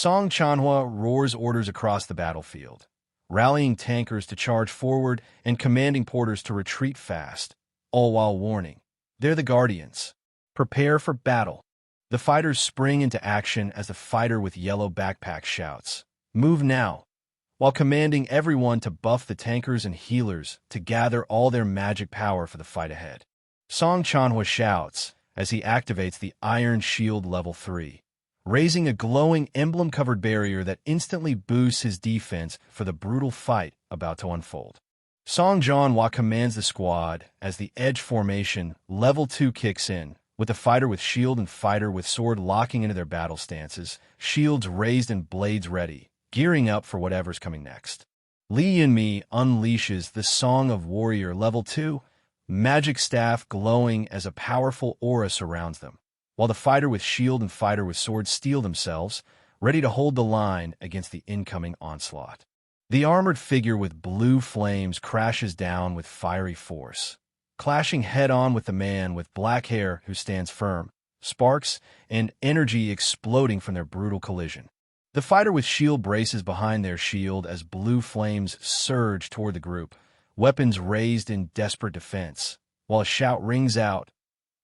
Song Chanhua roars orders across the battlefield, rallying tankers to charge forward and commanding porters to retreat fast, all while warning, "They're the Guardians. Prepare for battle." The fighters spring into action as the fighter with yellow backpack shouts, "Move now," while commanding everyone to buff the tankers and healers to gather all their magic power for the fight ahead. Song Chanhua shouts as he activates the Iron Shield Level 3, raising a glowing emblem-covered barrier that instantly boosts his defense for the brutal fight about to unfold. Song Janhua commands the squad as the Edge Formation Level 2 kicks in, with the fighter with shield and fighter with sword locking into their battle stances, shields raised and blades ready, gearing up for whatever's coming next. Li Yunmi unleashes the Song of Warrior Level 2, magic staff glowing as a powerful aura surrounds them, while the fighter with shield and fighter with sword steel themselves, ready to hold the line against the incoming onslaught. The armored figure with blue flames crashes down with fiery force, clashing head-on with the man with black hair who stands firm, sparks and energy exploding from their brutal collision. The fighter with shield braces behind their shield as blue flames surge toward the group, weapons raised in desperate defense, while a shout rings out,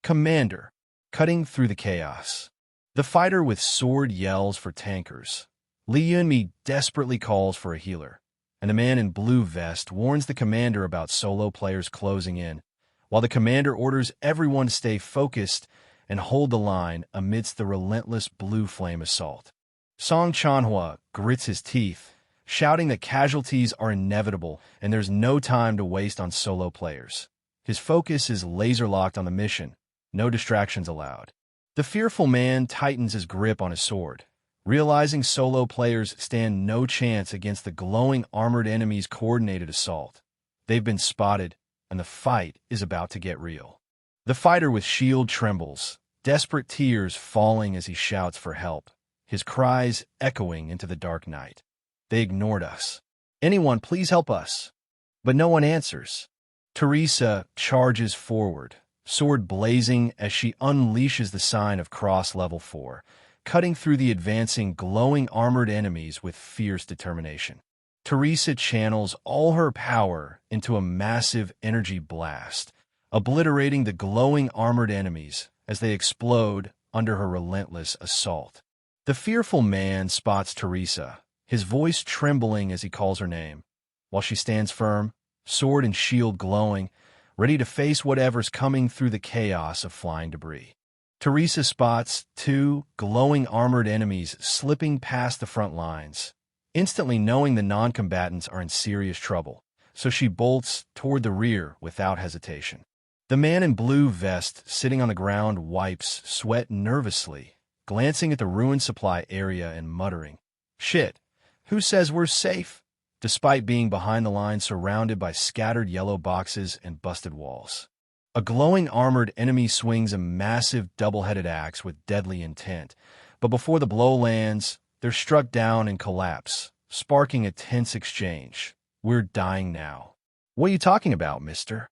"Commander!" cutting through the chaos. The fighter with sword yells for tankers. Li Yunmi desperately calls for a healer, and the man in blue vest warns the commander about solo players closing in, while the commander orders everyone to stay focused and hold the line amidst the relentless blue flame assault. Song Chanhua grits his teeth, shouting that casualties are inevitable and there's no time to waste on solo players. His focus is laser-locked on the mission, no distractions allowed. The fearful man tightens his grip on his sword, realizing solo players stand no chance against the glowing armored enemy's coordinated assault. They've been spotted, and the fight is about to get real. The fighter with shield trembles, desperate tears falling as he shouts for help, his cries echoing into the dark night. "They ignored us. Anyone, please help us." But no one answers. Teresa charges forward, sword blazing as she unleashes the sign of Cross Level 4, cutting through the advancing glowing armored enemies with fierce determination. Teresa channels all her power into a massive energy blast, obliterating the glowing armored enemies as they explode under her relentless assault. The fearful man spots Teresa, his voice trembling as he calls her name, while she stands firm, sword and shield glowing, ready to face whatever's coming through the chaos of flying debris. Teresa spots two glowing armored enemies slipping past the front lines, instantly knowing the non-combatants are in serious trouble, so she bolts toward the rear without hesitation. The man in blue vest sitting on the ground wipes sweat nervously, glancing at the ruined supply area and muttering, "Shit, who says we're safe?" despite being behind the line surrounded by scattered yellow boxes and busted walls. A glowing armored enemy swings a massive double-headed axe with deadly intent, but before the blow lands, they're struck down and collapse, sparking a tense exchange. "We're dying now." "What are you talking about, mister?"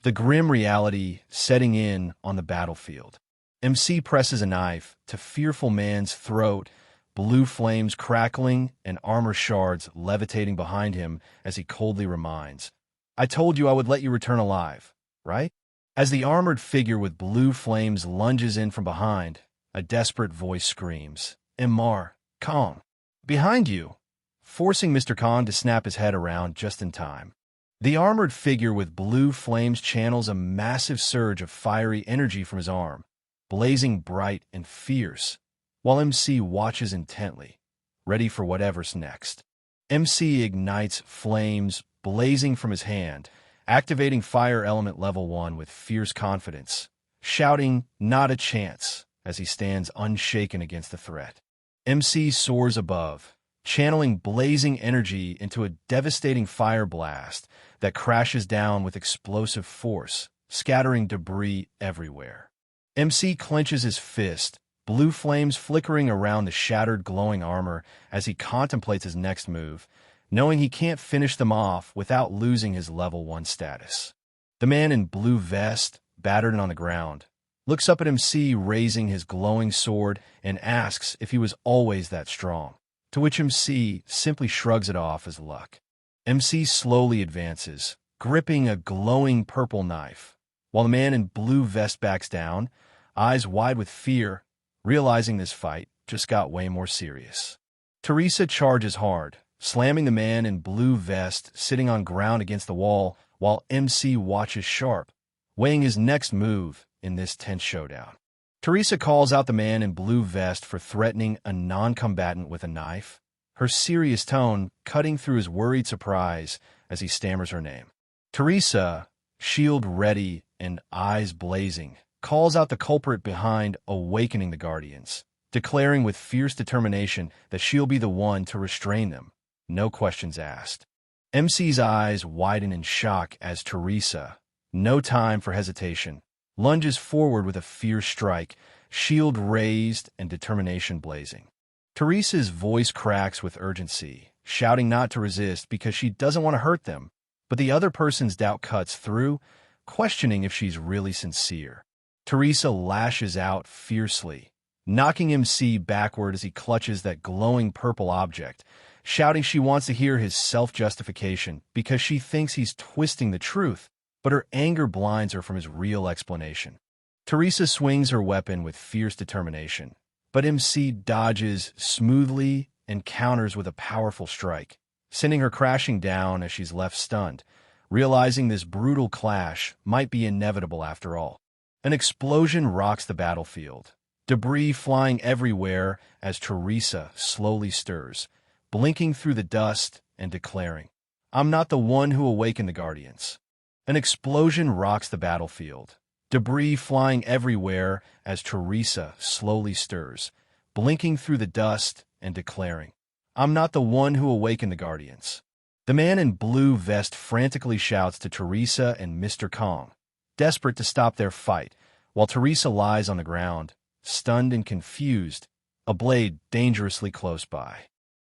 The grim reality setting in on the battlefield. MC presses a knife to fearful man's throat, blue flames crackling and armor shards levitating behind him as he coldly reminds, "I told you I would let you return alive, right?" As the armored figure with blue flames lunges in from behind, a desperate voice screams, "Imar, Kong, behind you!" forcing Mr. Khan to snap his head around just in time. The armored figure with blue flames channels a massive surge of fiery energy from his arm, blazing bright and fierce, while MC watches intently, ready for whatever's next. MC ignites flames blazing from his hand, activating Fire Element Level 1 with fierce confidence, shouting, "Not a chance," as he stands unshaken against the threat. MC soars above, channeling blazing energy into a devastating fire blast that crashes down with explosive force, scattering debris everywhere. MC clenches his fist, blue flames flickering around the shattered glowing armor as he contemplates his next move, knowing he can't finish them off without losing his level 1 status. The man in blue vest, battered and on the ground, looks up at MC raising his glowing sword and asks if he was always that strong. to which MC simply shrugs it off as luck. MC slowly advances, gripping a glowing purple knife, while the man in blue vest backs down, eyes wide with fear, realizing this fight just got way more serious. Teresa charges hard, slamming the man in blue vest sitting on ground against the wall while MC watches sharp, weighing his next move in this tense showdown. Teresa calls out the man in blue vest for threatening a non-combatant with a knife, her serious tone cutting through his worried surprise as he stammers her name. Teresa, shield ready and eyes blazing, calls out the culprit behind, awakening the guardians, declaring with fierce determination that she'll be the one to restrain them, no questions asked. MC's eyes widen in shock as Teresa, no time for hesitation, lunges forward with a fierce strike, shield raised and determination blazing. Teresa's voice cracks with urgency, shouting not to resist because she doesn't want to hurt them, but the other person's doubt cuts through, questioning if she's really sincere. Teresa lashes out fiercely, knocking MC backward as he clutches that glowing purple object, shouting she wants to hear his self-justification because she thinks he's twisting the truth, but her anger blinds her from his real explanation. Teresa swings her weapon with fierce determination, but MC dodges smoothly and counters with a powerful strike, sending her crashing down as she's left stunned, realizing this brutal clash might be inevitable after all. An explosion rocks the battlefield, debris flying everywhere as Teresa slowly stirs, blinking through the dust and declaring, "I'm not the one who awakened the guardians." An explosion rocks the battlefield, debris flying everywhere as Teresa slowly stirs, blinking through the dust and declaring, "I'm not the one who awakened the guardians." The man in blue vest frantically shouts to Teresa and Mr. Kong, desperate to stop their fight, while Teresa lies on the ground, stunned and confused, a blade dangerously close by.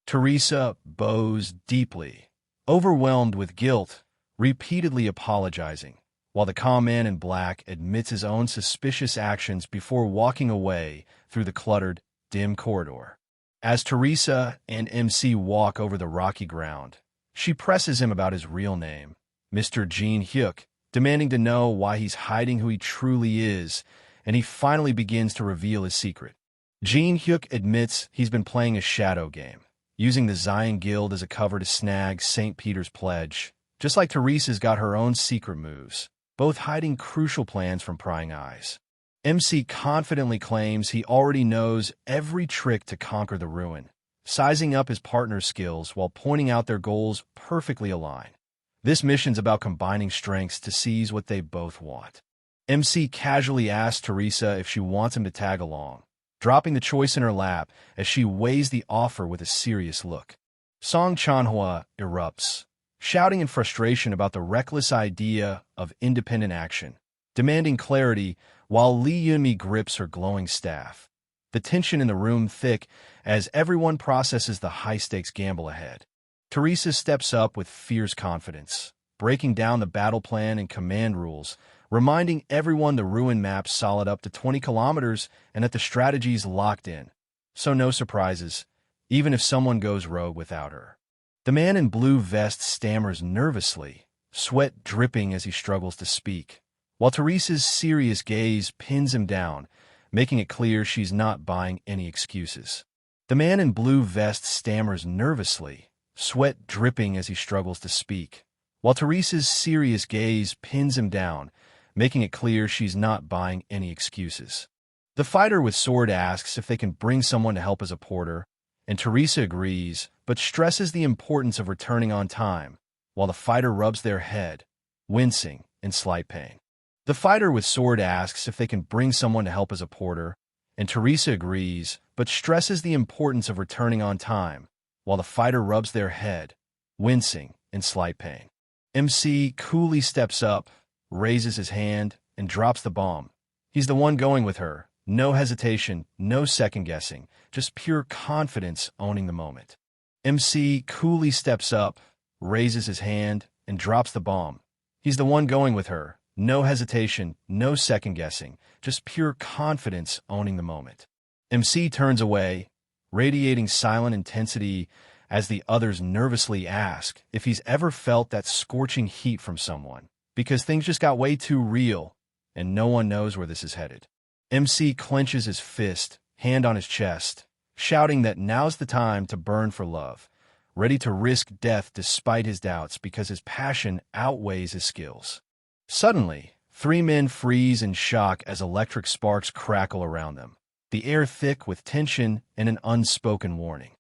Teresa bows deeply, overwhelmed with guilt, repeatedly apologizing, while the calm man in black admits his own suspicious actions before walking away through the cluttered, dim corridor. As Teresa and MC walk over the rocky ground, she presses him about his real name, Mr. Jin Hyuk, demanding to know why he's hiding who he truly is, and he finally begins to reveal his secret. Jin Hyuk admits he's been playing a shadow game, using the Zion Guild as a cover to snag St. Peter's Pledge, just like Teresa's got her own secret moves, both hiding crucial plans from prying eyes. MC confidently claims he already knows every trick to conquer the ruin, sizing up his partner's skills while pointing out their goals perfectly aligned. This mission's about combining strengths to seize what they both want. MC casually asks Teresa if she wants him to tag along, dropping the choice in her lap as she weighs the offer with a serious look. Song Chanhua erupts, shouting in frustration about the reckless idea of independent action, demanding clarity while Lee Yunmi grips her glowing staff. The tension in the room thick as everyone processes the high-stakes gamble ahead. Teresa steps up with fierce confidence, breaking down the battle plan and command rules, reminding everyone the ruin map's solid up to 20 kilometers and that the strategy's locked in. So no surprises, even if someone goes rogue without her. The man in blue vest stammers nervously, sweat dripping as he struggles to speak, while Teresa's serious gaze pins him down, making it clear she's not buying any excuses. The man in blue vest stammers nervously, sweat dripping as he struggles to speak, while Teresa's serious gaze pins him down, making it clear she's not buying any excuses. The fighter with sword asks if they can bring someone to help as a porter, and Teresa agrees, but stresses the importance of returning on time, while the fighter rubs their head, wincing in slight pain. The fighter with sword asks if they can bring someone to help as a porter, and Teresa agrees, but stresses the importance of returning on time, while the fighter rubs their head, wincing in slight pain. MC coolly steps up, raises his hand, and drops the bomb. He's the one going with her. No hesitation, no second-guessing, just pure confidence owning the moment. MC coolly steps up, raises his hand, and drops the bomb. He's the one going with her. No hesitation, no second-guessing, just pure confidence owning the moment. MC turns away, radiating silent intensity as the others nervously ask if he's ever felt that scorching heat from someone, because things just got way too real, and no one knows where this is headed. MC clenches his fist, hand on his chest, shouting that now's the time to burn for love, ready to risk death despite his doubts because his passion outweighs his skills. Suddenly, three men freeze in shock as electric sparks crackle around them, the air thick with tension and an unspoken warning.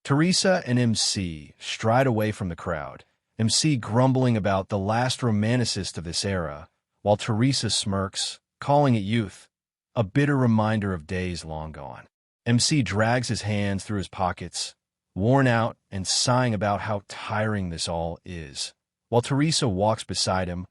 Teresa and MC stride away from the crowd, MC grumbling about the last romanticist of this era, while Teresa smirks, calling it youth, a bitter reminder of days long gone. MC drags his hands through his pockets, worn out and sighing about how tiring this all is, while Teresa walks beside him,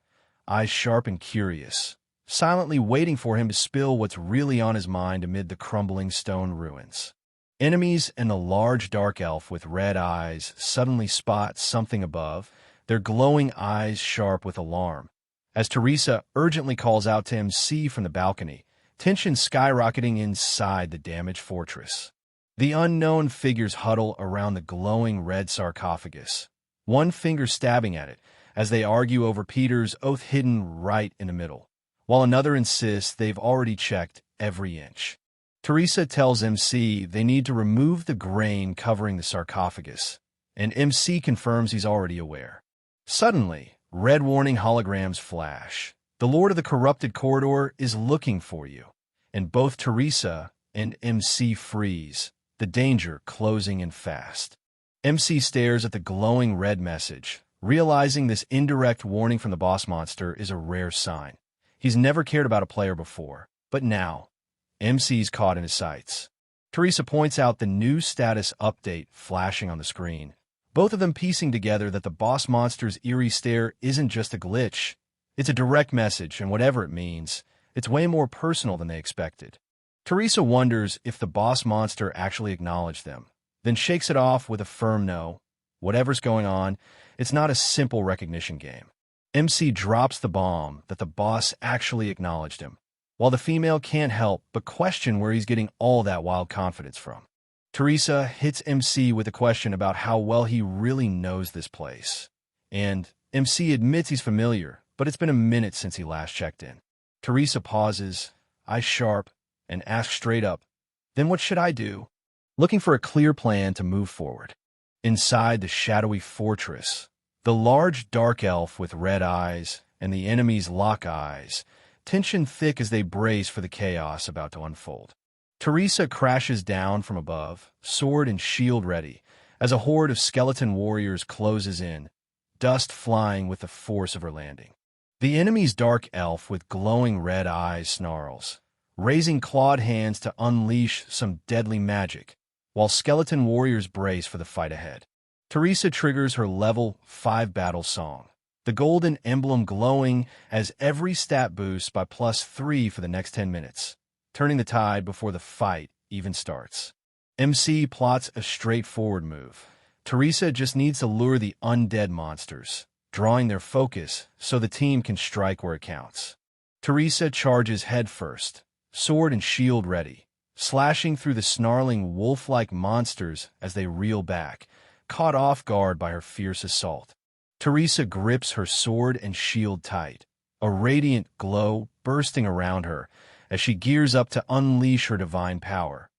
eyes sharp and curious, silently waiting for him to spill what's really on his mind amid the crumbling stone ruins. Enemies and the large dark elf with red eyes suddenly spot something above, their glowing eyes sharp with alarm. As Teresa urgently calls out to MC from the balcony, tension skyrocketing inside the damaged fortress. The unknown figures huddle around the glowing red sarcophagus, one finger stabbing at it as they argue over Peter's oath hidden right in the middle, while another insists they've already checked every inch. Teresa tells MC they need to remove the grain covering the sarcophagus, and MC confirms he's already aware. Suddenly, red warning holograms flash. The Lord of the Corrupted Corridor is looking for you, and both Teresa and MC freeze, the danger closing in fast. MC stares at the glowing red message, realizing this indirect warning from the boss monster is a rare sign. He's never cared about a player before, but now, MC's caught in his sights. Teresa points out the new status update flashing on the screen, both of them piecing together that the boss monster's eerie stare isn't just a glitch. It's a direct message, and whatever it means, it's way more personal than they expected. Teresa wonders if the boss monster actually acknowledged them, then shakes it off with a firm no. Whatever's going on, it's not a simple recognition game. MC drops the bomb that the boss actually acknowledged him, while the female can't help but question where he's getting all that wild confidence from. Teresa hits MC with a question about how well he really knows this place, and MC admits he's familiar, but it's been a minute since he last checked in. Teresa pauses, eyes sharp, and asks straight up, "Then what should I do?" Looking for a clear plan to move forward. Inside the shadowy fortress, the large dark elf with red eyes and the enemies lock eyes, tension thick as they brace for the chaos about to unfold. Teresa crashes down from above, sword and shield ready, as a horde of skeleton warriors closes in, dust flying with the force of her landing. The enemy's dark elf with glowing red eyes snarls, raising clawed hands to unleash some deadly magic, while skeleton warriors brace for the fight ahead. Teresa triggers her level 5 battle song, the golden emblem glowing as every stat boost by +3 for the next 10 minutes, turning the tide before the fight even starts. MC plots a straightforward move. Teresa just needs to lure the undead monsters, drawing their focus so the team can strike where it counts. Teresa charges headfirst, sword and shield ready, slashing through the snarling wolf-like monsters as they reel back, caught off guard by her fierce assault. Teresa grips her sword and shield tight, a radiant glow bursting around her as she gears up to unleash her divine power,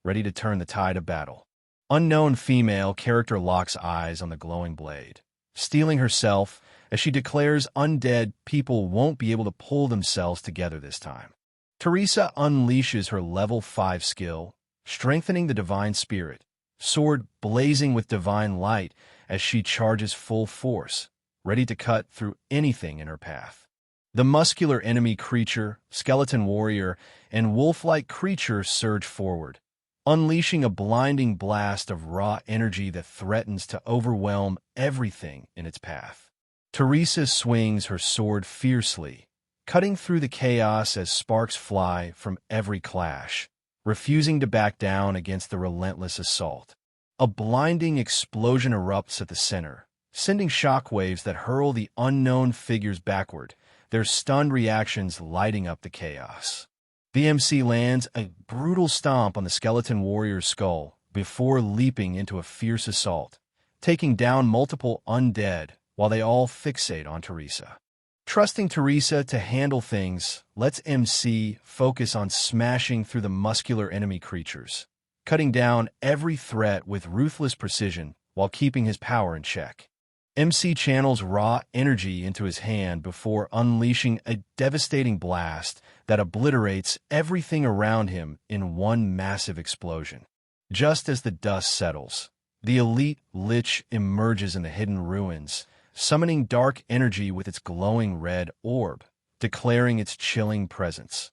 ready to turn the tide of battle. Unknown female character locks eyes on the glowing blade, steeling herself as she declares undead people won't be able to pull themselves together this time. Teresa unleashes her level 5 skill, strengthening the divine spirit, sword blazing with divine light as she charges full force, ready to cut through anything in her path. The muscular enemy creature, skeleton warrior, and wolf-like creature surge forward, unleashing a blinding blast of raw energy that threatens to overwhelm everything in its path. Teresa swings her sword fiercely, cutting through the chaos as sparks fly from every clash, refusing to back down against the relentless assault. A blinding explosion erupts at the center, sending shockwaves that hurl the unknown figures backward, their stunned reactions lighting up the chaos. The MC lands a brutal stomp on the skeleton warrior's skull, before leaping into a fierce assault, taking down multiple undead while they all fixate on Teresa. Trusting Teresa to handle things lets MC focus on smashing through the muscular enemy creatures, cutting down every threat with ruthless precision while keeping his power in check. MC channels raw energy into his hand before unleashing a devastating blast that obliterates everything around him in one massive explosion. Just as the dust settles, the elite Lich emerges in the hidden ruins, summoning dark energy with its glowing red orb, declaring its chilling presence.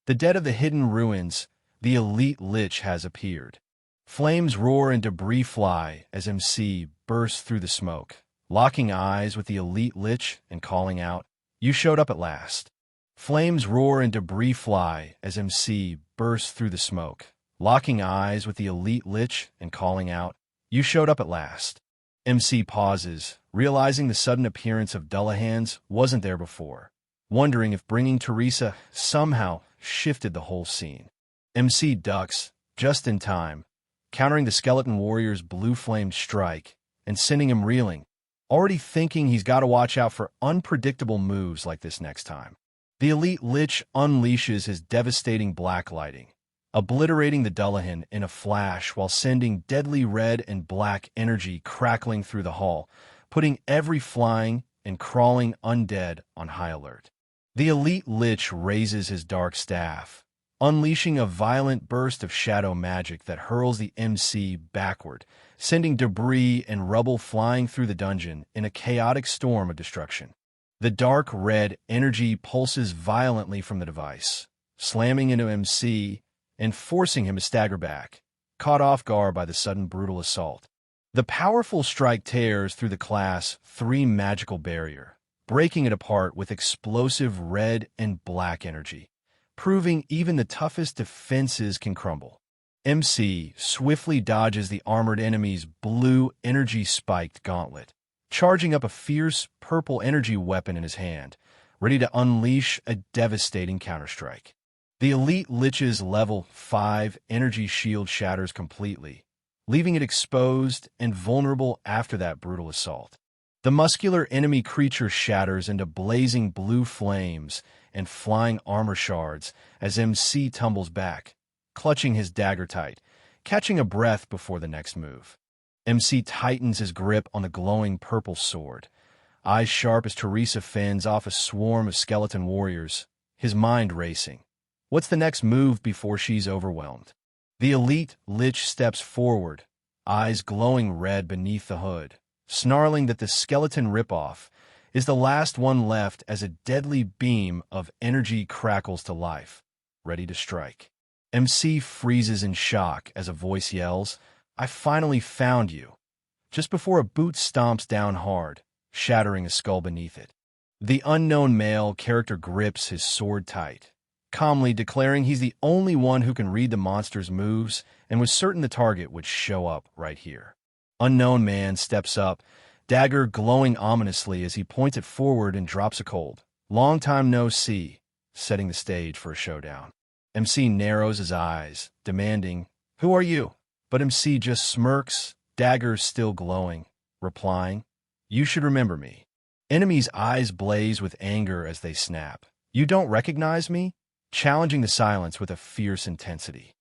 The dead of the hidden ruins, the elite Lich has appeared. Flames roar and debris fly as MC bursts through the smoke, locking eyes with the elite Lich and calling out, "You showed up at last." Flames roar and debris fly as MC bursts through the smoke, locking eyes with the elite Lich and calling out, "You showed up at last." MC pauses, realizing the sudden appearance of Dullahan's wasn't there before, wondering if bringing Teresa somehow shifted the whole scene. MC ducks, just in time, countering the skeleton warrior's blue-flamed strike and sending him reeling, already thinking he's got to watch out for unpredictable moves like this next time. The elite Lich unleashes his devastating black lighting, obliterating the Dullahan in a flash while sending deadly red and black energy crackling through the hall, putting every flying and crawling undead on high alert. The elite Lich raises his dark staff, unleashing a violent burst of shadow magic that hurls the MC backward, sending debris and rubble flying through the dungeon in a chaotic storm of destruction. The dark red energy pulses violently from the device, slamming into MC and forcing him to stagger back, caught off guard by the sudden brutal assault. The powerful strike tears through the Class 3 magical barrier, breaking it apart with explosive red and black energy, proving even the toughest defenses can crumble. MC swiftly dodges the armored enemy's blue energy-spiked gauntlet, charging up a fierce purple energy weapon in his hand, ready to unleash a devastating counterstrike. The elite Lich's level 5 energy shield shatters completely, leaving it exposed and vulnerable after that brutal assault. The muscular enemy creature shatters into blazing blue flames and flying armor shards as MC tumbles back, clutching his dagger tight, catching a breath before the next move. MC tightens his grip on the glowing purple sword, eyes sharp as Teresa fends off a swarm of skeleton warriors, his mind racing. What's the next move before she's overwhelmed? The elite Lich steps forward, eyes glowing red beneath the hood, snarling that the skeleton ripoff is the last one left as a deadly beam of energy crackles to life, ready to strike. MC freezes in shock as a voice yells, "I finally found you," just before a boot stomps down hard, shattering a skull beneath it. The unknown male character grips his sword tight, calmly declaring he's the only one who can read the monster's moves and was certain the target would show up right here. Unknown man steps up, dagger glowing ominously as he points it forward and drops a cold, "Long time no see," setting the stage for a showdown. MC narrows his eyes, demanding, "Who are you?" But MC just smirks, dagger still glowing, replying, "You should remember me." Enemy's eyes blaze with anger as they snap. "You don't recognize me?" Challenging the silence with a fierce intensity.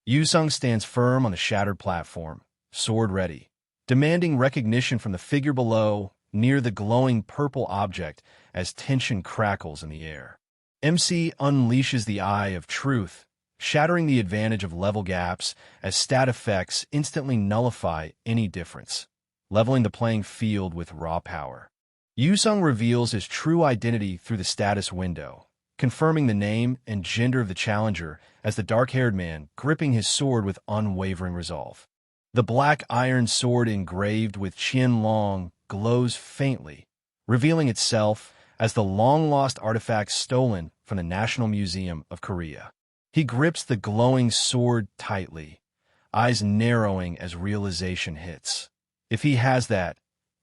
Yusung stands firm on the shattered platform, sword ready, demanding recognition from the figure below, near the glowing purple object as tension crackles in the air. MC unleashes the Eye of Truth, shattering the advantage of level gaps as stat effects instantly nullify any difference, leveling the playing field with raw power. Yusung reveals his true identity through the status window, confirming the name and gender of the challenger as the dark-haired man gripping his sword with unwavering resolve. The black iron sword engraved with Qianlong glows faintly, revealing itself as the long-lost artifact stolen from the National Museum of Korea. He grips the glowing sword tightly, eyes narrowing as realization hits. If he has that,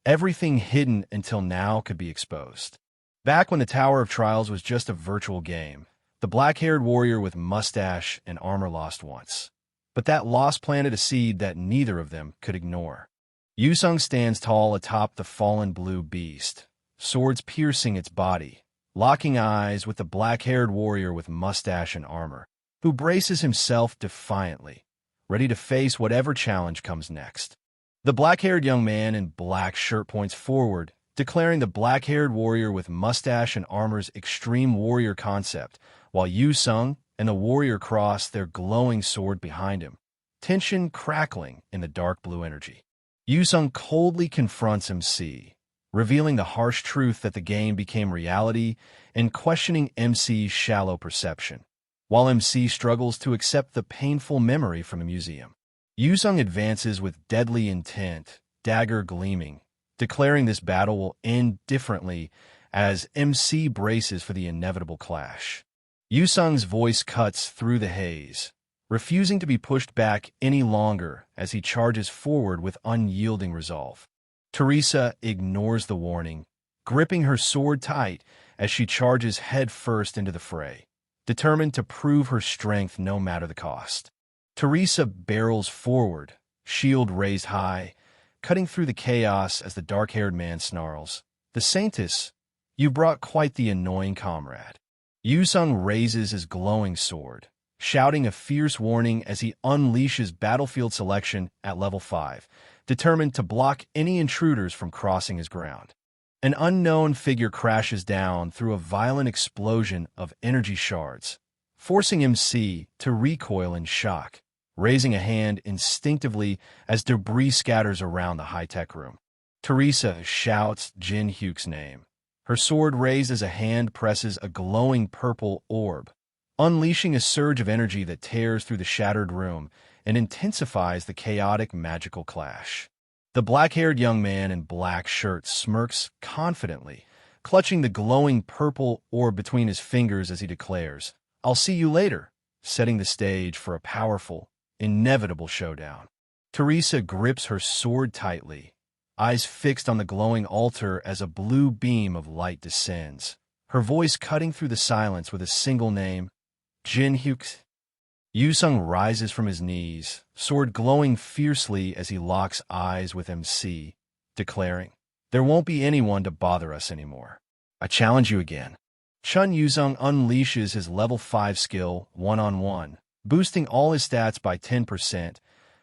everything hidden until now could be exposed. Back when the Tower of Trials was just a virtual game, the black-haired warrior with mustache and armor lost once. but that loss planted a seed that neither of them could ignore. Yusung stands tall atop the fallen blue beast, swords piercing its body, locking eyes with the black-haired warrior with mustache and armor, who braces himself defiantly, ready to face whatever challenge comes next. The black-haired young man in black shirt points forward, declaring the black-haired warrior with mustache and armor's extreme warrior concept, while Yusung and the warrior cross their glowing sword behind him, tension crackling in the dark blue energy. Yusung coldly confronts MC, revealing the harsh truth that the game became reality and questioning MC's shallow perception, while MC struggles to accept the painful memory from a museum. Yusung advances with deadly intent, dagger gleaming, declaring this battle will end differently as MC braces for the inevitable clash. Yusung's voice cuts through the haze, refusing to be pushed back any longer as he charges forward with unyielding resolve. Teresa ignores the warning, gripping her sword tight as she charges headfirst into the fray, determined to prove her strength no matter the cost. Teresa barrels forward, shield raised high, cutting through the chaos as the dark-haired man snarls, "The Saintess, you brought quite the annoying comrade." Yusung raises his glowing sword, shouting a fierce warning as he unleashes battlefield selection at level 5, determined to block any intruders from crossing his ground. An unknown figure crashes down through a violent explosion of energy shards, forcing MC to recoil in shock, raising a hand instinctively as debris scatters around the high-tech room. Teresa shouts Jin Hyuk's name, her sword raised as a hand presses a glowing purple orb, unleashing a surge of energy that tears through the shattered room and intensifies the chaotic magical clash. The black-haired young man in black shirt smirks confidently, clutching the glowing purple orb between his fingers as he declares, "I'll see you later," setting the stage for a powerful, inevitable showdown. Teresa grips her sword tightly, eyes fixed on the glowing altar as a blue beam of light descends, her voice cutting through the silence with a single name, Jin Hyuk. Yusung rises from his knees, sword glowing fiercely as he locks eyes with MC, declaring, "There won't be anyone to bother us anymore. I challenge you again." Chun Yusung unleashes his level 5 skill one-on-one, boosting all his stats by 10%,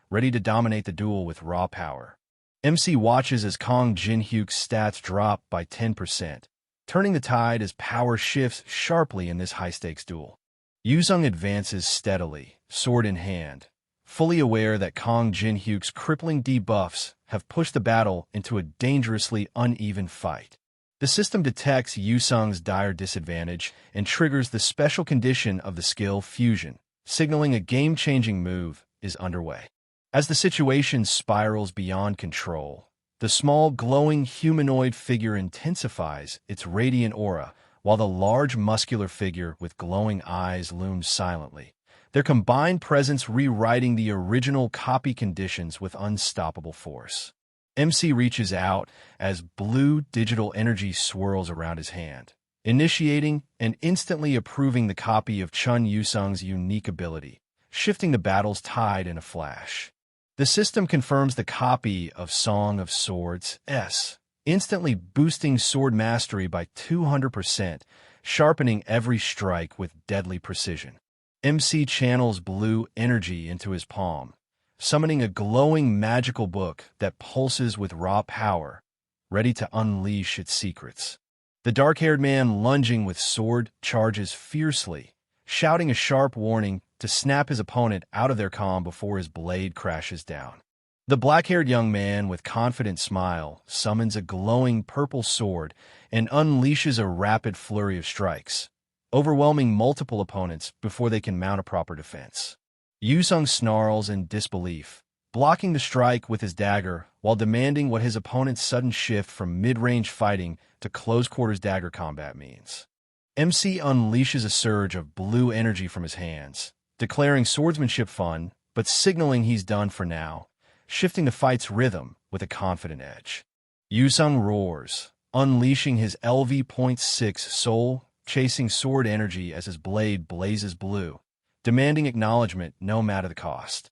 ready to dominate the duel with raw power. MC watches as Kong Jin Hyuk's stats drop by 10%, turning the tide as power shifts sharply in this high-stakes duel. Yusung advances steadily, sword in hand, fully aware that Kong Jin Hyuk's crippling debuffs have pushed the battle into a dangerously uneven fight. The system detects Yusung's dire disadvantage and triggers the special condition of the skill fusion, signaling a game-changing move is underway. As the situation spirals beyond control, the small glowing humanoid figure intensifies its radiant aura, while the large muscular figure with glowing eyes looms silently, their combined presence rewriting the original copy conditions with unstoppable force. MC reaches out as blue digital energy swirls around his hand, initiating and instantly approving the copy of Chun Yusung's unique ability, shifting the battle's tide in a flash. The system confirms the copy of Song of Swords S, instantly boosting sword mastery by 200%, sharpening every strike with deadly precision. MC channels blue energy into his palm, summoning a glowing magical book that pulses with raw power, ready to unleash its secrets. The dark-haired man lunging with sword charges fiercely, shouting a sharp warning to snap his opponent out of their calm before his blade crashes down. The black-haired young man with confident smile summons a glowing purple sword and unleashes a rapid flurry of strikes, overwhelming multiple opponents before they can mount a proper defense. Yusung snarls in disbelief, blocking the strike with his dagger while demanding what his opponent's sudden shift from mid-range fighting to close-quarters dagger combat means. MC unleashes a surge of blue energy from his hands, declaring swordsmanship fun, but signaling he's done for now, shifting the fight's rhythm with a confident edge. Yusung roars, unleashing his LV.6 soul-chasing sword energy as his blade blazes blue, demanding acknowledgement no matter the cost.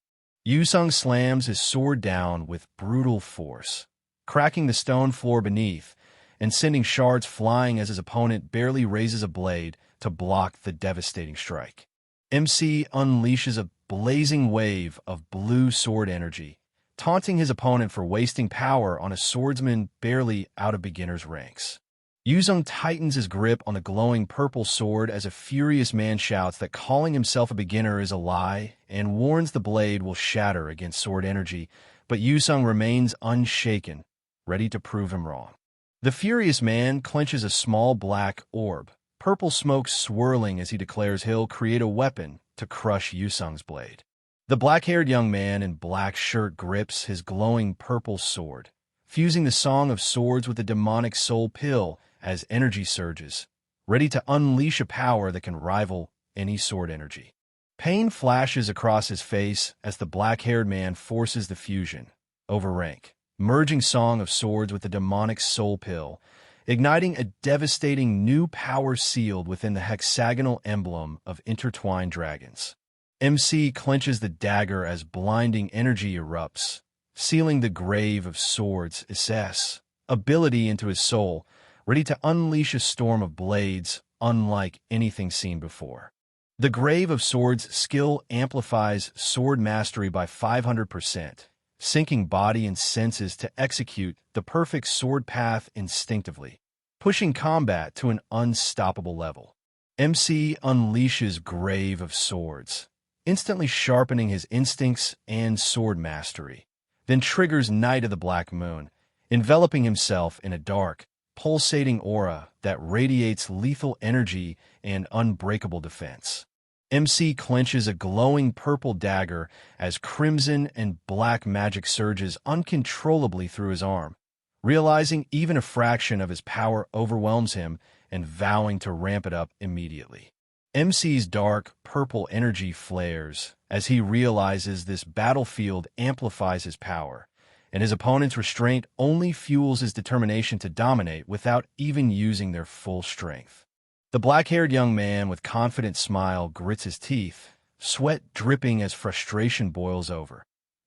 Yusung slams his sword down with brutal force, cracking the stone floor beneath and sending shards flying as his opponent barely raises a blade to block the devastating strike. MC unleashes a blazing wave of blue sword energy, taunting his opponent for wasting power on a swordsman barely out of beginner's ranks. Yusung tightens his grip on the glowing purple sword as a furious man shouts that calling himself a beginner is a lie and warns the blade will shatter against sword energy, but Yusung remains unshaken, ready to prove him wrong. The furious man clenches a small black orb, purple smoke swirling as he declares he'll create a weapon to crush Yusung's blade. The black-haired young man in black shirt grips his glowing purple sword, fusing the Song of Swords with the demonic soul pill as energy surges, ready to unleash a power that can rival any sword energy. Pain flashes across his face as the black-haired man forces the fusion, over rank, merging Song of Swords with the demonic soul pill, igniting a devastating new power sealed within the hexagonal emblem of intertwined dragons. MC clenches the dagger as blinding energy erupts, sealing the grave of swords SS ability into his soul, ready to unleash a storm of blades unlike anything seen before. The Grave of Swords skill amplifies sword mastery by 500%, syncing body and senses to execute the perfect sword path instinctively, pushing combat to an unstoppable level. MC unleashes Grave of Swords, instantly sharpening his instincts and sword mastery, then triggers Night of the Black Moon, enveloping himself in a dark, pulsating aura that radiates lethal energy and unbreakable defense. MC clenches a glowing purple dagger as crimson and black magic surges uncontrollably through his arm, realizing even a fraction of his power overwhelms him and vowing to ramp it up immediately. MC's dark purple energy flares as he realizes this battlefield amplifies his power, and his opponent's restraint only fuels his determination to dominate without even using their full strength. The black-haired young man with confident smile grits his teeth, sweat dripping as frustration boils over.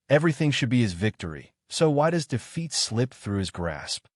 Everything should be his victory, so why does defeat slip through his grasp?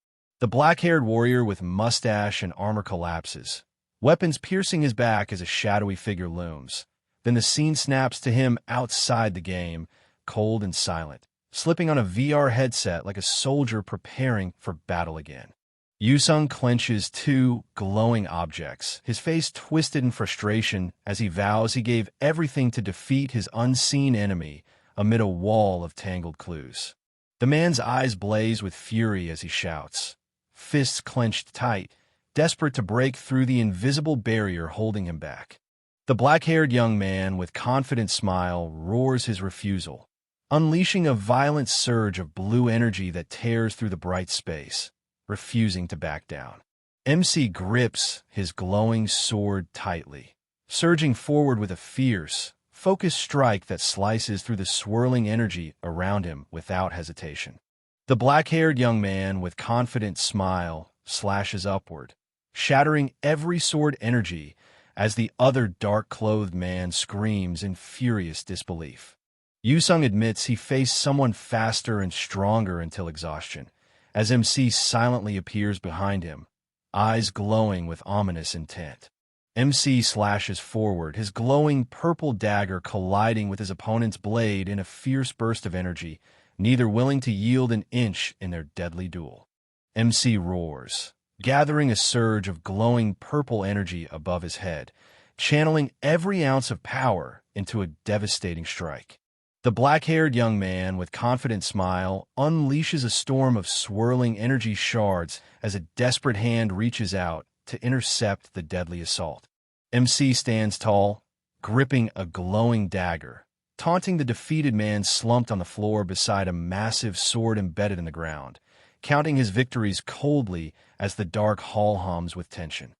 The black-haired warrior with mustache and armor collapses, weapons piercing his back as a shadowy figure looms. Then the scene snaps to him outside the game, cold and silent, slipping on a VR headset like a soldier preparing for battle again. Yusung clenches two glowing objects, his face twisted in frustration as he vows he gave everything to defeat his unseen enemy amid a wall of tangled clues. The man's eyes blaze with fury as he shouts, fists clenched tight, desperate to break through the invisible barrier holding him back. The black-haired young man with confident smile roars his refusal, unleashing a violent surge of blue energy that tears through the bright space, refusing to back down. MC grips his glowing sword tightly, surging forward with a fierce, focused strike that slices through the swirling energy around him without hesitation. The black-haired young man with confident smile slashes upward, shattering every sword energy as the other dark-clothed man screams in furious disbelief. Yusung admits he faced someone faster and stronger until exhaustion, as MC silently appears behind him, eyes glowing with ominous intent. MC slashes forward, his glowing purple dagger colliding with his opponent's blade in a fierce burst of energy, neither willing to yield an inch in their deadly duel. MC roars, gathering a surge of glowing purple energy above his head, channeling every ounce of power into a devastating strike. The black-haired young man with confident smile unleashes a storm of swirling energy shards as a desperate hand reaches out to intercept the deadly assault. MC stands tall, gripping a glowing dagger, taunting the defeated man slumped on the floor beside a massive sword embedded in the ground, counting his victories coldly as the dark hall hums with tension.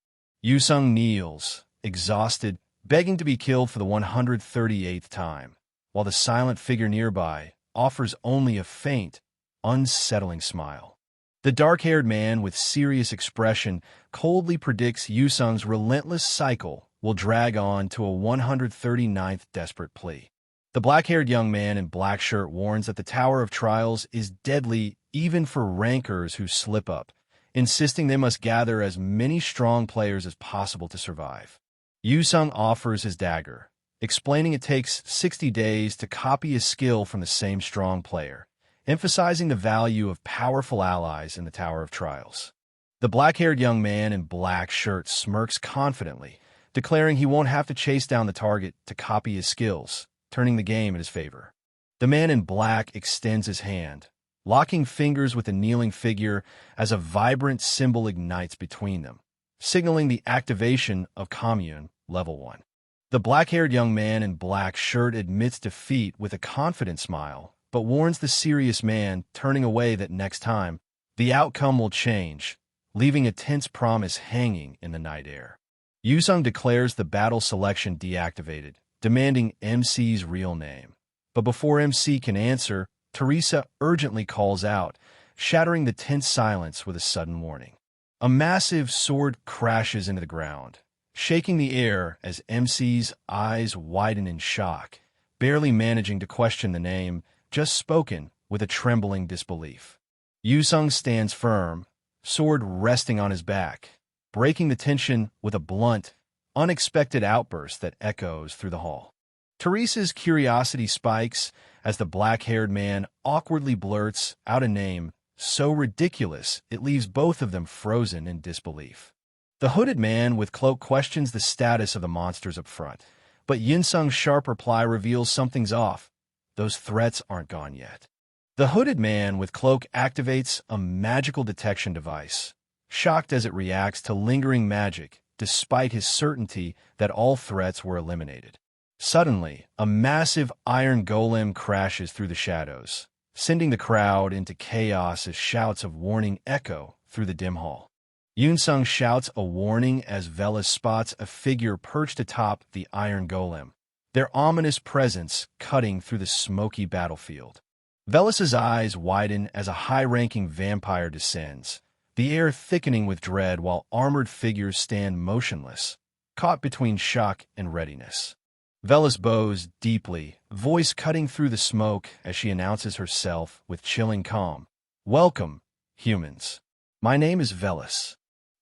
Yusung kneels, exhausted, begging to be killed for the 138th time, while the silent figure nearby offers only a faint, unsettling smile. The dark-haired man with serious expression coldly predicts Yusung's relentless cycle will drag on to a 139th desperate plea. The black-haired young man in black shirt warns that the Tower of Trials is deadly even for rankers who slip up, insisting they must gather as many strong players as possible to survive. Yu-sung offers his dagger, explaining it takes 60 days to copy a skill from the same strong player, emphasizing the value of powerful allies in the Tower of Trials. The black-haired young man in black shirt smirks confidently, declaring he won't have to chase down the target to copy his skills, turning the game in his favor. The man in black extends his hand, locking fingers with the kneeling figure as a vibrant symbol ignites between them, signaling the activation of Commune Level 1. The black-haired young man in black shirt admits defeat with a confident smile, but warns the serious man, turning away, that next time, the outcome will change, leaving a tense promise hanging in the night air. Yu-sung declares the battle selection deactivated, demanding MC's real name. But before MC can answer, Teresa urgently calls out, shattering the tense silence with a sudden warning. A massive sword crashes into the ground, shaking the air as MC's eyes widen in shock, barely managing to question the name just spoken with a trembling disbelief. Yu-sung stands firm, sword resting on his back, breaking the tension with a blunt, unexpected outburst that echoes through the hall. Teresa's curiosity spikes as the black-haired man awkwardly blurts out a name so ridiculous it leaves both of them frozen in disbelief. The hooded man with cloak questions the status of the monsters up front, but Yin-sung's sharp reply reveals something's off. Those threats aren't gone yet. The hooded man with cloak activates a magical detection device, shocked as it reacts to lingering magic, despite his certainty that all threats were eliminated. Suddenly, a massive iron golem crashes through the shadows, sending the crowd into chaos as shouts of warning echo through the dim hall. Yin-sung shouts a warning as Velas spots a figure perched atop the iron golem, their ominous presence cutting through the smoky battlefield. Velas's eyes widen as a high-ranking vampire descends, the air thickening with dread while armored figures stand motionless, caught between shock and readiness. Velas bows deeply, voice cutting through the smoke as she announces herself with chilling calm. "Welcome, humans. My name is Velas."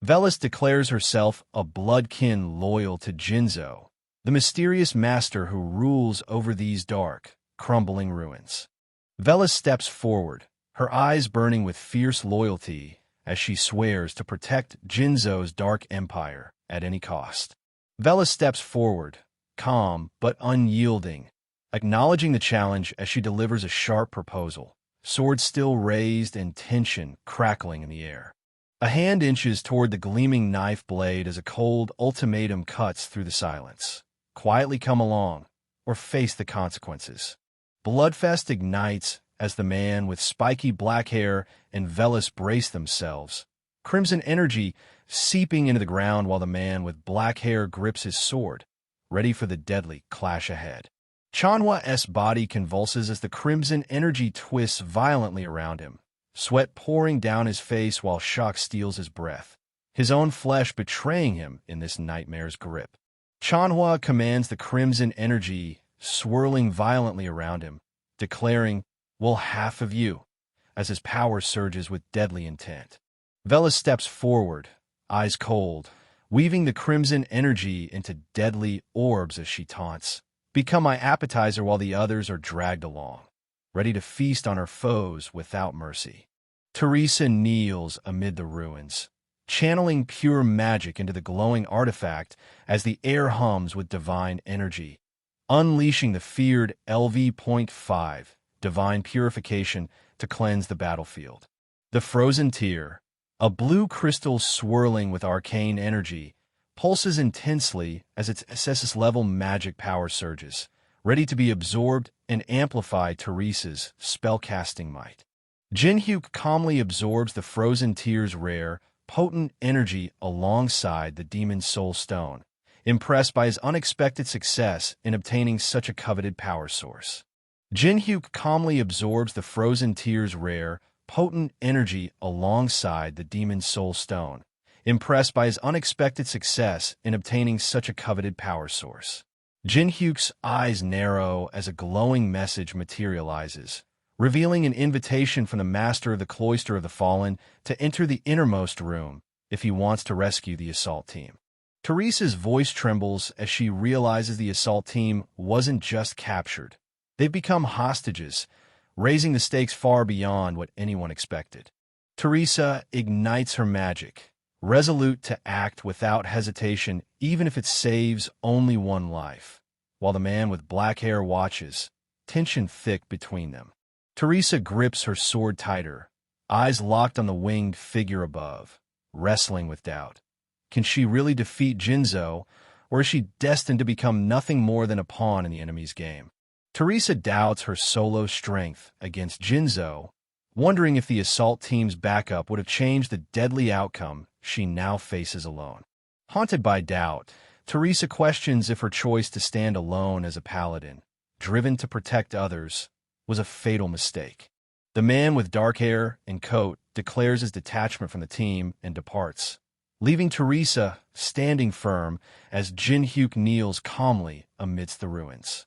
Velas declares herself a bloodkin loyal to Jinzo, the mysterious master who rules over these dark, crumbling ruins. Velas steps forward, her eyes burning with fierce loyalty as she swears to protect Jinzo's dark empire at any cost. Velas steps forward, calm but unyielding, acknowledging the challenge as she delivers a sharp proposal, sword still raised and tension crackling in the air. A hand inches toward the gleaming knife blade as a cold ultimatum cuts through the silence. Quietly come along, or face the consequences. Bloodfest ignites as the man with spiky black hair and Velas brace themselves, crimson energy seeping into the ground while the man with black hair grips his sword, ready for the deadly clash ahead. Chanhwa's body convulses as the crimson energy twists violently around him, sweat pouring down his face while shock steals his breath, his own flesh betraying him in this nightmare's grip. Chanhwa commands the crimson energy swirling violently around him, declaring, "Will half of you," as his power surges with deadly intent. Velas steps forward, eyes cold, weaving the crimson energy into deadly orbs as she taunts, "Become my appetizer," while the others are dragged along, ready to feast on her foes without mercy. Teresa kneels amid the ruins, channeling pure magic into the glowing artifact as the air hums with divine energy, unleashing the feared LV.5 divine purification to cleanse the battlefield. The frozen tear, a blue crystal swirling with arcane energy, pulses intensely as its SS-level magic power surges, ready to be absorbed and amplify Teresa's spellcasting might. Jinhyuk calmly absorbs the frozen tear's rare, potent energy alongside the Demon's Soul Stone, impressed by his unexpected success in obtaining such a coveted power source. Jinhyuk calmly absorbs the frozen tear's rare, potent energy alongside the Demon's Soul Stone, impressed by his unexpected success in obtaining such a coveted power source. Jin-hyuk's eyes narrow as a glowing message materializes, revealing an invitation from the master of the Cloister of the Fallen to enter the innermost room if he wants to rescue the assault team. Teresa's voice trembles as she realizes the assault team wasn't just captured. They've become hostages, raising the stakes far beyond what anyone expected. Teresa ignites her magic, resolute to act without hesitation even if it saves only one life, while the man with black hair watches, tension thick between them. Teresa grips her sword tighter, eyes locked on the winged figure above, wrestling with doubt. Can she really defeat Jinzo, or is she destined to become nothing more than a pawn in the enemy's game? Teresa doubts her solo strength against Jinzo, wondering if the assault team's backup would have changed the deadly outcome she now faces alone. Haunted by doubt, Teresa questions if her choice to stand alone as a paladin, driven to protect others, was a fatal mistake. The man with dark hair and coat declares his detachment from the team and departs, leaving Teresa standing firm as Jin-hyuk kneels calmly amidst the ruins.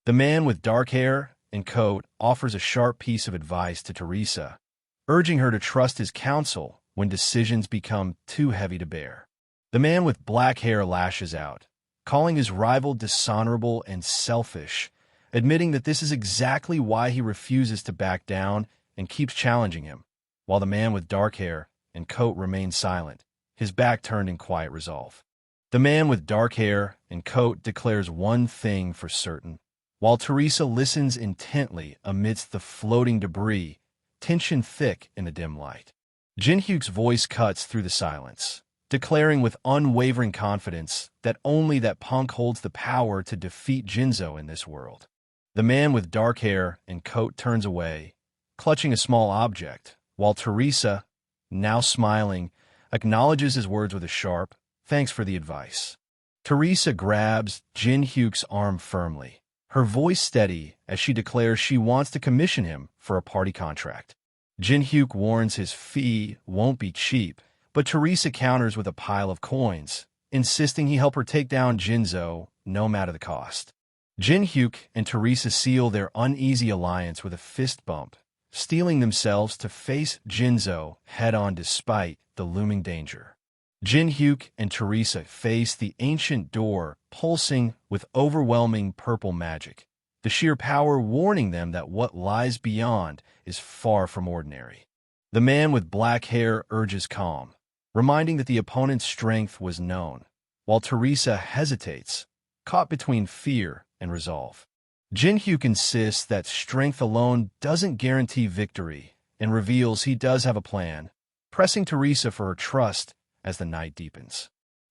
The man with dark hair and coat offers a sharp piece of advice to Teresa, urging her to trust his counsel when decisions become too heavy to bear. The man with black hair lashes out, calling his rival dishonorable and selfish, admitting that this is exactly why he refuses to back down and keeps challenging him, while the man with dark hair and coat remains silent, his back turned in quiet resolve. The man with dark hair and coat declares one thing for certain, while Teresa listens intently amidst the floating debris, tension thick in the dim light. Jin-hyuk's voice cuts through the silence, declaring with unwavering confidence that only that punk holds the power to defeat Jinzo in this world. The man with dark hair and coat turns away, clutching a small object, while Teresa, now smiling, acknowledges his words with a sharp, "Thanks for the advice." Teresa grabs Jin-hyuk's arm firmly, her voice steady as she declares she wants to commission him for a party contract. Jin-hyuk warns his fee won't be cheap, but Teresa counters with a pile of coins, insisting he help her take down Jinzo no matter the cost. Jin-hyuk and Teresa seal their uneasy alliance with a fist bump, steeling themselves to face Jinzo head-on despite the looming danger. Jin-hyuk and Teresa face the ancient door pulsing with overwhelming purple magic, the sheer power warning them that what lies beyond is far from ordinary. The man with black hair urges calm, reminding that the opponent's strength was known, while Teresa hesitates, caught between fear and resolve. Jin-hyuk insists that strength alone doesn't guarantee victory and reveals he does have a plan, pressing Teresa for her trust as the night deepens.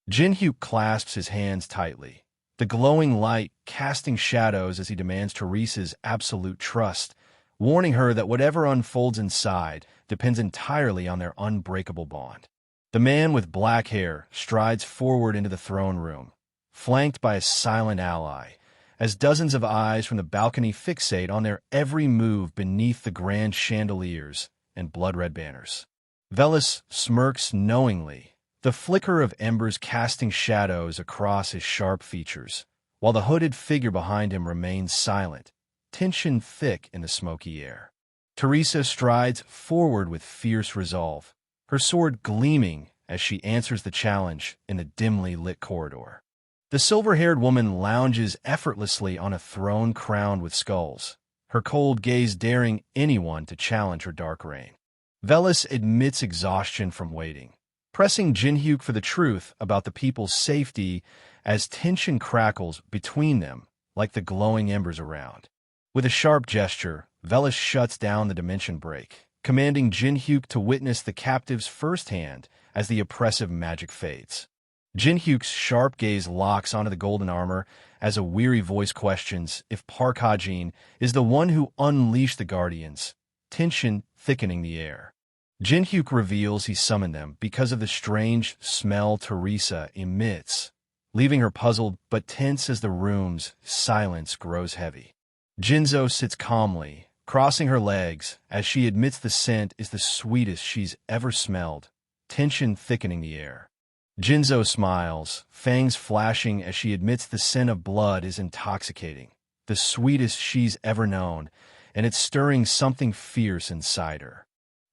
Jin-hyuk clasps his hands tightly, the glowing light casting shadows as he demands Teresa's absolute trust, warning her that whatever unfolds inside depends entirely on their unbreakable bond. The man with black hair strides forward into the throne room, flanked by a silent ally, as dozens of eyes from the balcony fixate on their every move beneath the grand chandeliers and blood-red banners. Velis smirks knowingly, the flicker of embers casting shadows across his sharp features, while the hooded figure behind him remains silent, tension thick in the smoky air. Teresa strides forward with fierce resolve, her sword gleaming as she answers the challenge in the dimly lit corridor. The silver-haired woman lounges effortlessly on a throne crowned with skulls, her cold gaze daring anyone to challenge her dark reign. Velis admits exhaustion from waiting, pressing Jin-hyuk for the truth about the people's safety as tension crackles between them like the glowing embers around. With a sharp gesture, Velis shuts down the dimension break, commanding Jin-hyuk to witness the captives firsthand as the oppressive magic fades. Jin-hyuk's sharp gaze locks onto the golden armor as a weary voice questions if Park Ha-jin is the one who unleashed the Guardians, tension thickening the air. Jin-hyuk reveals he summoned them because of the strange smell Teresa emits, leaving her puzzled but tense as the room's silence grows heavy. Jinzo sits calmly, crossing her legs as she admits the scent is the sweetest she's ever smelled, tension thickening the air. Jinzo smiles, fangs flashing as she admits the scent of blood is intoxicating, the sweetest she's ever known, and it's stirring something fierce inside her.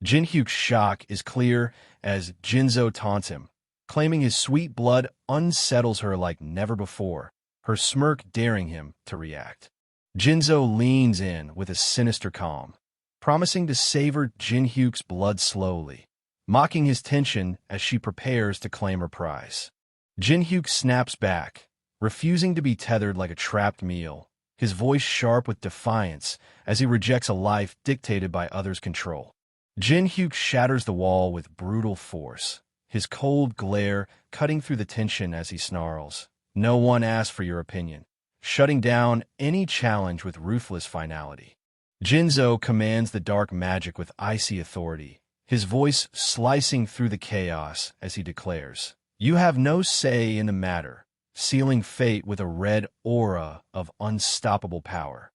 Jinhyuk's shock is clear as Jinzo taunts him, claiming his sweet blood unsettles her like never before, her smirk daring him to react. Jinzo leans in with a sinister calm, promising to savor Jinhyuk's blood slowly, mocking his tension as she prepares to claim her prize. Jinhyuk snaps back, refusing to be tethered like a trapped meal, his voice sharp with defiance as he rejects a life dictated by others' control. Jinhyuk shatters the wall with brutal force, his cold glare cutting through the tension as he snarls, "No one asked for your opinion," shutting down any challenge with ruthless finality. Jinzo commands the dark magic with icy authority, his voice slicing through the chaos as he declares, "You have no say in the matter," sealing fate with a red aura of unstoppable power.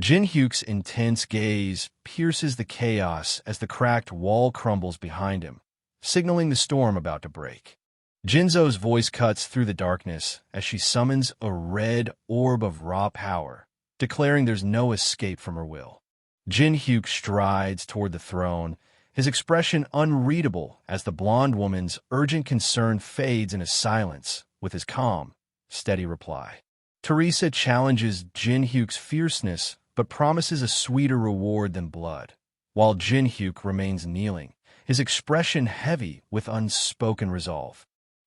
Jinhyuk's intense gaze pierces the chaos as the cracked wall crumbles behind him, signaling the storm about to break. Jinzo's voice cuts through the darkness as she summons a red orb of raw power, declaring there's no escape from her will. Jinhyuk strides toward the throne, his expression unreadable as the blonde woman's urgent concern fades into silence with his calm, steady reply. Teresa challenges Jinhyuk's fierceness but promises a sweeter reward than blood, while Jinhyuk remains kneeling, his expression heavy with unspoken resolve.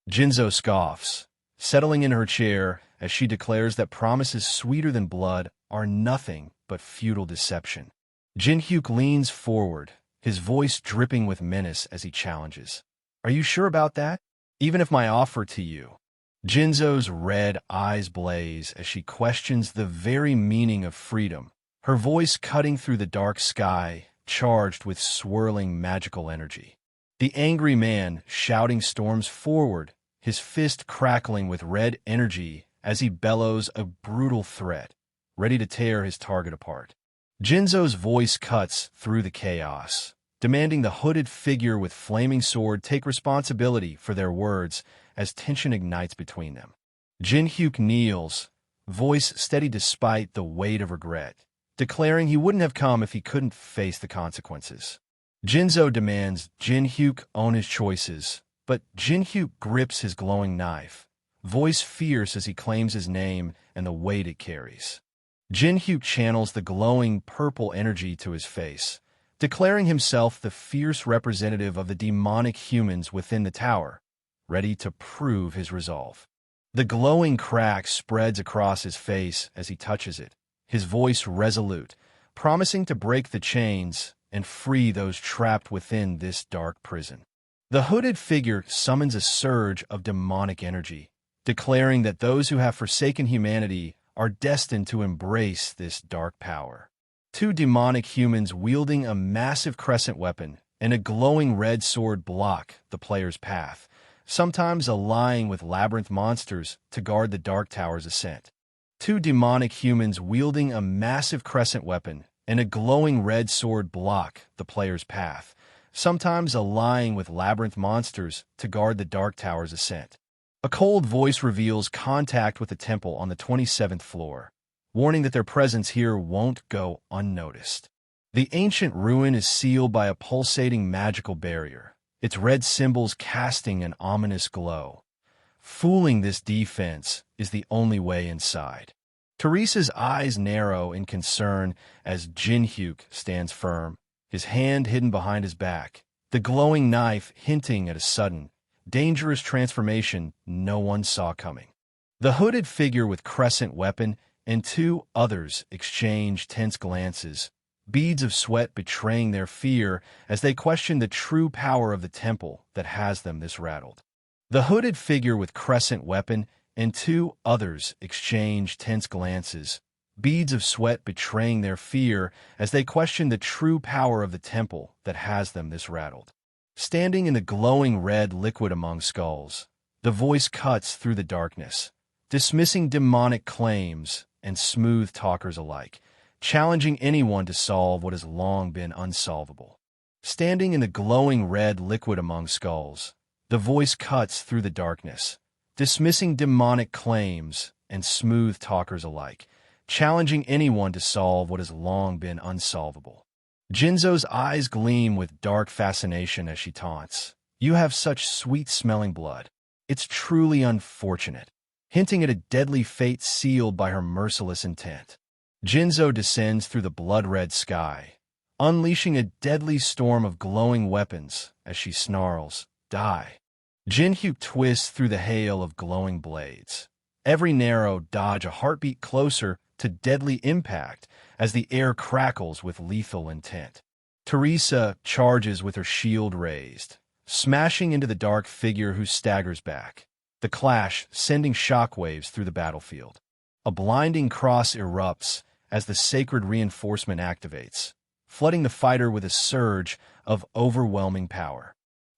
Jinzo scoffs, settling in her chair as she declares that promises sweeter than blood are nothing but futile deception. Jinhyuk leans forward, his voice dripping with menace as he challenges, "Are you sure about that? Even if my offer to you..." Jinzo's red eyes blaze as she questions the very meaning of freedom, her voice cutting through the dark sky, charged with swirling magical energy. The angry man shouting storms forward, his fist crackling with red energy as he bellows a brutal threat, ready to tear his target apart. Jinzo's voice cuts through the chaos, demanding the hooded figure with flaming sword take responsibility for their words as tension ignites between them. Jinhyuk kneels, voice steady despite the weight of regret, declaring he wouldn't have come if he couldn't face the consequences. Jinzo demands Jinhyuk own his choices, but Jinhyuk grips his glowing knife, voice fierce as he claims his name and the weight it carries. Jinhyuk channels the glowing purple energy to his face, declaring himself the fierce representative of the demonic humans within the tower, ready to prove his resolve. The glowing crack spreads across his face as he touches it, his voice resolute, promising to break the chains and free those trapped within this dark prison. The hooded figure summons a surge of demonic energy, declaring that those who have forsaken humanity are destined to embrace this dark power. Two demonic humans wielding a massive crescent weapon and a glowing red sword block the player's path, sometimes allying with labyrinth monsters to guard the Dark Tower's ascent. Two demonic humans wielding a massive crescent weapon and a glowing red sword block the player's path, sometimes allying with labyrinth monsters to guard the Dark Tower's ascent. A cold voice reveals contact with the temple on the 27th floor, warning that their presence here won't go unnoticed. The ancient ruin is sealed by a pulsating magical barrier, its red symbols casting an ominous glow. Fooling this defense is the only way inside. Teresa's eyes narrow in concern as Jinhyuk stands firm, his hand hidden behind his back, the glowing knife hinting at a sudden, dangerous transformation no one saw coming. The hooded figure with crescent weapon and two others exchange tense glances, beads of sweat betraying their fear as they question the true power of the temple that has them this rattled. The hooded figure with crescent weapon and two others exchange tense glances, beads of sweat betraying their fear as they question the true power of the temple that has them this rattled. Standing in the glowing red liquid among skulls, the voice cuts through the darkness, dismissing demonic claims and smooth talkers alike, challenging anyone to solve what has long been unsolvable. Standing in the glowing red liquid among skulls, The voice cuts through the darkness, dismissing demonic claims and smooth talkers alike, challenging anyone to solve what has long been unsolvable. Jinzo's eyes gleam with dark fascination as she taunts. You have such sweet-smelling blood. It's truly unfortunate, hinting at a deadly fate sealed by her merciless intent. Jinzo descends through the blood-red sky, unleashing a deadly storm of glowing weapons as she snarls, Die. Jinhyuk twists through the hail of glowing blades. Every narrow dodge a heartbeat closer to deadly impact as the air crackles with lethal intent. Teresa charges with her shield raised, smashing into the dark figure who staggers back. The clash sending shockwaves through the battlefield. A blinding cross erupts as the sacred reinforcement activates, flooding the fighter with a surge of overwhelming power.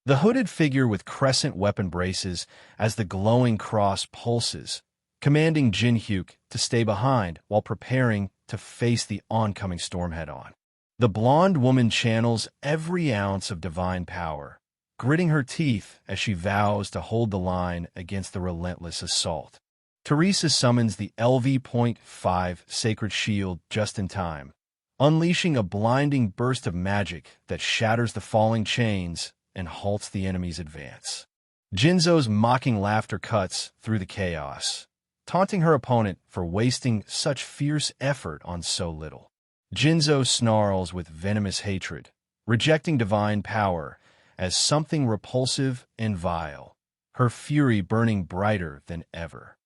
The hooded figure with crescent weapon braces as the glowing cross pulses, commanding Jinhyuk to stay behind while preparing to face the oncoming storm head-on. The blonde woman channels every ounce of divine power, gritting her teeth as she vows to hold the line against the relentless assault. Teresa summons the LV.5 Sacred Shield just in time, unleashing a blinding burst of magic that shatters the falling chains and halts the enemy's advance. Jinzo's mocking laughter cuts through the chaos, taunting her opponent for wasting such fierce effort on so little. Jinzo snarls with venomous hatred, rejecting divine power as something repulsive and vile, her fury burning brighter than ever.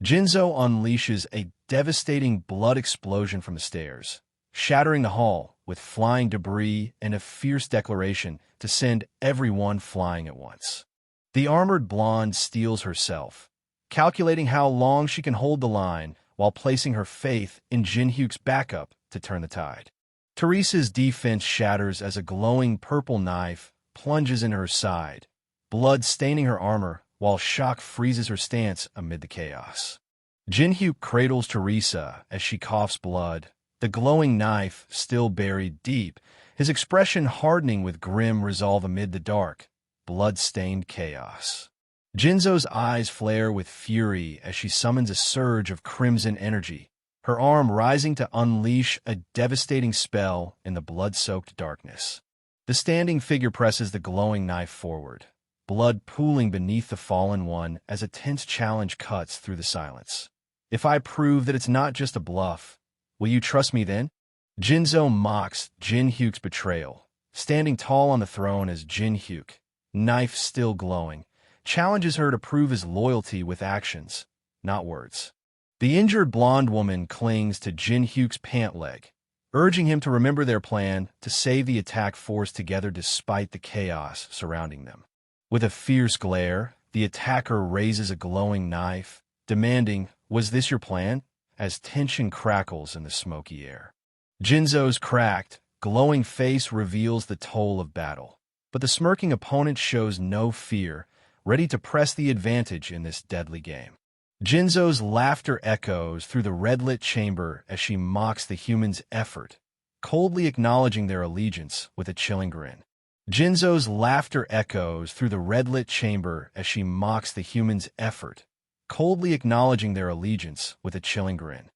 Jinzo unleashes a devastating blood explosion from the stairs, shattering the hall with flying debris and a fierce declaration to send everyone flying at once. The armored blonde steels herself, calculating how long she can hold the line while placing her faith in Jinhyuk's backup to turn the tide. Teresa's defense shatters as a glowing purple knife plunges into her side, blood staining her armor while shock freezes her stance amid the chaos. Jinhyuk cradles Teresa as she coughs blood, the glowing knife still buried deep, his expression hardening with grim resolve amid the dark, blood-stained chaos. Jinzo's eyes flare with fury as she summons a surge of crimson energy, her arm rising to unleash a devastating spell in the blood-soaked darkness. The standing figure presses the glowing knife forward, blood pooling beneath the fallen one as a tense challenge cuts through the silence. If I prove that it's not just a bluff, will you trust me then? Jinzo mocks Jinhyuk's betrayal, standing tall on the throne as Jinhyuk, knife still glowing, challenges her to prove his loyalty with actions, not words. The injured blonde woman clings to Jinhyuk's pant leg, urging him to remember their plan to save the attack force together despite the chaos surrounding them. With a fierce glare, the attacker raises a glowing knife, demanding, "Was this your plan?" as tension crackles in the smoky air. Jinzo's cracked, glowing face reveals the toll of battle, but the smirking opponent shows no fear, ready to press the advantage in this deadly game. Jinzo's laughter echoes through the red-lit chamber as she mocks the humans' effort, coldly acknowledging their allegiance with a chilling grin. Jinzo's laughter echoes through the red-lit chamber as she mocks the humans' effort, coldly acknowledging their allegiance with a chilling grin.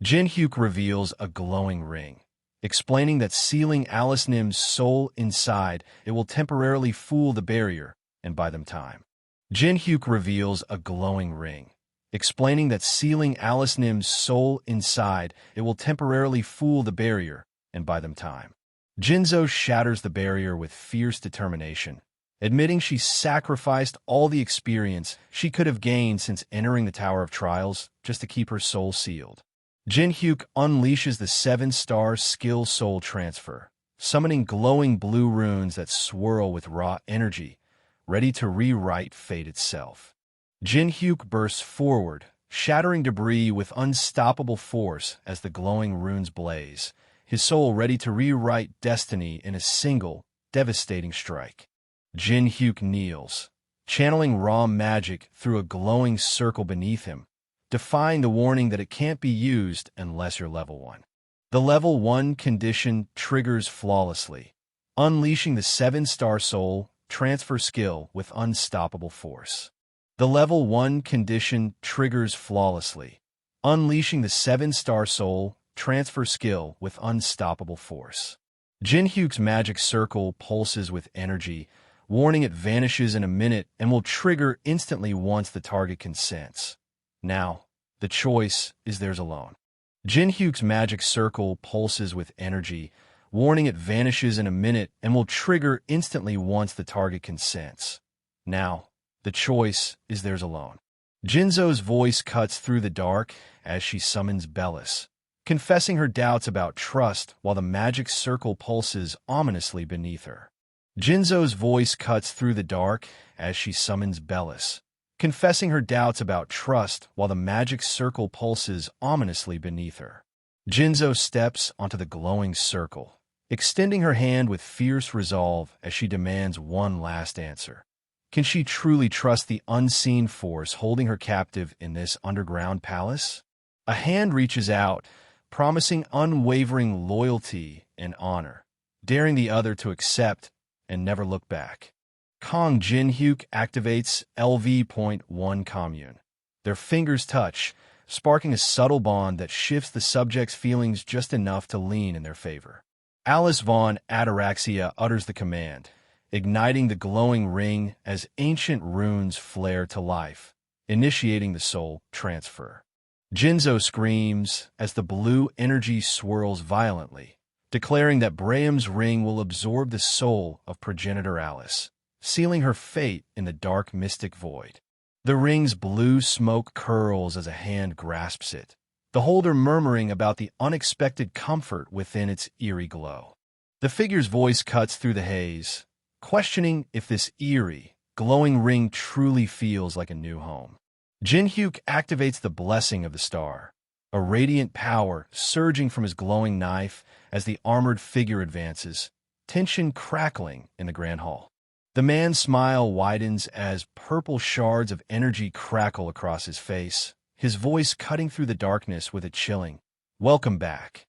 Jinhyuk reveals a glowing ring, explaining that sealing Alice Nim's soul inside it will temporarily fool the barrier and buy them time. Jinhyuk reveals a glowing ring, explaining that sealing Alice Nim's soul inside it will temporarily fool the barrier and buy them time. Jinzo shatters the barrier with fierce determination, admitting she sacrificed all the experience she could have gained since entering the Tower of Trials just to keep her soul sealed. Jinhyuk unleashes the 7-star skill soul transfer, summoning glowing blue runes that swirl with raw energy, ready to rewrite fate itself. Jinhyuk bursts forward, shattering debris with unstoppable force as the glowing runes blaze, his soul ready to rewrite destiny in a single, devastating strike. Jinhyuk kneels, channeling raw magic through a glowing circle beneath him, defying the warning that it can't be used unless you're level 1. The level 1 condition triggers flawlessly, unleashing the 7-star soul transfer skill with unstoppable force. The level 1 condition triggers flawlessly, unleashing the 7-star soul transfer skill with unstoppable force. Jinhyuk's magic circle pulses with energy, warning it vanishes in a minute and will trigger instantly once the target consents. Now, the choice is theirs alone. Jinhyuk's magic circle pulses with energy, warning it vanishes in a minute and will trigger instantly once the target consents. Now, the choice is theirs alone. Jinzo's voice cuts through the dark as she summons Bellis, confessing her doubts about trust while the magic circle pulses ominously beneath her. Jinzo's voice cuts through the dark as she summons Bellis, confessing her doubts about trust while the magic circle pulses ominously beneath her. Jinzo steps onto the glowing circle, extending her hand with fierce resolve as she demands one last answer. Can she truly trust the unseen force holding her captive in this underground palace? A hand reaches out, promising unwavering loyalty and honor, daring the other to accept and never look back. Kong Jinhyuk activates LV.1 commune. Their fingers touch, sparking a subtle bond that shifts the subject's feelings just enough to lean in their favor. Alice von Ataraxia utters the command, igniting the glowing ring as ancient runes flare to life, initiating the soul transfer. Jinzo screams as the blue energy swirls violently, declaring that Braham's ring will absorb the soul of progenitor Alice, sealing her fate in the dark mystic void. The ring's blue smoke curls as a hand grasps it, the holder murmuring about the unexpected comfort within its eerie glow. The figure's voice cuts through the haze, questioning if this eerie, glowing ring truly feels like a new home. Jinhyuk activates the blessing of the star, a radiant power surging from his glowing knife as the armored figure advances, tension crackling in the grand hall. The man's smile widens as purple shards of energy crackle across his face, his voice cutting through the darkness with a chilling, "Welcome back."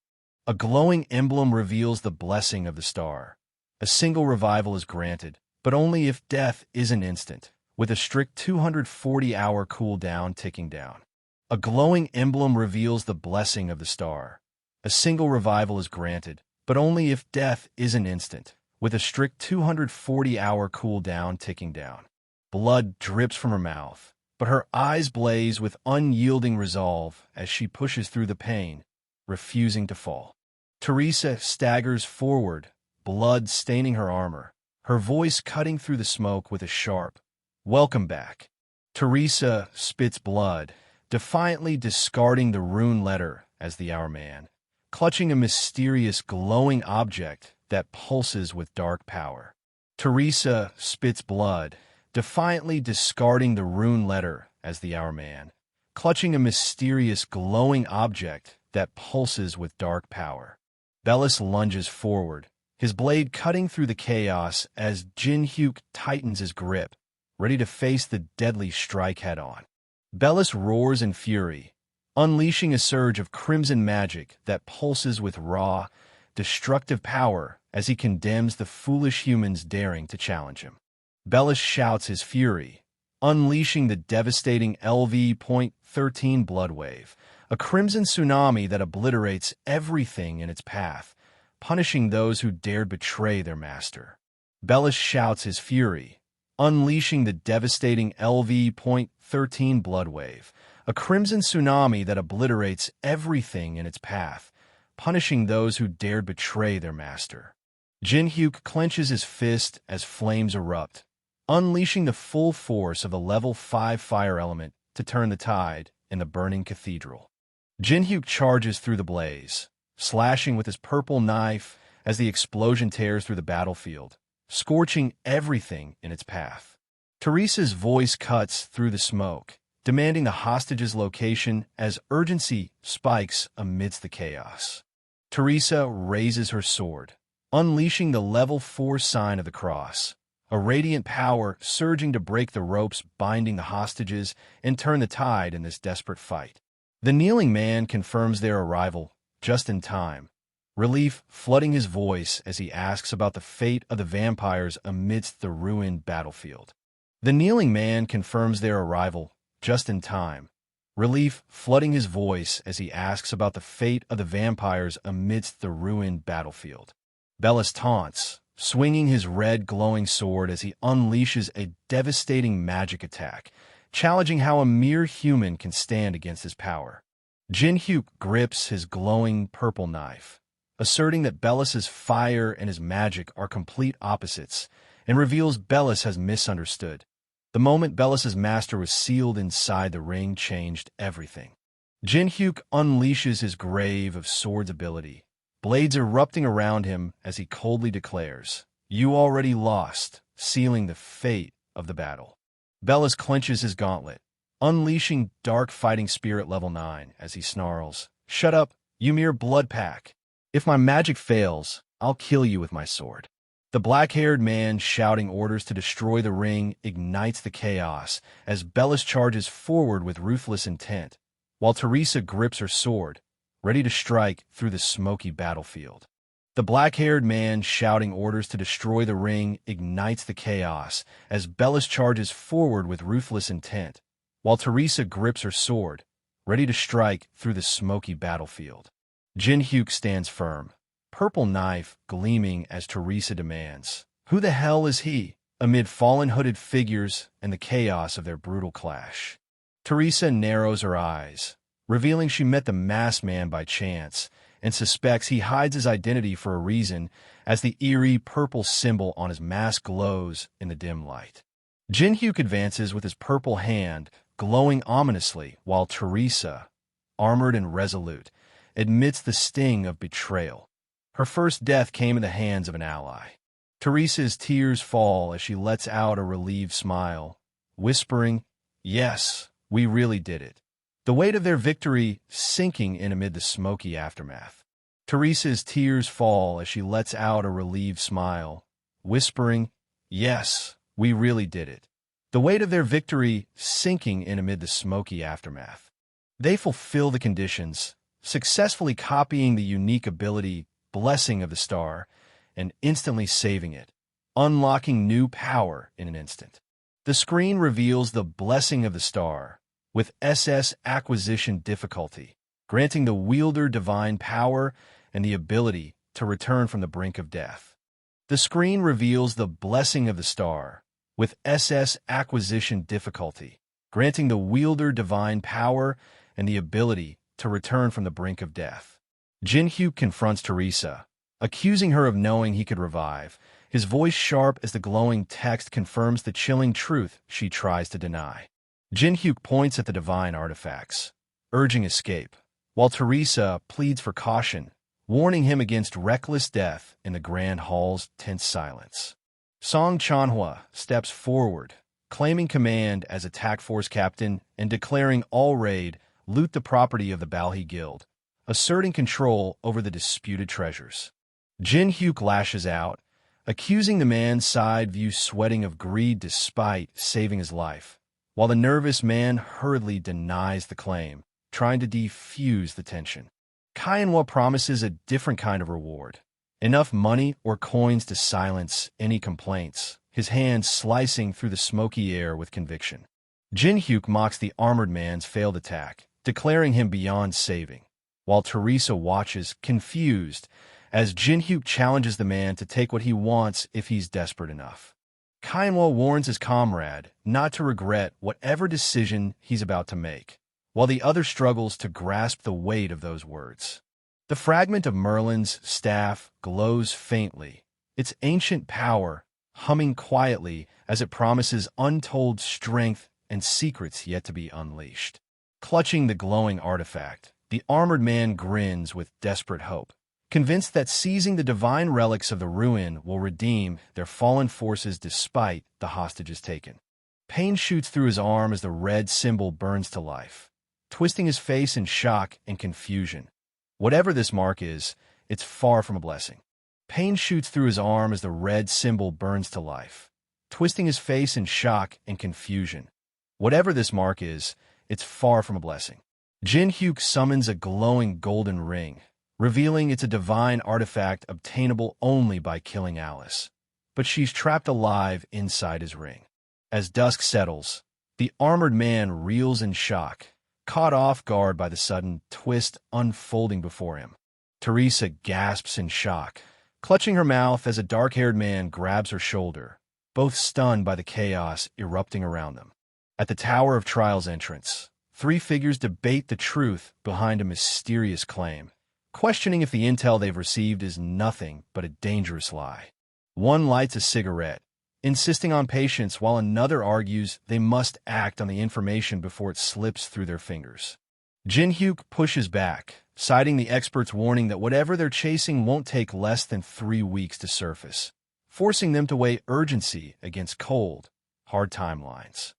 A glowing emblem reveals the blessing of the star. A single revival is granted, but only if death isn't instant, with a strict 240-hour cooldown ticking down. A glowing emblem reveals the blessing of the star. A single revival is granted, but only if death isn't instant, with a strict 240-hour cooldown ticking down. Blood drips from her mouth, but her eyes blaze with unyielding resolve as she pushes through the pain, refusing to fall. Teresa staggers forward, blood staining her armor, her voice cutting through the smoke with a sharp, "Welcome back." Teresa spits blood, defiantly discarding the rune letter as the Hour Man, clutching a mysterious glowing object that pulses with dark power. Teresa spits blood, defiantly discarding the rune letter as the Hour Man, clutching a mysterious glowing object that pulses with dark power. Bellis lunges forward, his blade cutting through the chaos as Jinhyuk tightens his grip, ready to face the deadly strike head-on. Bellis roars in fury, unleashing a surge of crimson magic that pulses with raw, destructive power as he condemns the foolish humans daring to challenge him. Bellis shouts his fury, unleashing the devastating LV.13 blood wave, a crimson tsunami that obliterates everything in its path, punishing those who dared betray their master. Bellis shouts his fury, unleashing the devastating LV.13 blood wave, a crimson tsunami that obliterates everything in its path, punishing those who dared betray their master. Jinhyuk clenches his fist as flames erupt, unleashing the full force of a level 5 fire element to turn the tide in the burning cathedral. Jinhyuk charges through the blaze, slashing with his purple knife as the explosion tears through the battlefield, scorching everything in its path. Teresa's voice cuts through the smoke, demanding the hostage's location as urgency spikes amidst the chaos. Teresa raises her sword, unleashing the level 4 sign of the cross, a radiant power surging to break the ropes binding the hostages and turn the tide in this desperate fight. The kneeling man confirms their arrival just in time, relief flooding his voice as he asks about the fate of the vampires amidst the ruined battlefield. The kneeling man confirms their arrival just in time, relief flooding his voice as he asks about the fate of the vampires amidst the ruined battlefield. Bellis taunts, swinging his red glowing sword as he unleashes a devastating magic attack, challenging how a mere human can stand against his power. Jin-hyuk grips his glowing purple knife, asserting that Bellis's fire and his magic are complete opposites, and reveals Bellis has misunderstood. The moment Bellis's master was sealed inside the ring changed everything. Jin-hyuk unleashes his Grave of Swords ability, blades erupting around him as he coldly declares, "You already lost," sealing the fate of the battle. Bellis clenches his gauntlet, unleashing Dark Fighting Spirit level 9 as he snarls, "Shut up, you mere blood pack. If my magic fails, I'll kill you with my sword." The black-haired man shouting orders to destroy the ring ignites the chaos as Bellis charges forward with ruthless intent, while Teresa grips her sword, ready to strike through the smoky battlefield. The black-haired man shouting orders to destroy the ring ignites the chaos as Bellis charges forward with ruthless intent, while Teresa grips her sword, ready to strike through the smoky battlefield. Jin-hyuk stands firm, purple knife gleaming as Teresa demands, "Who the hell is he?" amid fallen hooded figures and the chaos of their brutal clash. Teresa narrows her eyes, revealing she met the masked man by chance, and suspects he hides his identity for a reason as the eerie purple symbol on his mask glows in the dim light. Jin-hyuk advances with his purple hand, glowing ominously, while Teresa, armored and resolute, admits the sting of betrayal. Her first death came in the hands of an ally. Teresa's tears fall as she lets out a relieved smile, whispering, "Yes, we really did it." The weight of their victory sinking in amid the smoky aftermath. Teresa's tears fall as she lets out a relieved smile, whispering, "Yes, we really did it." The weight of their victory sinking in amid the smoky aftermath. They fulfill the conditions, successfully copying the unique ability Blessing of the Star and instantly saving it, unlocking new power in an instant. The screen reveals the Blessing of the Star with SS acquisition difficulty, granting the wielder divine power and the ability to return from the brink of death. The screen reveals the Blessing of the Star with SS acquisition difficulty, granting the wielder divine power and the ability to return from the brink of death. Jin-hyuk confronts Teresa, accusing her of knowing he could revive, his voice sharp as the glowing text confirms the chilling truth she tries to deny. Jin-hyuk points at the divine artifacts, urging escape, while Teresa pleads for caution, warning him against reckless death in the Grand Hall's tense silence. Song Chanhwa steps forward, claiming command as attack force captain and declaring all raid loot the property of the Balhi Guild, asserting control over the disputed treasures. Jin-hyuk lashes out, accusing the man's side view sweating of greed despite saving his life, while the nervous man hurriedly denies the claim, trying to defuse the tension. Kyanwa promises a different kind of reward, enough money or coins to silence any complaints, his hand slicing through the smoky air with conviction. Jin-hyuk mocks the armored man's failed attack, declaring him beyond saving, while Teresa watches, confused, as Jin-hyuk challenges the man to take what he wants if he's desperate enough. Kyanwa warns his comrade not to regret whatever decision he's about to make, while the other struggles to grasp the weight of those words. The fragment of Merlin's staff glows faintly, its ancient power humming quietly as it promises untold strength and secrets yet to be unleashed. Clutching the glowing artifact, the armored man grins with desperate hope, convinced that seizing the divine relics of the ruin will redeem their fallen forces despite the hostages taken. Pain shoots through his arm as the red symbol burns to life, twisting his face in shock and confusion. Whatever this mark is, it's far from a blessing. Pain shoots through his arm as the red symbol burns to life, twisting his face in shock and confusion. Whatever this mark is, it's far from a blessing. Jin-hyuk summons a glowing golden ring, revealing it's a divine artifact obtainable only by killing Alice. But she's trapped alive inside his ring. As dusk settles, the armored man reels in shock, caught off guard by the sudden twist unfolding before him. Teresa gasps in shock, clutching her mouth as a dark-haired man grabs her shoulder, both stunned by the chaos erupting around them. At the Tower of Trial's entrance, three figures debate the truth behind a mysterious claim, questioning if the intel they've received is nothing but a dangerous lie. One lights a cigarette, insisting on patience, while another argues they must act on the information before it slips through their fingers. Jin-hyuk pushes back, citing the expert's warning that whatever they're chasing won't take less than 3 weeks to surface, forcing them to weigh urgency against cold, hard timelines.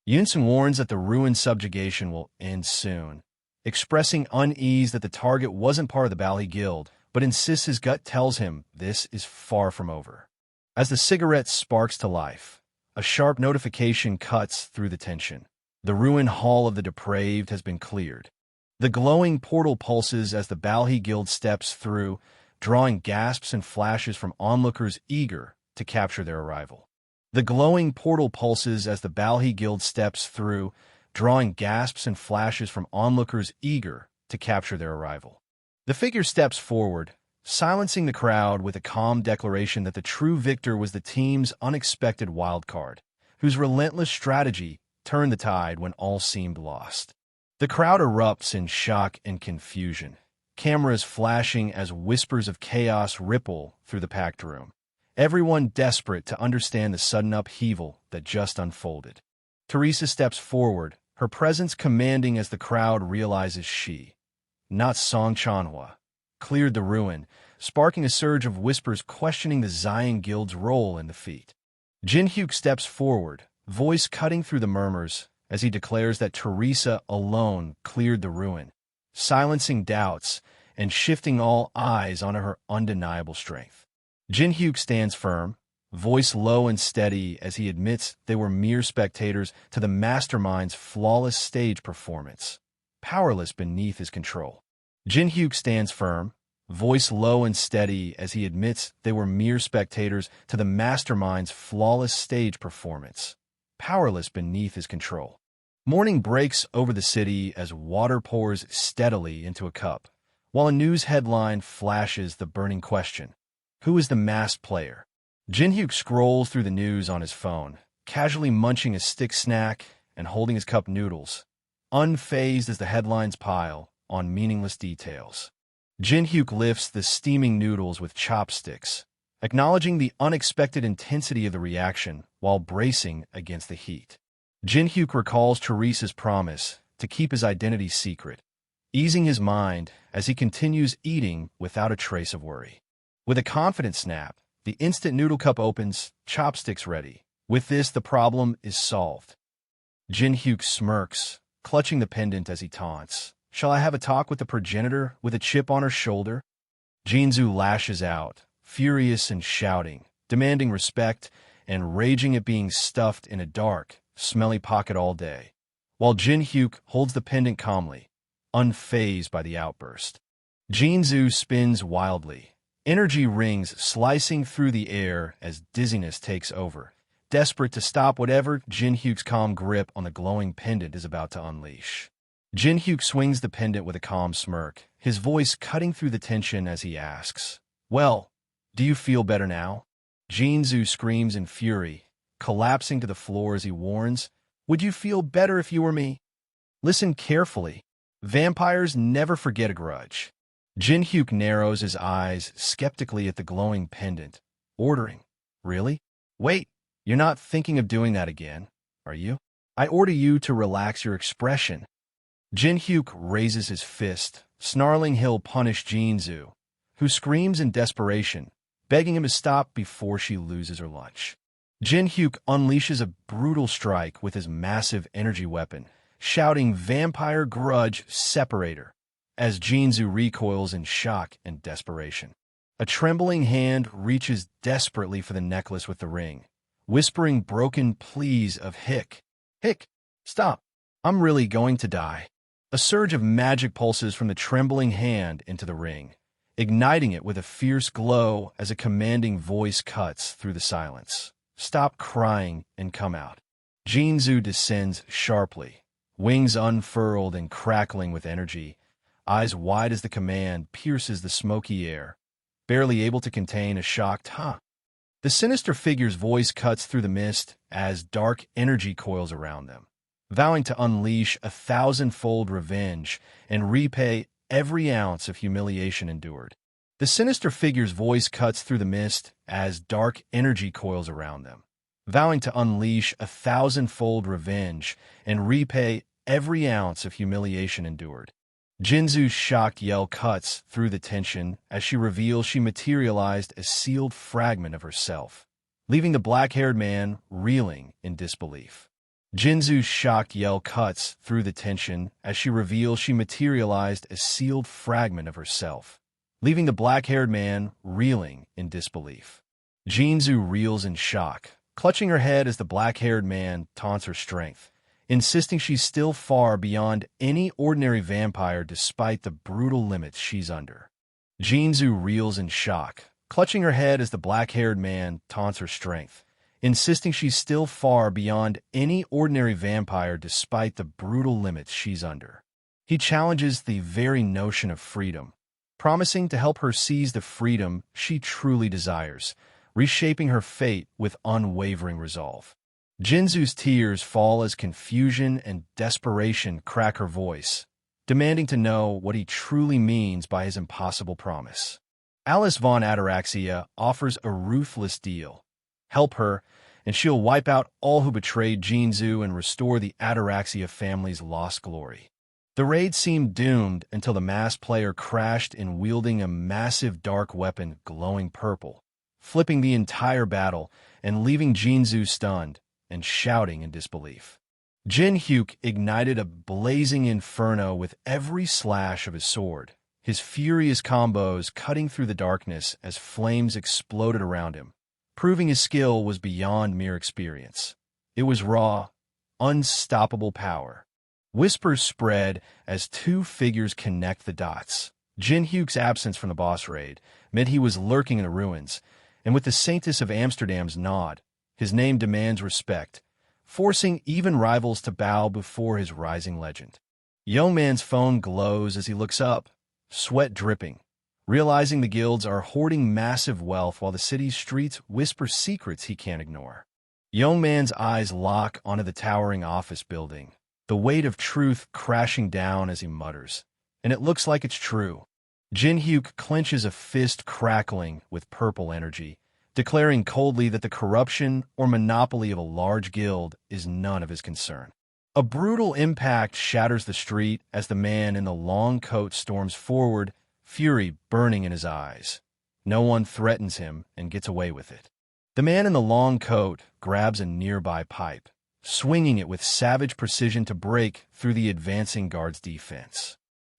Yunsun warns that the ruined subjugation will end soon, expressing unease that the target wasn't part of the Balhi Guild, but insists his gut tells him this is far from over. As the cigarette sparks to life, a sharp notification cuts through the tension. The ruined Hall of the Depraved has been cleared. The glowing portal pulses as the Balhi Guild steps through, drawing gasps and flashes from onlookers eager to capture their arrival. The glowing portal pulses as the Balhi Guild steps through, drawing gasps and flashes from onlookers eager to capture their arrival. The figure steps forward, silencing the crowd with a calm declaration that the true victor was the team's unexpected wildcard, whose relentless strategy turned the tide when all seemed lost. The crowd erupts in shock and confusion, cameras flashing as whispers of chaos ripple through the packed room, everyone desperate to understand the sudden upheaval that just unfolded. Teresa steps forward, her presence commanding as the crowd realizes she, not Song Chanhua, cleared the ruin, sparking a surge of whispers questioning the Zion Guild's role in the feat. Jin-hyuk steps forward, voice cutting through the murmurs, as he declares that Teresa alone cleared the ruin, silencing doubts and shifting all eyes onto her undeniable strength. Jin-hyuk stands firm, voice low and steady as he admits they were mere spectators to the mastermind's flawless stage performance, powerless beneath his control. Jin-hyuk stands firm, voice low and steady as he admits they were mere spectators to the mastermind's flawless stage performance, powerless beneath his control. Morning breaks over the city as water pours steadily into a cup, while a news headline flashes the burning question: who is the masked player? Jin-hyuk scrolls through the news on his phone, casually munching a stick snack and holding his cup noodles, unfazed as the headlines pile on meaningless details. Jin-hyuk lifts the steaming noodles with chopsticks, acknowledging the unexpected intensity of the reaction while bracing against the heat. Jin-hyuk recalls Teresa's promise to keep his identity secret, easing his mind as he continues eating without a trace of worry. With a confident snap, the instant noodle cup opens, chopsticks ready. With this, the problem is solved. Jin-hyuk smirks, clutching the pendant as he taunts. Shall I have a talk with the progenitor with a chip on her shoulder? Jinzu lashes out, furious and shouting, demanding respect and raging at being stuffed in a dark, smelly pocket all day, while Jin-hyuk holds the pendant calmly, unfazed by the outburst. Jinzu spins wildly, energy rings slicing through the air as dizziness takes over, desperate to stop whatever Jin-hyuk's calm grip on the glowing pendant is about to unleash. Jin-hyuk swings the pendant with a calm smirk, his voice cutting through the tension as he asks, "Well, do you feel better now?" Jinzu screams in fury, collapsing to the floor as he warns, "Would you feel better if you were me?" Listen carefully. Vampires never forget a grudge. Jin-hyuk narrows his eyes skeptically at the glowing pendant, ordering, "Really? Wait, you're not thinking of doing that again, are you? I order you to relax your expression." Jin-hyuk raises his fist, snarling he'll punish Jinzu, who screams in desperation, begging him to stop before she loses her lunch. Jin-hyuk unleashes a brutal strike with his massive energy weapon, shouting "Vampire Grudge Separator," as Jinzu recoils in shock and desperation. A trembling hand reaches desperately for the necklace with the ring, whispering broken pleas of "Hick, Hick, stop, I'm really going to die." A surge of magic pulses from the trembling hand into the ring, igniting it with a fierce glow as a commanding voice cuts through the silence. "Stop crying and come out." Jinzu descends sharply, wings unfurled and crackling with energy, eyes wide as the command pierces the smoky air, barely able to contain a shocked "huh." The sinister figure's voice cuts through the mist as dark energy coils around them, vowing to unleash 1,000-fold revenge and repay every ounce of humiliation endured. The sinister figure's voice cuts through the mist as dark energy coils around them, vowing to unleash 1,000-fold revenge and repay every ounce of humiliation endured. Jinzu's shocked yell cuts through the tension as she reveals she materialized a sealed fragment of herself, leaving the black-haired man reeling in disbelief. Jinzu's shocked yell cuts through the tension as she reveals she materialized a sealed fragment of herself, leaving the black-haired man reeling in disbelief. Jinzu reels in shock, clutching her head as the black-haired man taunts her strength, insisting she's still far beyond any ordinary vampire despite the brutal limits she's under. Jinzu reels in shock, clutching her head as the black-haired man taunts her strength, insisting she's still far beyond any ordinary vampire despite the brutal limits she's under. He challenges the very notion of freedom, promising to help her seize the freedom she truly desires, reshaping her fate with unwavering resolve. Jinzu's tears fall as confusion and desperation crack her voice, demanding to know what he truly means by his impossible promise. Alice von Ataraxia offers a ruthless deal. Help her, and she'll wipe out all who betrayed Jinzu and restore the Ataraxia family's lost glory. The raid seemed doomed until the masked player crashed in wielding a massive dark weapon glowing purple, flipping the entire battle and leaving Jinzu stunned and shouting in disbelief. Jin Hyuk ignited a blazing inferno with every slash of his sword, his furious combos cutting through the darkness as flames exploded around him, proving his skill was beyond mere experience. It was raw, unstoppable power. Whispers spread as two figures connect the dots. Jin Hyuk's absence from the boss raid meant he was lurking in the ruins, and with the Saintess of Amsterdam's nod, his name demands respect, forcing even rivals to bow before his rising legend. Young man's phone glows as he looks up, sweat dripping, realizing the guilds are hoarding massive wealth while the city's streets whisper secrets he can't ignore. Young man's eyes lock onto the towering office building, the weight of truth crashing down as he mutters, and it looks like it's true. Jin Hyuk clenches a fist crackling with purple energy, declaring coldly that the corruption or monopoly of a large guild is none of his concern. A brutal impact shatters the street as the man in the long coat storms forward, fury burning in his eyes. No one threatens him and gets away with it. The man in the long coat grabs a nearby pipe, swinging it with savage precision to break through the advancing guard's defense.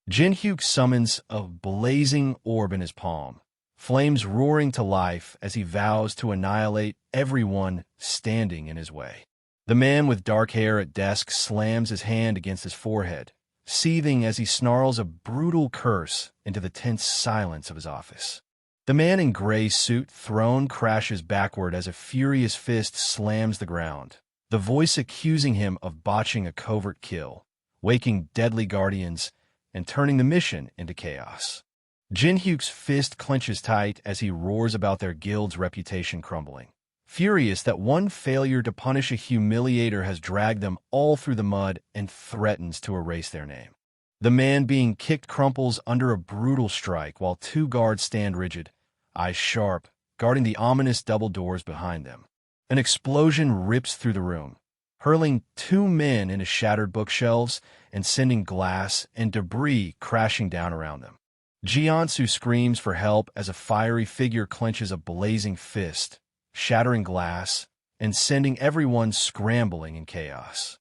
Jin Hyuk summons a blazing orb in his palm, flames roaring to life as he vows to annihilate everyone standing in his way. The man with dark hair at desk slams his hand against his forehead, seething as he snarls a brutal curse into the tense silence of his office. The man in gray suit throne crashes backward as a furious fist slams the ground, the voice accusing him of botching a covert kill, waking deadly guardians, and turning the mission into chaos. Jin Hyuk's fist clenches tight as he roars about their guild's reputation crumbling, furious that one failure to punish a humiliator has dragged them all through the mud and threatens to erase their name. The man being kicked crumples under a brutal strike while two guards stand rigid, eyes sharp, guarding the ominous double doors behind them. An explosion rips through the room, hurling two men into shattered bookshelves and sending glass and debris crashing down around them. Jiansu screams for help as a fiery figure clenches a blazing fist, shattering glass and sending everyone scrambling in chaos.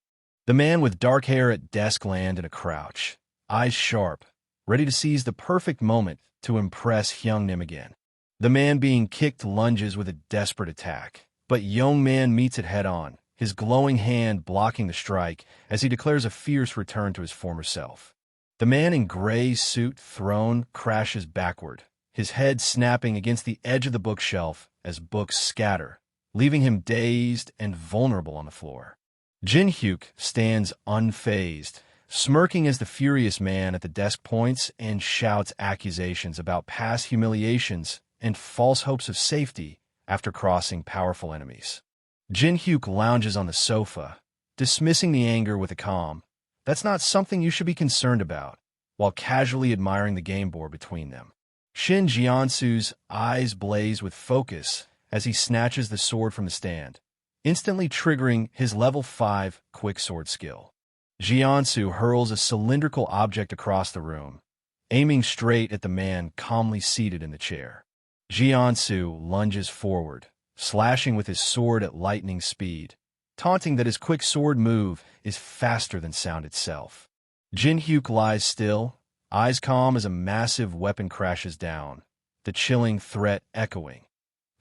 The man with dark hair at desk land in a crouch, eyes sharp, ready to seize the perfect moment to impress Hyungnim again. The man being kicked lunges with a desperate attack, but Young Man meets it head-on, his glowing hand blocking the strike as he declares a fierce return to his former self. The man in gray suit throne crashes backward, his head snapping against the edge of the bookshelf as books scatter, leaving him dazed and vulnerable on the floor. Jin-hyuk stands unfazed, smirking as the furious man at the desk points and shouts accusations about past humiliations and false hopes of safety after crossing powerful enemies. Jin-hyuk lounges on the sofa, dismissing the anger with a calm, "That's not something you should be concerned about," while casually admiring the game board between them. Shin Jiansu's eyes blaze with focus as he snatches the sword from the stand, instantly triggering his level 5 quicksword skill. Jiansu hurls a cylindrical object across the room, aiming straight at the man calmly seated in the chair. Jiansu lunges forward, slashing with his sword at lightning speed, taunting that his quick sword move is faster than sound itself. Jin-hyuk lies still, eyes calm as a massive weapon crashes down, the chilling threat echoing.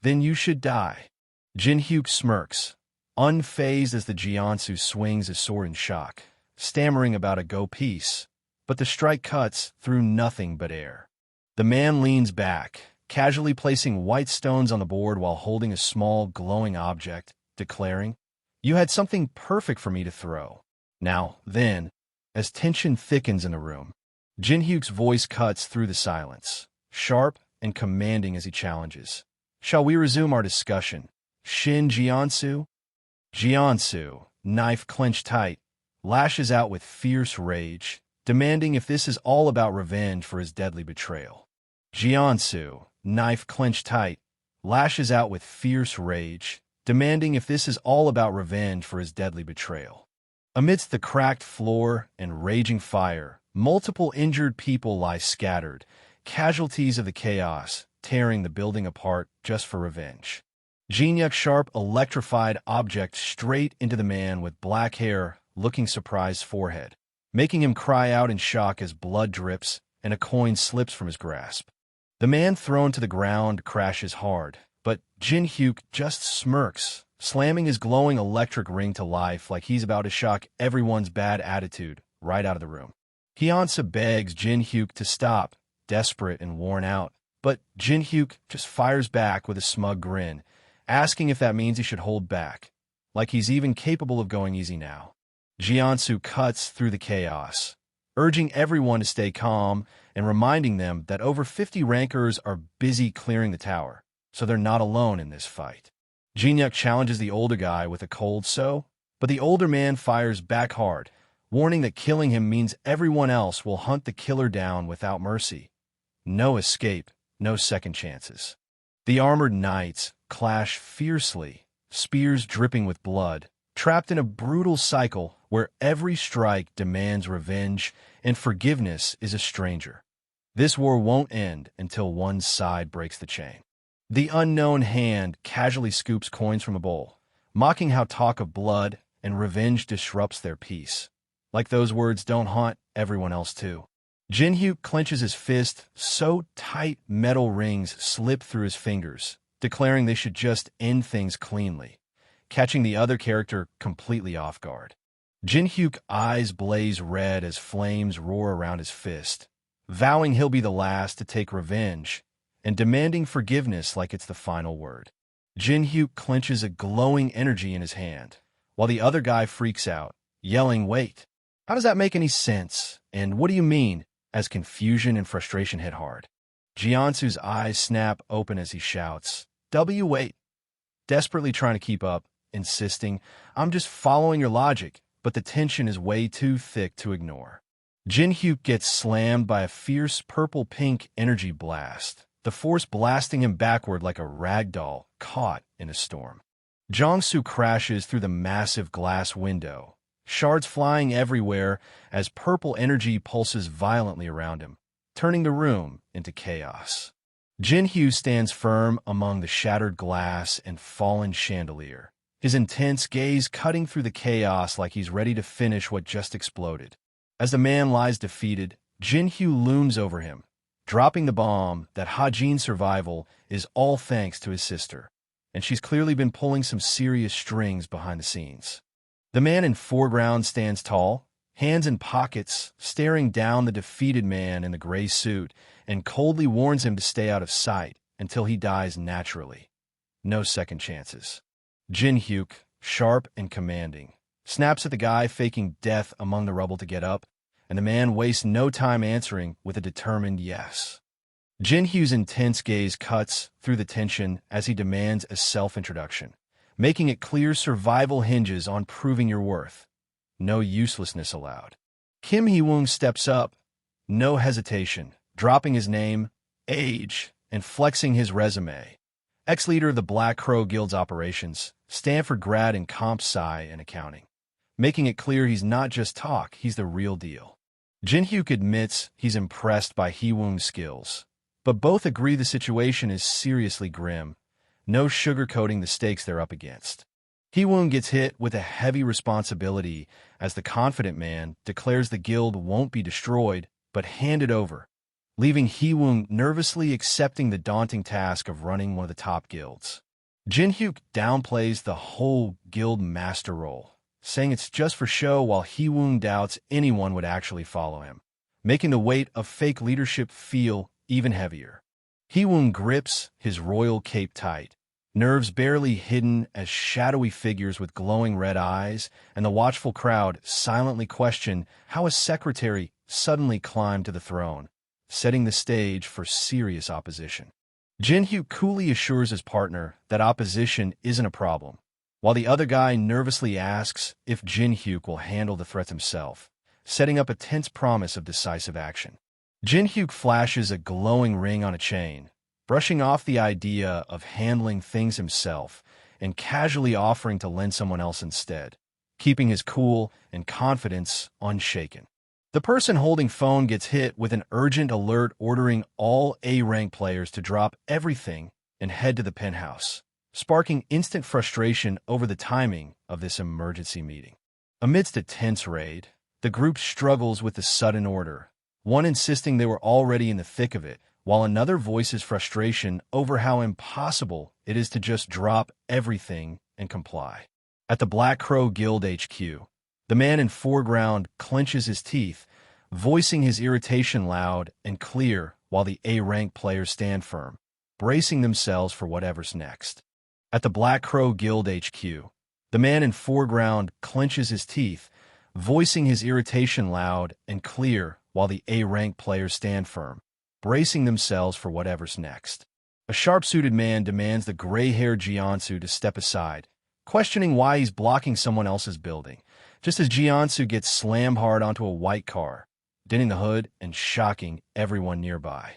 "Then you should die." Jin-hyuk smirks, unfazed as the Jiansu swings his sword in shock, stammering about a go piece, but the strike cuts through nothing but air. The man leans back, casually placing white stones on the board while holding a small, glowing object, declaring, "You had something perfect for me to throw." Now, then, as tension thickens in the room, Jin-hyuk's voice cuts through the silence, sharp and commanding as he challenges, "Shall we resume our discussion, Shin Jiansu?" Jiansu, knife clenched tight, lashes out with fierce rage, demanding if this is all about revenge for his deadly betrayal. Jiansu, knife clenched tight, lashes out with fierce rage, demanding if this is all about revenge for his deadly betrayal. Amidst the cracked floor and raging fire, multiple injured people lie scattered, casualties of the chaos, tearing the building apart just for revenge. Jin-hyuk's sharp, electrified object straight into the man with black hair, looking surprised forehead, making him cry out in shock as blood drips and a coin slips from his grasp. The man thrown to the ground crashes hard, but Jin-hyuk just smirks, slamming his glowing electric ring to life like he's about to shock everyone's bad attitude right out of the room. Hyeonsa begs Jin-hyuk to stop, desperate and worn out, but Jin-hyuk just fires back with a smug grin, asking if that means he should hold back, like he's even capable of going easy now. Jiansu cuts through the chaos, urging everyone to stay calm and reminding them that over 50 rankers are busy clearing the tower, so they're not alone in this fight. Jin-hyuk challenges the older guy with a cold "so," but the older man fires back hard, warning that killing him means everyone else will hunt the killer down without mercy. No escape, no second chances. The armored knights clash fiercely, spears dripping with blood, trapped in a brutal cycle where every strike demands revenge and forgiveness is a stranger. This war won't end until one side breaks the chain. The unknown hand casually scoops coins from a bowl, mocking how talk of blood and revenge disrupts their peace. Like those words don't haunt everyone else too. Jin-hyuk clenches his fist so tight metal rings slip through his fingers, declaring they should just end things cleanly, catching the other character completely off guard. Jin-hyuk's eyes blaze red as flames roar around his fist, vowing he'll be the last to take revenge and demanding forgiveness like it's the final word. Jin-hyuk clenches a glowing energy in his hand, while the other guy freaks out, yelling, "Wait, how does that make any sense? And what do you mean?" as confusion and frustration hit hard. Jiansu's eyes snap open as he shouts, "Wait," desperately trying to keep up, insisting, "I'm just following your logic," but the tension is way too thick to ignore. Jin-hyuk gets slammed by a fierce purple-pink energy blast, the force blasting him backward like a rag doll caught in a storm. Jong-soo crashes through the massive glass window, shards flying everywhere as purple energy pulses violently around him, turning the room into chaos. Jin-hyuk stands firm among the shattered glass and fallen chandelier, his intense gaze cutting through the chaos like he's ready to finish what just exploded. As the man lies defeated, Jin-hyuk looms over him, dropping the bomb that Ha-jin's survival is all thanks to his sister, and she's clearly been pulling some serious strings behind the scenes. The man in foreground stands tall, hands in pockets, staring down the defeated man in the gray suit, and coldly warns him to stay out of sight until he dies naturally. No second chances. Jin-hyuk, sharp and commanding, snaps at the guy faking death among the rubble to get up, and the man wastes no time answering with a determined yes. Jin-hyuk's intense gaze cuts through the tension as he demands a self-introduction, making it clear survival hinges on proving your worth. No uselessness allowed. Kim Hee-woong steps up, no hesitation, dropping his name, age, and flexing his resume. Ex-leader of the Black Crow Guild's operations, Stanford grad in comp sci and accounting. Making it clear he's not just talk, he's the real deal. Jin-hyuk admits he's impressed by Hee-woong's skills, but both agree the situation is seriously grim, no sugarcoating the stakes they're up against. Hee-woong gets hit with a heavy responsibility as the confident man declares the guild won't be destroyed, but handed over, leaving Hee-woong nervously accepting the daunting task of running one of the top guilds. Jin-hyuk downplays the whole guild master role, saying it's just for show while Hee-woong doubts anyone would actually follow him, making the weight of fake leadership feel even heavier. Hee-woong grips his royal cape tight, nerves barely hidden as shadowy figures with glowing red eyes and the watchful crowd silently question how a secretary suddenly climbed to the throne, setting the stage for serious opposition. Jin-hyuk coolly assures his partner that opposition isn't a problem, while the other guy nervously asks if Jin-hyuk will handle the threat himself, setting up a tense promise of decisive action. Jin-hyuk flashes a glowing ring on a chain, brushing off the idea of handling things himself and casually offering to lend someone else instead, keeping his cool and confidence unshaken. The person holding phone gets hit with an urgent alert ordering all A-rank players to drop everything and head to the penthouse, sparking instant frustration over the timing of this emergency meeting. Amidst a tense raid, the group struggles with the sudden order, one insisting they were already in the thick of it, while another voices frustration over how impossible it is to just drop everything and comply. At the Black Crow Guild HQ, the man in foreground clenches his teeth, voicing his irritation loud and clear while the A-rank players stand firm, bracing themselves for whatever's next. At the Black Crow Guild HQ, the man in foreground clenches his teeth, voicing his irritation loud and clear while the A-rank players stand firm, bracing themselves for whatever's next. A sharp-suited man demands the gray-haired Jiansu to step aside, questioning why he's blocking someone else's building, just as Jiansu gets slammed hard onto a white car, denting the hood and shocking everyone nearby.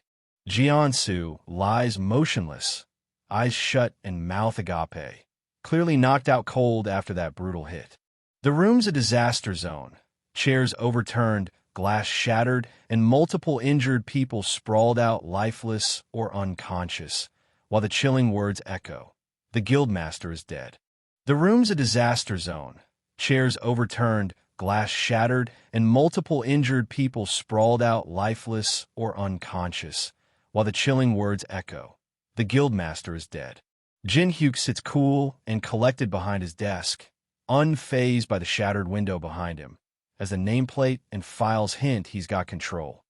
Jiansu lies motionless, eyes shut and mouth agape, clearly knocked out cold after that brutal hit. The room's a disaster zone, chairs overturned, glass shattered, and multiple injured people sprawled out lifeless or unconscious, while the chilling words echo, "The guildmaster is dead." The room's a disaster zone, chairs overturned, glass shattered, and multiple injured people sprawled out lifeless or unconscious, while the chilling words echo, "The guildmaster is dead." Jin-hyuk sits cool and collected behind his desk, unfazed by the shattered window behind him, as the nameplate and files hint he's got control.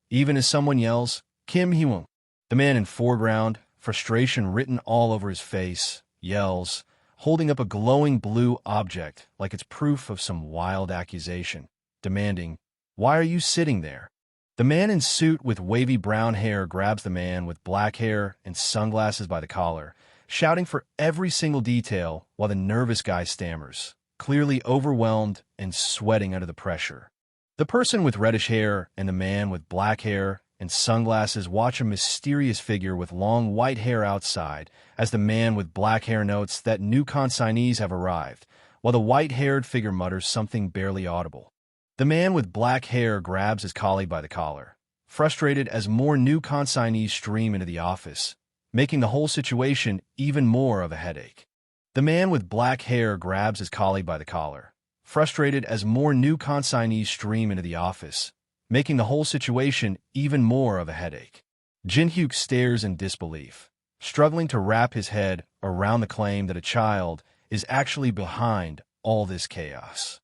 Even as someone yells, "Kim Hee-woong," the man in foreground, frustration written all over his face, yells, holding up a glowing blue object like it's proof of some wild accusation, demanding, "Why are you sitting there?" The man in suit with wavy brown hair grabs the man with black hair and sunglasses by the collar, shouting for every single detail while the nervous guy stammers, clearly overwhelmed and sweating under the pressure. The person with reddish hair and the man with black hair and sunglasses watch a mysterious figure with long white hair outside as the man with black hair notes that new consignees have arrived, while the white-haired figure mutters something barely audible. The man with black hair grabs his colleague by the collar, frustrated as more new consignees stream into the office, making the whole situation even more of a headache. The man with black hair grabs his colleague by the collar, frustrated as more new consignees stream into the office, making the whole situation even more of a headache. Jin-hyuk stares in disbelief, struggling to wrap his head around the claim that a child is actually behind all this chaos.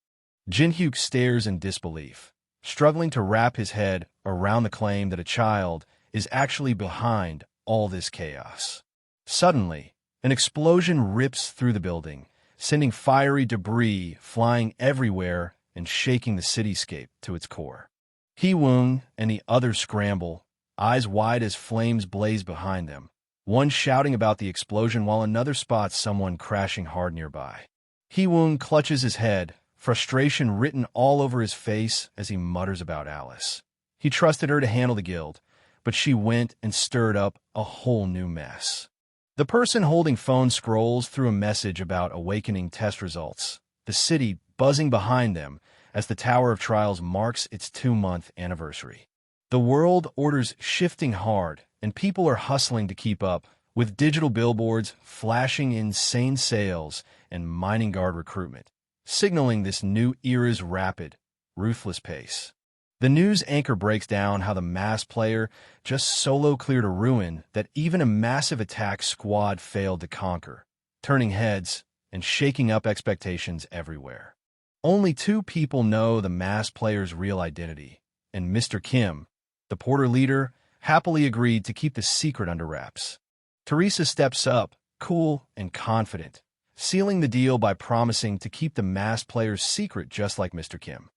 Jin-hyuk stares in disbelief, struggling to wrap his head around the claim that a child is actually behind all this chaos. Suddenly, an explosion rips through the building, sending fiery debris flying everywhere and shaking the cityscape to its core. Hee-woong and the others scramble, eyes wide as flames blaze behind them, one shouting about the explosion while another spots someone crashing hard nearby. Hee-woong clutches his head, frustration written all over his face as he mutters about Alice. He trusted her to handle the guild, but she went and stirred up a whole new mess. The person holding phone scrolls through a message about awakening test results, the city buzzing behind them as the Tower of Trials marks its 2-month anniversary. The world order's shifting hard, and people are hustling to keep up, with digital billboards flashing insane sales and mining guard recruitment, signaling this new era's rapid, ruthless pace. The news anchor breaks down how the mass player just solo cleared a ruin that even a massive attack squad failed to conquer, turning heads and shaking up expectations everywhere. Only 2 people know the mass player's real identity, and Mr. Kim, the porter leader, happily agreed to keep the secret under wraps. Teresa steps up, cool and confident, sealing the deal by promising to keep the mass player's secret just like Mr. Kim.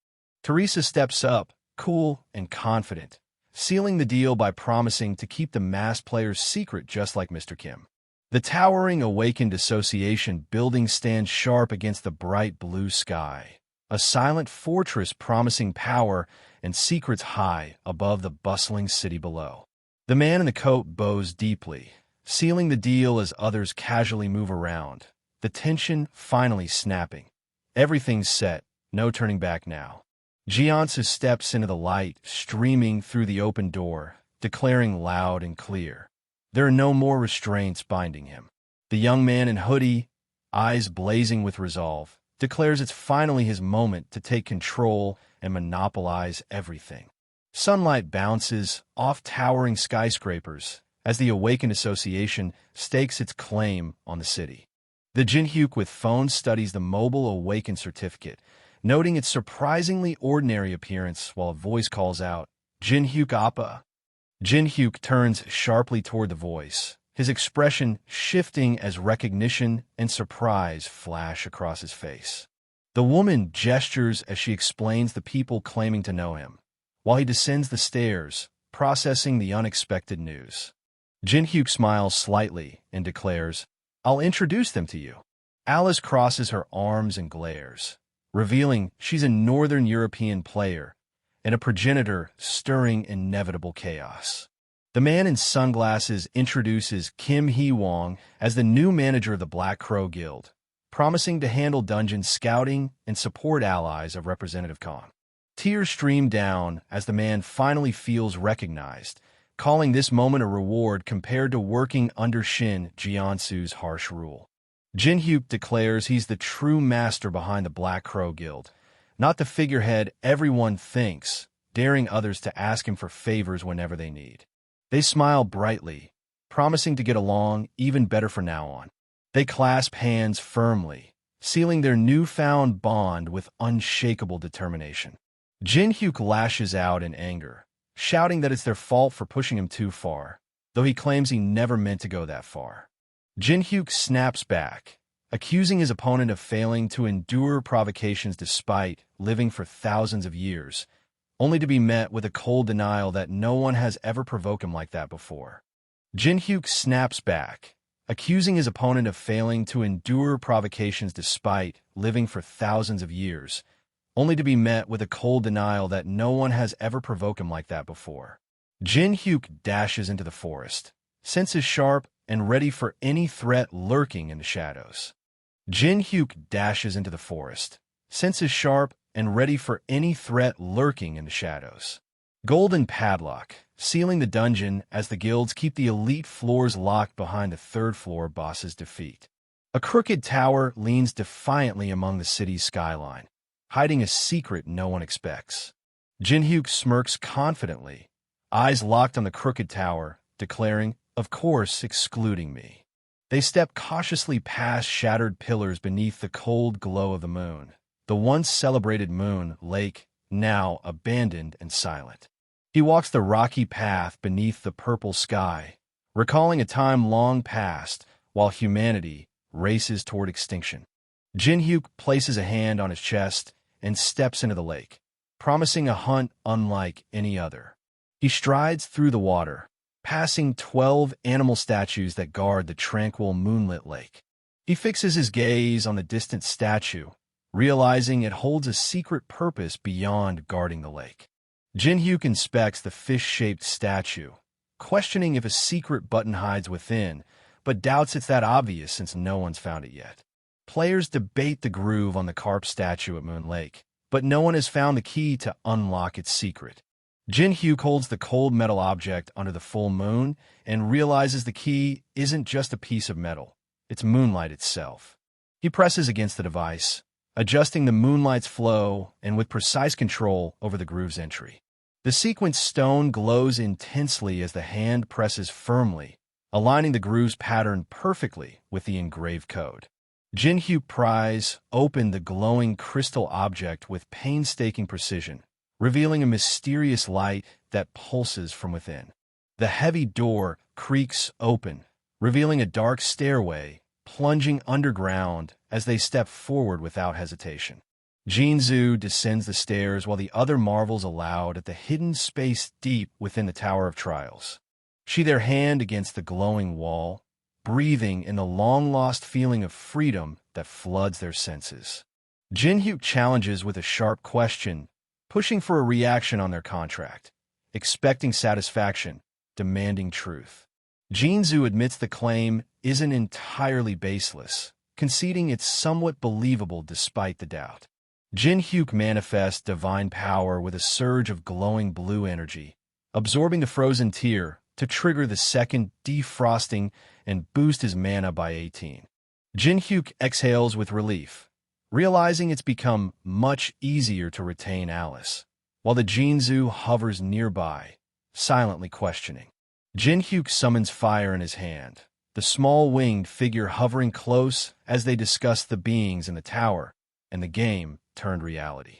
Teresa steps up, cool and confident, sealing the deal by promising to keep the mass player's secret just like Mr. Kim. The towering Awakened Association building stands sharp against the bright blue sky, a silent fortress promising power and secrets high above the bustling city below. The man in the coat bows deeply, sealing the deal as others casually move around, the tension finally snapping. Everything's set, no turning back now. Jiansu steps into the light, streaming through the open door, declaring loud and clear. There are no more restraints binding him. The young man in hoodie, eyes blazing with resolve, declares it's finally his moment to take control and monopolize everything. Sunlight bounces off towering skyscrapers as the Awakened Association stakes its claim on the city. The Jin-hyuk with phone studies the mobile Awakened certificate, noting its surprisingly ordinary appearance while a voice calls out, "Jin-hyuk Appa." Jin-hyuk turns sharply toward the voice, his expression shifting as recognition and surprise flash across his face. The woman gestures as she explains the people claiming to know him, while he descends the stairs, processing the unexpected news. Jin-hyuk smiles slightly and declares, "I'll introduce them to you." Alice crosses her arms and glares, revealing she's a Northern European player and a progenitor stirring inevitable chaos. The man in sunglasses introduces Kim Hee-wong as the new manager of the Black Crow Guild, promising to handle dungeon scouting and support allies of Representative Khan. Tears stream down as the man finally feels recognized, calling this moment a reward compared to working under Shin Jiansu's harsh rule. Jin-hyuk declares he's the true master behind the Black Crow Guild, not the figurehead everyone thinks, daring others to ask him for favors whenever they need. They smile brightly, promising to get along even better from now on. They clasp hands firmly, sealing their newfound bond with unshakable determination. Jin-hyuk lashes out in anger, shouting that it's their fault for pushing him too far, though he claims he never meant to go that far. Jin-hyuk snaps back, accusing his opponent of failing to endure provocations despite living for thousands of years, only to be met with a cold denial that no one has ever provoked him like that before. Jin-hyuk snaps back, accusing his opponent of failing to endure provocations despite living for thousands of years, only to be met with a cold denial that no one has ever provoked him like that before. Jin-hyuk dashes into the forest, senses sharp and ready for any threat lurking in the shadows. Jin-hyuk dashes into the forest, senses sharp and ready for any threat lurking in the shadows. Golden padlock, sealing the dungeon as the guilds keep the elite floors locked behind the third-floor boss's defeat. A crooked tower leans defiantly among the city's skyline, hiding a secret no one expects. Jin-hyuk smirks confidently, eyes locked on the crooked tower, declaring, "Of course, excluding me." They step cautiously past shattered pillars beneath the cold glow of the moon, the once celebrated moon lake, now abandoned and silent. He walks the rocky path beneath the purple sky, recalling a time long past while humanity races toward extinction. Jin-hyuk places a hand on his chest and steps into the lake, promising a hunt unlike any other. He strides through the water, passing 12 animal statues that guard the tranquil moonlit lake. He fixes his gaze on the distant statue, realizing it holds a secret purpose beyond guarding the lake. Jin-hyuk inspects the fish-shaped statue, questioning if a secret button hides within, but doubts it's that obvious since no one's found it yet. Players debate the groove on the carp statue at Moon Lake, but no one has found the key to unlock its secret. Jin-hyuk holds the cold metal object under the full moon and realizes the key isn't just a piece of metal, it's moonlight itself. He presses against the device, adjusting the moonlight's flow and with precise control over the groove's entry. The sequence stone glows intensely as the hand presses firmly, aligning the groove's pattern perfectly with the engraved code. Jin-hyuk pries open the glowing crystal object with painstaking precision, revealing a mysterious light that pulses from within. The heavy door creaks open, revealing a dark stairway plunging underground as they step forward without hesitation. Jinzu descends the stairs while the other marvels aloud at the hidden space deep within the Tower of Trials. She their hand against the glowing wall, breathing in the long-lost feeling of freedom that floods their senses. Jin-hyuk challenges with a sharp question, pushing for a reaction on their contract, expecting satisfaction, demanding truth. Jinzu admits the claim isn't entirely baseless, conceding it's somewhat believable despite the doubt. Jin-hyuk manifests divine power with a surge of glowing blue energy, absorbing the frozen tear to trigger the second defrosting and boost his mana by 18. Jin-hyuk exhales with relief, realizing it's become much easier to retain Alice, while the Jinzu hovers nearby, silently questioning. Jin-hyuk summons fire in his hand, the small winged figure hovering close as they discuss the beings in the tower, and the game turned reality.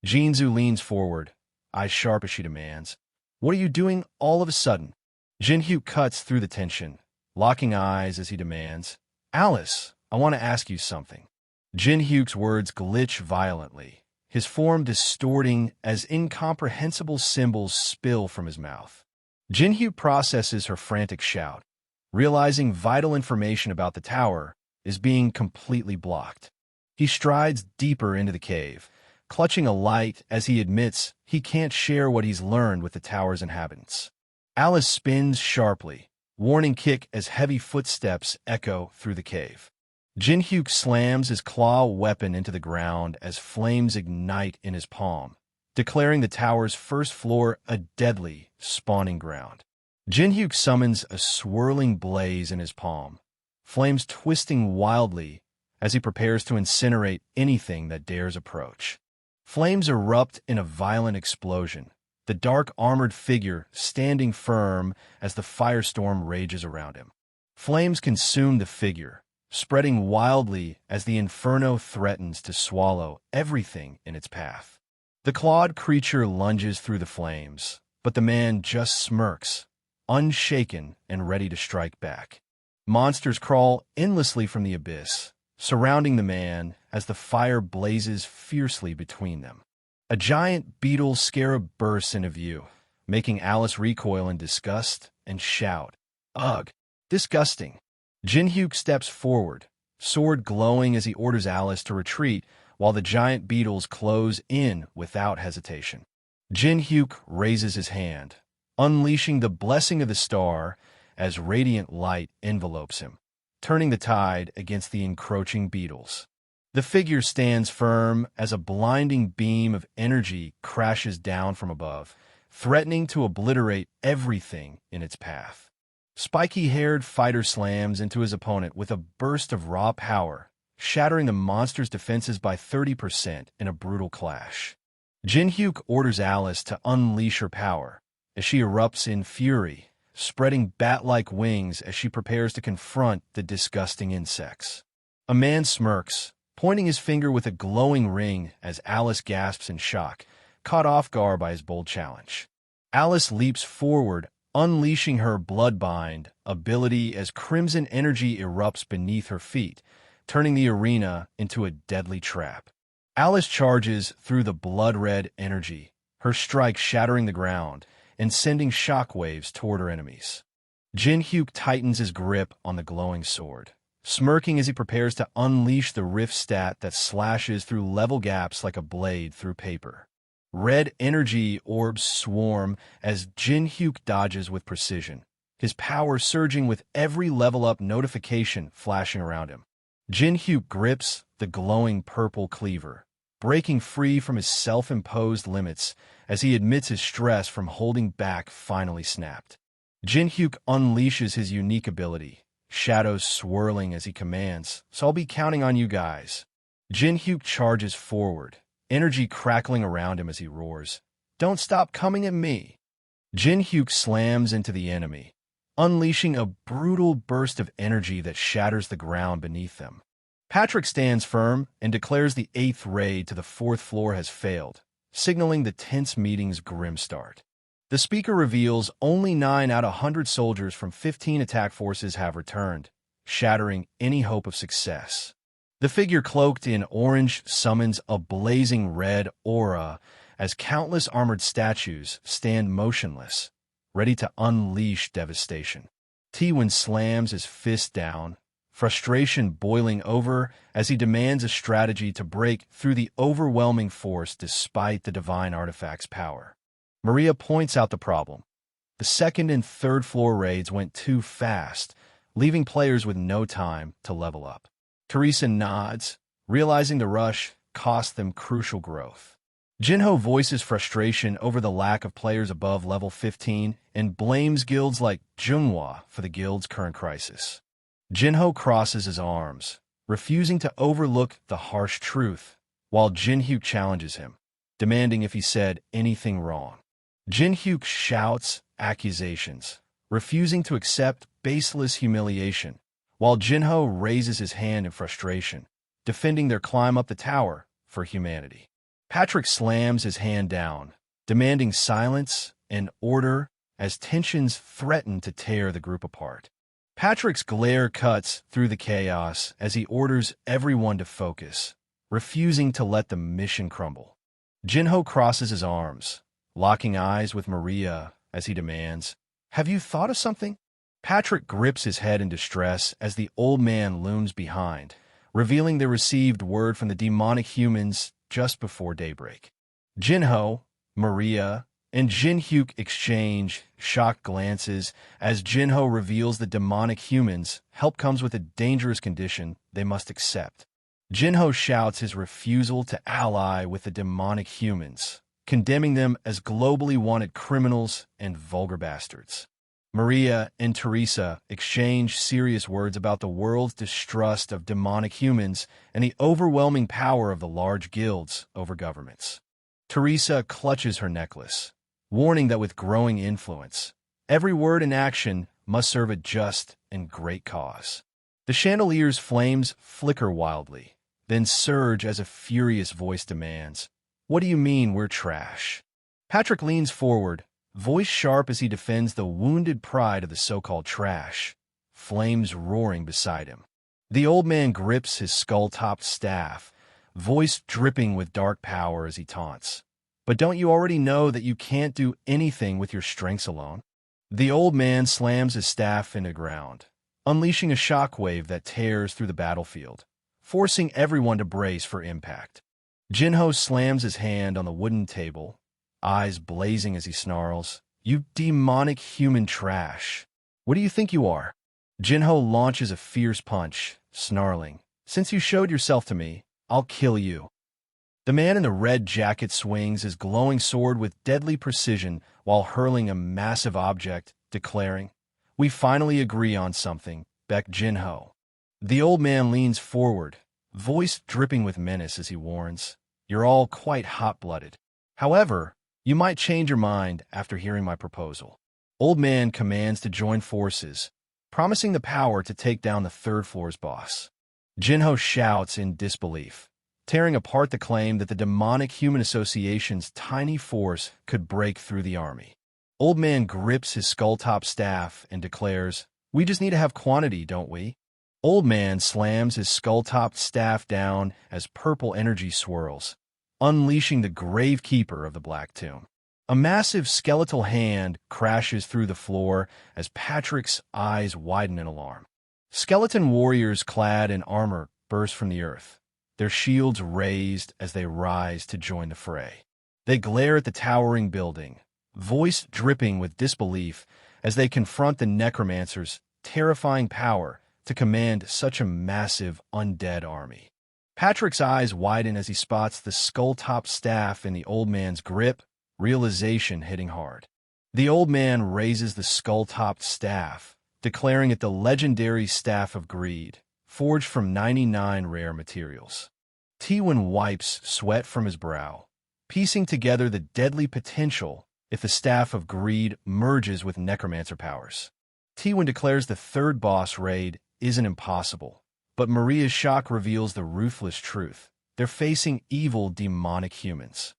Jinzu leans forward, eyes sharp as she demands, "What are you doing all of a sudden?" Jin-hyuk cuts through the tension, locking eyes as he demands, "Alice, I want to ask you something." Jin-hyuk's words glitch violently, his form distorting as incomprehensible symbols spill from his mouth. Jin-hyuk processes her frantic shout, realizing vital information about the tower is being completely blocked. He strides deeper into the cave, clutching a light as he admits he can't share what he's learned with the tower's inhabitants. Alice spins sharply, warning kick as heavy footsteps echo through the cave. Jin-hyuk slams his claw weapon into the ground as flames ignite in his palm, declaring the tower's first floor a deadly spawning ground. Jin-hyuk summons a swirling blaze in his palm, flames twisting wildly as he prepares to incinerate anything that dares approach. Flames erupt in a violent explosion, the dark armored figure standing firm as the firestorm rages around him. Flames consume the figure, spreading wildly as the inferno threatens to swallow everything in its path. The clawed creature lunges through the flames, but the man just smirks, unshaken and ready to strike back. Monsters crawl endlessly from the abyss, surrounding the man as the fire blazes fiercely between them. A giant beetle scarab bursts into view, making Alice recoil in disgust and shout, "Ugh, disgusting." Jin-hyuk steps forward, sword glowing as he orders Alice to retreat while the giant beetles close in without hesitation. Jin-hyuk raises his hand, unleashing the blessing of the star as radiant light envelopes him, turning the tide against the encroaching beetles. The figure stands firm as a blinding beam of energy crashes down from above, threatening to obliterate everything in its path. Spiky-haired fighter slams into his opponent with a burst of raw power, shattering the monster's defenses by 30% in a brutal clash. Jin-hyuk orders Alice to unleash her power as she erupts in fury, spreading bat-like wings as she prepares to confront the disgusting insects. A man smirks, pointing his finger with a glowing ring as Alice gasps in shock, caught off guard by his bold challenge. Alice leaps forward, unleashing her Bloodbind ability as crimson energy erupts beneath her feet, turning the arena into a deadly trap. Alice charges through the blood-red energy, her strike shattering the ground and sending shockwaves toward her enemies. Jin-hyuk tightens his grip on the glowing sword, smirking as he prepares to unleash the rift stat that slashes through level gaps like a blade through paper. Red energy orbs swarm as Jin-hyuk dodges with precision, his power surging with every level-up notification flashing around him. Jin-hyuk grips the glowing purple cleaver, breaking free from his self-imposed limits as he admits his stress from holding back finally snapped. Jin-hyuk unleashes his unique ability, shadows swirling as he commands, "So I'll be counting on you guys." Jin-hyuk charges forward, energy crackling around him as he roars, "Don't stop coming at me." Jin-hyuk slams into the enemy, unleashing a brutal burst of energy that shatters the ground beneath them. Patrick stands firm and declares the 8th raid to the 4th floor has failed, signaling the tense meeting's grim start. The speaker reveals only 9 out of 100 soldiers from 15 attack forces have returned, shattering any hope of success. The figure cloaked in orange summons a blazing red aura as countless armored statues stand motionless, ready to unleash devastation. T-Win slams his fist down, frustration boiling over as he demands a strategy to break through the overwhelming force despite the divine artifact's power. Maria points out the problem. The 2nd and 3rd floor raids went too fast, leaving players with no time to level up. Teresa nods, realizing the rush cost them crucial growth. Jinho voices frustration over the lack of players above level 15 and blames guilds like Junghwa for the guild's current crisis. Jinho crosses his arms, refusing to overlook the harsh truth, while Jin-hyuk challenges him, demanding if he said anything wrong. Jin-hyuk shouts accusations, refusing to accept baseless humiliation, while Jinho raises his hand in frustration, defending their climb up the tower for humanity. Patrick slams his hand down, demanding silence and order as tensions threaten to tear the group apart. Patrick's glare cuts through the chaos as he orders everyone to focus, refusing to let the mission crumble. Jinho crosses his arms, locking eyes with Maria as he demands, "Have you thought of something?" Patrick grips his head in distress as the old man looms behind, revealing they received word from the demonic humans just before daybreak. Jinho, Maria, and Jin-hyuk exchange shocked glances as Jinho reveals the demonic humans' help comes with a dangerous condition they must accept. Jinho shouts his refusal to ally with the demonic humans, condemning them as globally wanted criminals and vulgar bastards. Maria and Teresa exchange serious words about the world's distrust of demonic humans and the overwhelming power of the large guilds over governments. Teresa clutches her necklace, warning that with growing influence, every word and action must serve a just and great cause. The chandelier's flames flicker wildly, then surge as a furious voice demands, "What do you mean we're trash?" Patrick leans forward, voice sharp as he defends the wounded pride of the so-called trash, flames roaring beside him. The old man grips his skull-topped staff, voice dripping with dark power as he taunts. "But don't you already know that you can't do anything with your strengths alone?" The old man slams his staff into the ground, unleashing a shockwave that tears through the battlefield, forcing everyone to brace for impact. Jinho slams his hand on the wooden table, eyes blazing as he snarls, "You demonic human trash! What do you think you are?" Jinho launches a fierce punch, snarling, "Since you showed yourself to me, I'll kill you." The man in the red jacket swings his glowing sword with deadly precision while hurling a massive object, declaring, "We finally agree on something, Baek Jinho." The old man leans forward, voice dripping with menace as he warns, "You're all quite hot-blooded. However, you might change your mind after hearing my proposal." Old man commands to join forces, promising the power to take down the 3rd floor's boss. Jinho shouts in disbelief, tearing apart the claim that the demonic human association's tiny force could break through the army. Old Man grips his skull-top staff and declares, "We just need to have quantity, don't we?" Old Man slams his skull-topped staff down as purple energy swirls, unleashing the Gravekeeper of the Black Tomb. A massive skeletal hand crashes through the floor as Patrick's eyes widen in alarm. Skeleton warriors clad in armor burst from the earth, their shields raised as they rise to join the fray. They glare at the towering building, voice dripping with disbelief as they confront the necromancer's terrifying power to command such a massive undead army. Patrick's eyes widen as he spots the skull-topped staff in the old man's grip, realization hitting hard. The old man raises the skull-topped staff, declaring it the legendary Staff of Greed, forged from 99 rare materials. Tiwin wipes sweat from his brow, piecing together the deadly potential if the Staff of Greed merges with necromancer powers. Tiwin declares the third boss raid isn't impossible, but Maria's shock reveals the ruthless truth. They're facing evil demonic humans.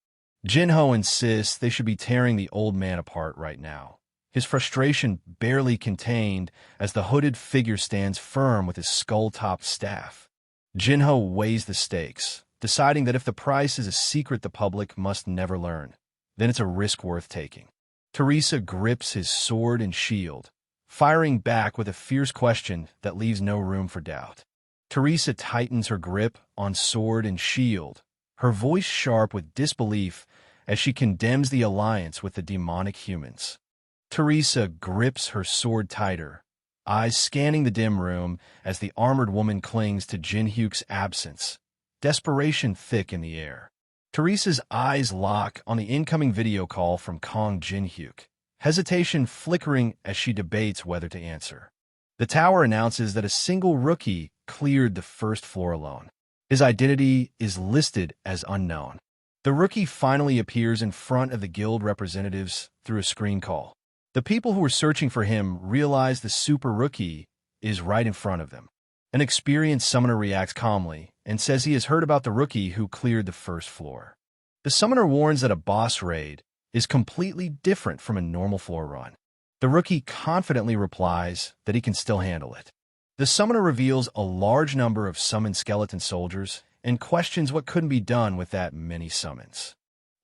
Jinho insists they should be tearing the old man apart right now, his frustration barely contained as the hooded figure stands firm with his skull-topped staff. Jinho weighs the stakes, deciding that if the price is a secret the public must never learn, then it's a risk worth taking. Teresa grips his sword and shield, firing back with a fierce question that leaves no room for doubt. Teresa tightens her grip on sword and shield, her voice sharp with disbelief as she condemns the alliance with the demonic humans. Teresa grips her sword tighter, eyes scanning the dim room as the armored woman clings to Jinhyuk's absence, desperation thick in the air. Teresa's eyes lock on the incoming video call from Kong Jinhyuk, hesitation flickering as she debates whether to answer. The tower announces that a single rookie cleared the first floor alone. His identity is listed as unknown. The rookie finally appears in front of the guild representatives through a screen call. The people who were searching for him realize the super rookie is right in front of them. An experienced summoner reacts calmly and says he has heard about the rookie who cleared the first floor. The summoner warns that a boss raid is completely different from a normal floor run. The rookie confidently replies that he can still handle it. The summoner reveals a large number of summoned skeleton soldiers and questions what couldn't be done with that many summons.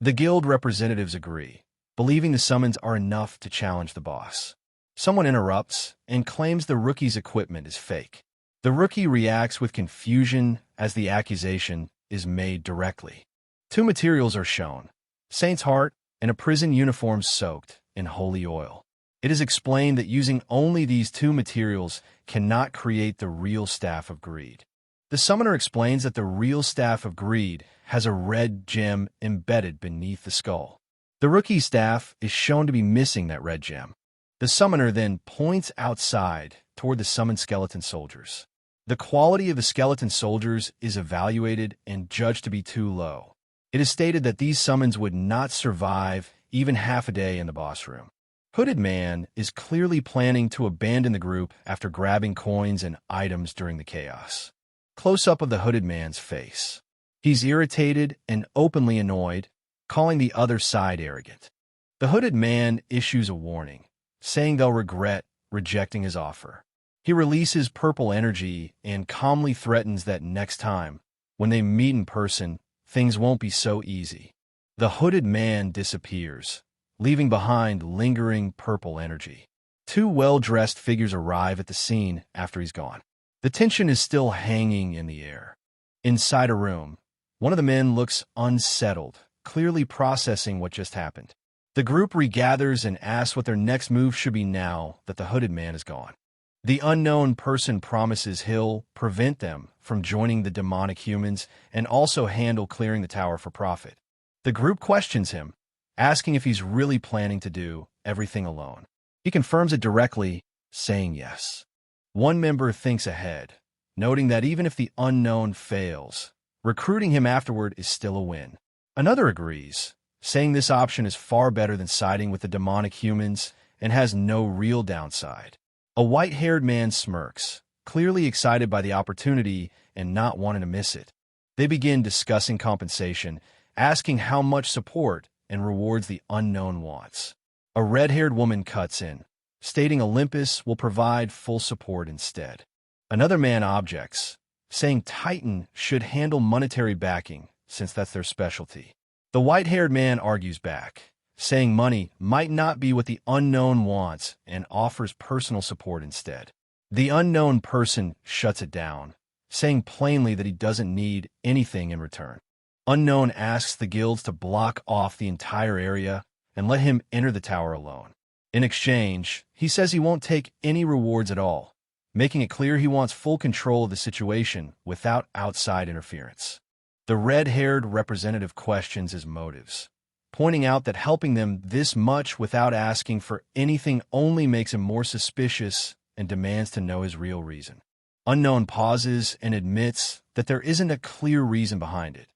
The guild representatives agree, believing the summons are enough to challenge the boss. Someone interrupts and claims the rookie's equipment is fake. The rookie reacts with confusion as the accusation is made directly. Two materials are shown, Saint's Heart and a prison uniform soaked in holy oil. It is explained that using only these two materials cannot create the real Staff of Greed. The summoner explains that the real Staff of Greed has a red gem embedded beneath the skull. The rookie's staff is shown to be missing that red gem. The summoner then points outside toward the summoned skeleton soldiers. The quality of the skeleton soldiers is evaluated and judged to be too low. It is stated that these summons would not survive even half a day in the boss room. Hooded Man is clearly planning to abandon the group after grabbing coins and items during the chaos. Close-up of the Hooded Man's face. He's irritated and openly annoyed, calling the other side arrogant. The Hooded Man issues a warning, saying they'll regret rejecting his offer. He releases purple energy and calmly threatens that next time, when they meet in person, things won't be so easy. The Hooded Man disappears, leaving behind lingering purple energy. Two well-dressed figures arrive at the scene after he's gone. The tension is still hanging in the air. Inside a room, one of the men looks unsettled, clearly processing what just happened. The group regathers and asks what their next move should be now that the Hooded Man is gone. The unknown person promises he'll prevent them from joining the demonic humans and also handle clearing the tower for profit. The group questions him, asking if he's really planning to do everything alone. He confirms it directly, saying yes. One member thinks ahead, noting that even if the unknown fails, recruiting him afterward is still a win. Another agrees, saying this option is far better than siding with the demonic humans and has no real downside. A white-haired man smirks, clearly excited by the opportunity and not wanting to miss it. They begin discussing compensation, asking how much support and rewards the unknown wants. A red-haired woman cuts in, stating Olympus will provide full support instead. Another man objects, saying Titan should handle monetary backing since that's their specialty. The white-haired man argues back, saying money might not be what the unknown wants and offers personal support instead. The unknown person shuts it down, saying plainly that he doesn't need anything in return. Unknown asks the guilds to block off the entire area and let him enter the tower alone. In exchange, he says he won't take any rewards at all, making it clear he wants full control of the situation without outside interference. The red-haired representative questions his motives, pointing out that helping them this much without asking for anything only makes him more suspicious and demands to know his real reason. Unknown pauses and admits that there isn't a clear reason behind it,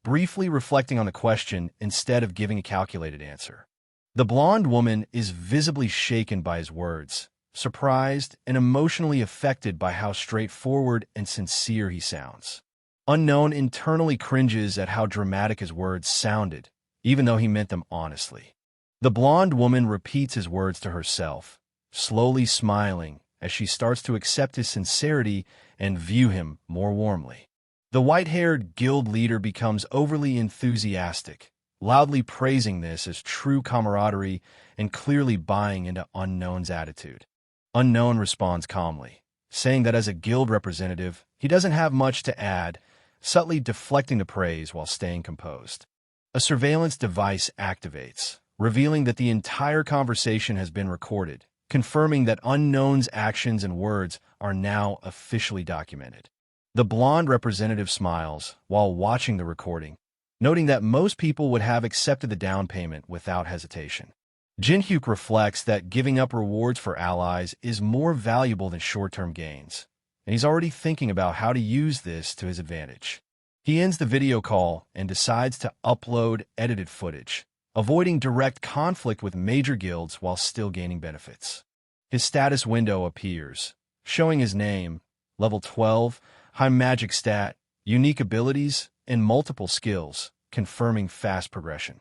briefly reflecting on the question instead of giving a calculated answer. The blonde woman is visibly shaken by his words, surprised and emotionally affected by how straightforward and sincere he sounds. Unknown internally cringes at how dramatic his words sounded, even though he meant them honestly. The blonde woman repeats his words to herself, slowly smiling as she starts to accept his sincerity and view him more warmly. The white-haired guild leader becomes overly enthusiastic, loudly praising this as true camaraderie and clearly buying into Unknown's attitude. Unknown responds calmly, saying that as a guild representative, he doesn't have much to add, subtly deflecting the praise while staying composed. A surveillance device activates, revealing that the entire conversation has been recorded, confirming that Unknown's actions and words are now officially documented. The blonde representative smiles while watching the recording, noting that most people would have accepted the down payment without hesitation. Jinhyuk reflects that giving up rewards for allies is more valuable than short-term gains, and he's already thinking about how to use this to his advantage. He ends the video call and decides to upload edited footage, avoiding direct conflict with major guilds while still gaining benefits. His status window appears, showing his name, level 12, high magic stat, unique abilities, and multiple skills, confirming fast progression.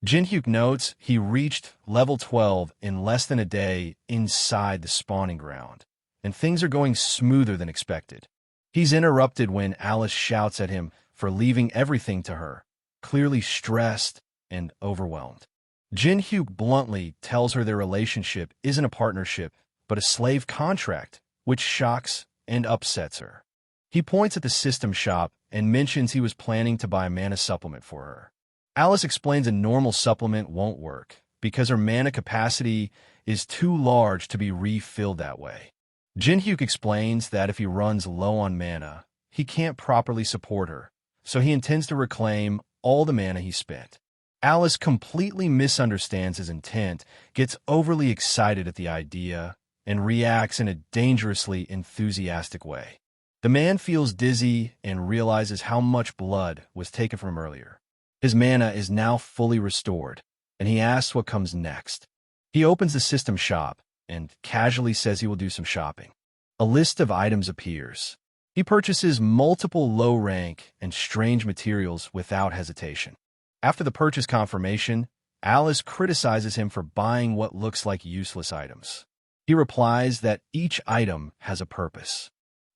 Jinhyuk notes he reached level 12 in less than a day inside the spawning ground, and things are going smoother than expected. He's interrupted when Alice shouts at him for leaving everything to her, clearly stressed and overwhelmed. Jinhyuk bluntly tells her their relationship isn't a partnership, but a slave contract, which shocks and upsets her. He points at the system shop and mentions he was planning to buy a mana supplement for her. Alice explains a normal supplement won't work because her mana capacity is too large to be refilled that way. Jinhyuk explains that if he runs low on mana, he can't properly support her, so he intends to reclaim all the mana he spent. Alice completely misunderstands his intent, gets overly excited at the idea, and reacts in a dangerously enthusiastic way. The man feels dizzy and realizes how much blood was taken from him earlier. His mana is now fully restored, and he asks what comes next. He opens the system shop and casually says he will do some shopping. A list of items appears. He purchases multiple low-rank and strange materials without hesitation. After the purchase confirmation, Alice criticizes him for buying what looks like useless items. He replies that each item has a purpose.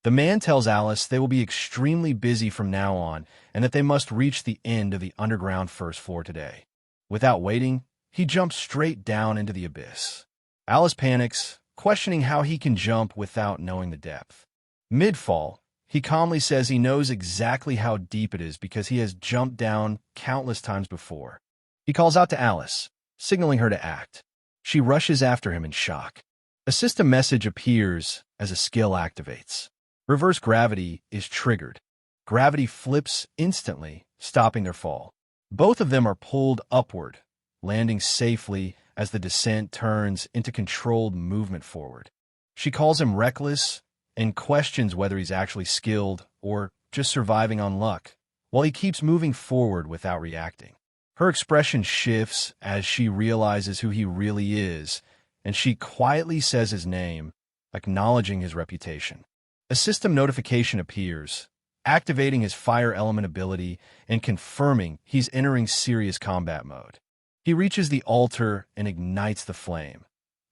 The man tells Alice they will be extremely busy from now on and that they must reach the end of the underground first floor today. Without waiting, he jumps straight down into the abyss. Alice panics, questioning how he can jump without knowing the depth. Mid-fall, he calmly says he knows exactly how deep it is because he has jumped down countless times before. He calls out to Alice, signaling her to act. She rushes after him in shock. A system message appears as a skill activates. Reverse gravity is triggered. Gravity flips instantly, stopping their fall. Both of them are pulled upward, landing safely as the descent turns into controlled movement forward. She calls him reckless and questions whether he's actually skilled or just surviving on luck, while he keeps moving forward without reacting. Her expression shifts as she realizes who he really is, and she quietly says his name, acknowledging his reputation. A system notification appears, activating his fire element ability and confirming he's entering serious combat mode. He reaches the altar and ignites the flame,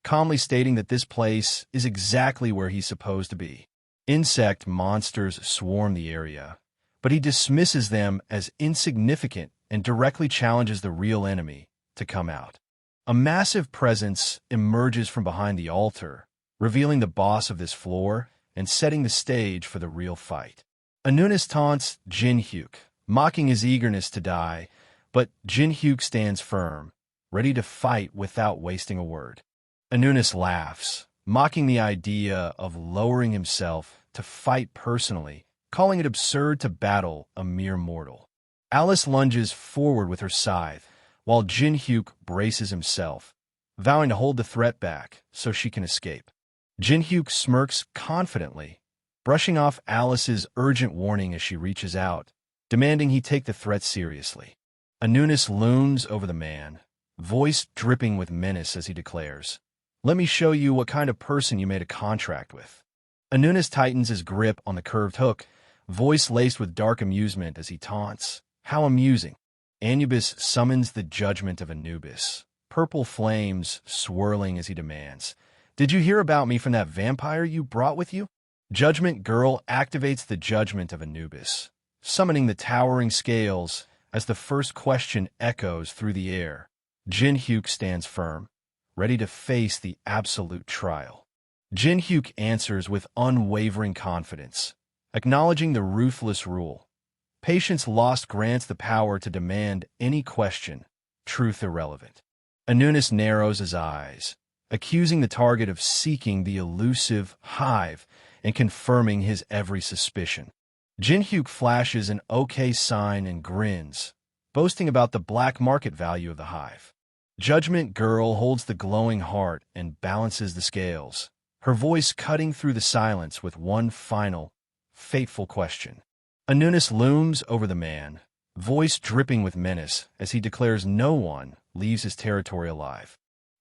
calmly stating that this place is exactly where he's supposed to be. Insect monsters swarm the area, but he dismisses them as insignificant and directly challenges the real enemy to come out. A massive presence emerges from behind the altar, revealing the boss of this floor and setting the stage for the real fight. Anunis taunts Jin-hyuk, mocking his eagerness to die, but Jin-hyuk stands firm, ready to fight without wasting a word. Anunis laughs, mocking the idea of lowering himself to fight personally, calling it absurd to battle a mere mortal. Alice lunges forward with her scythe, while Jin-hyuk braces himself, vowing to hold the threat back so she can escape. Jin-hyuk smirks confidently, brushing off Alice's urgent warning as she reaches out, demanding he take the threat seriously. Anunis looms over the man, voice dripping with menace as he declares, "Let me show you what kind of person you made a contract with." Anunis tightens his grip on the curved hook, voice laced with dark amusement as he taunts, "How amusing." Anubis summons the judgment of Anubis, purple flames swirling as he demands, "Did you hear about me from that vampire you brought with you?" Judgment Girl activates the judgment of Anubis, summoning the towering scales as the first question echoes through the air. Jin-hyuk stands firm, ready to face the absolute trial. Jin-hyuk answers with unwavering confidence, acknowledging the ruthless rule. Patience lost grants the power to demand any question, truth irrelevant. Anunis narrows his eyes, accusing the target of seeking the elusive hive and confirming his every suspicion. Jin-hyuk flashes an okay sign and grins, boasting about the black market value of the hive. Judgment Girl holds the glowing heart and balances the scales, her voice cutting through the silence with one final, fateful question. Anunis looms over the man, voice dripping with menace as he declares no one leaves his territory alive.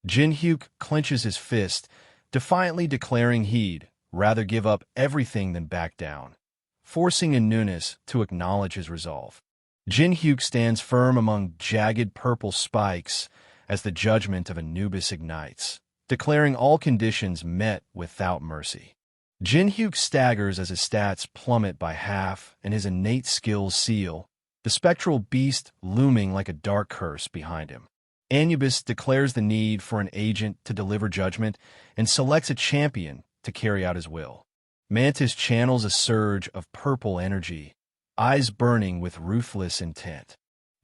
Jin-hyuk clenches his fist, defiantly declaring he'd rather give up everything than back down, forcing Anunis to acknowledge his resolve. Jin-hyuk stands firm among jagged purple spikes as the judgment of Anubis ignites, declaring all conditions met without mercy. Jin-hyuk staggers as his stats plummet by half and his innate skills seal, the spectral beast looming like a dark curse behind him. Anubis declares the need for an agent to deliver judgment and selects a champion to carry out his will. Mantis channels a surge of purple energy, eyes burning with ruthless intent.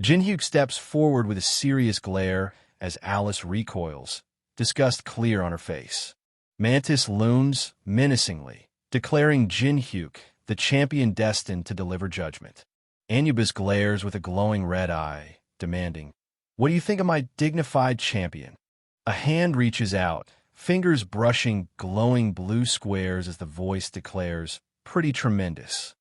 Jin-hyuk steps forward with a serious glare as Alice recoils, disgust clear on her face. Mantis looms menacingly, declaring Jin-hyuk the champion destined to deliver judgment. Anubis glares with a glowing red eye, demanding, "What do you think of my dignified champion?" A hand reaches out, fingers brushing glowing blue squares as the voice declares, "Pretty tremendous."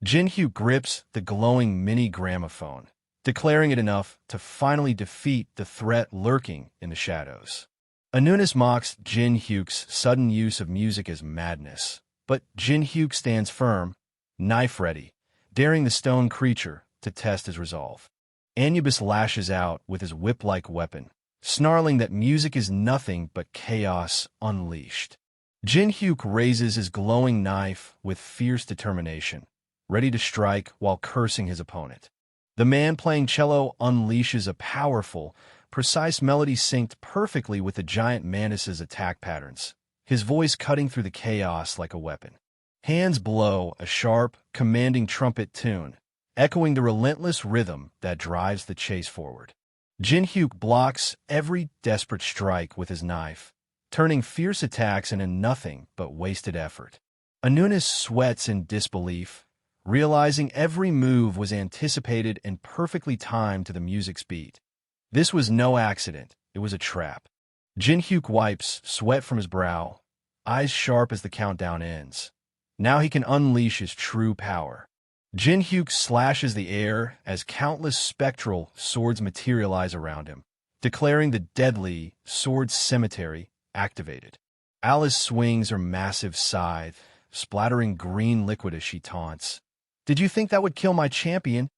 Jin-hyuk grips the glowing mini gramophone, declaring it enough to finally defeat the threat lurking in the shadows. Anunis mocks Jin-hyuk's sudden use of music as madness, but Jin-hyuk stands firm, knife ready, daring the stone creature to test his resolve. Anubis lashes out with his whip-like weapon, snarling that music is nothing but chaos unleashed. Jin-hyuk raises his glowing knife with fierce determination, ready to strike while cursing his opponent. The man playing cello unleashes a powerful, precise melody synced perfectly with the giant mantis's attack patterns, his voice cutting through the chaos like a weapon. Hands blow a sharp, commanding trumpet tune, echoing the relentless rhythm that drives the chase forward. Jin-hyuk blocks every desperate strike with his knife, turning fierce attacks into nothing but wasted effort. Anunis sweats in disbelief, realizing every move was anticipated and perfectly timed to the music's beat. This was no accident, it was a trap. Jin-hyuk wipes sweat from his brow, eyes sharp as the countdown ends. Now he can unleash his true power. Jin-hyuk slashes the air as countless spectral swords materialize around him, declaring the deadly sword cemetery activated. Alice swings her massive scythe, splattering green liquid as she taunts. "Did you think that would kill my champion?"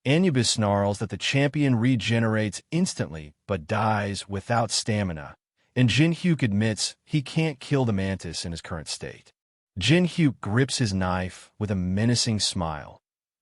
Anubis snarls that the champion regenerates instantly but dies without stamina, and Jin-hyuk admits he can't kill the mantis in his current state. Jin-hyuk grips his knife with a menacing smile,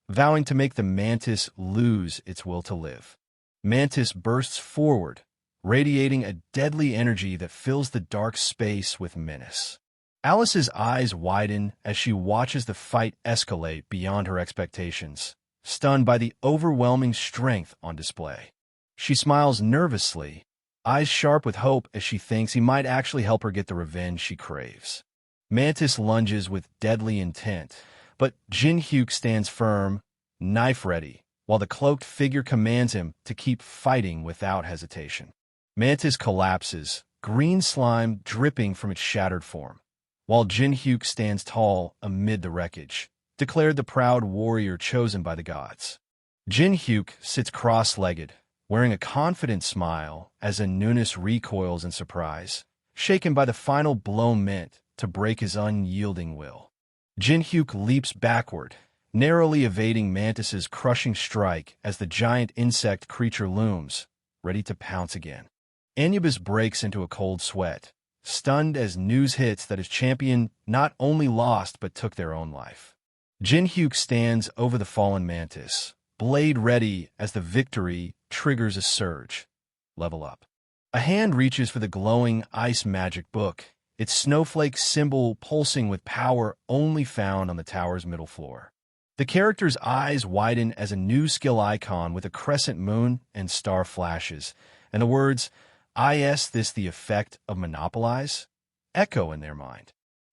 vowing to make the mantis lose its will to live. Mantis bursts forward, radiating a deadly energy that fills the dark space with menace. Alice's eyes widen as she watches the fight escalate beyond her expectations, stunned by the overwhelming strength on display. She smiles nervously, eyes sharp with hope as she thinks he might actually help her get the revenge she craves. Mantis lunges with deadly intent, but Jin-hyuk stands firm, knife ready, while the cloaked figure commands him to keep fighting without hesitation. Mantis collapses, green slime dripping from its shattered form, while Jin-hyuk stands tall amid the wreckage, declared the proud warrior chosen by the gods. Jin-hyuk sits cross-legged, wearing a confident smile as Anubis recoils in surprise, shaken by the final blow meant to break his unyielding will. Jin-hyuk leaps backward, narrowly evading Mantis's crushing strike as the giant insect creature looms, ready to pounce again. Anubis breaks into a cold sweat, stunned as news hits that his champion not only lost but took their own life. Jin-hyuk stands over the fallen mantis, blade ready as the victory triggers a surge. Level up. A hand reaches for the glowing ice magic book, its snowflake symbol pulsing with power only found on the tower's middle floor. The character's eyes widen as a new skill icon with a crescent moon and star flashes, and the words, "Is this the effect of monopolize?" echo in their mind.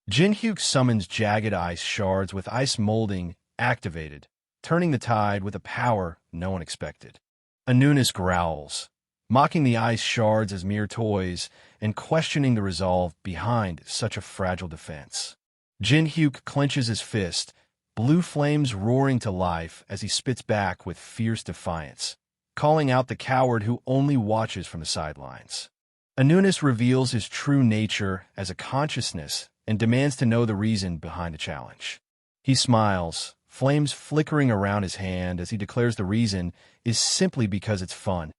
Jin-hyuk summons jagged ice shards with ice molding activated, turning the tide with a power no one expected. Anubis growls, mocking the ice shards as mere toys and questioning the resolve behind such a fragile defense. Jin-hyuk clenches his fist, blue flames roaring to life as he spits back with fierce defiance, calling out the coward who only watches from the sidelines. Anubis reveals his true nature as a consciousness and demands to know the reason behind the challenge. He smiles, flames flickering around his hand as he declares the reason is simply because it's fun.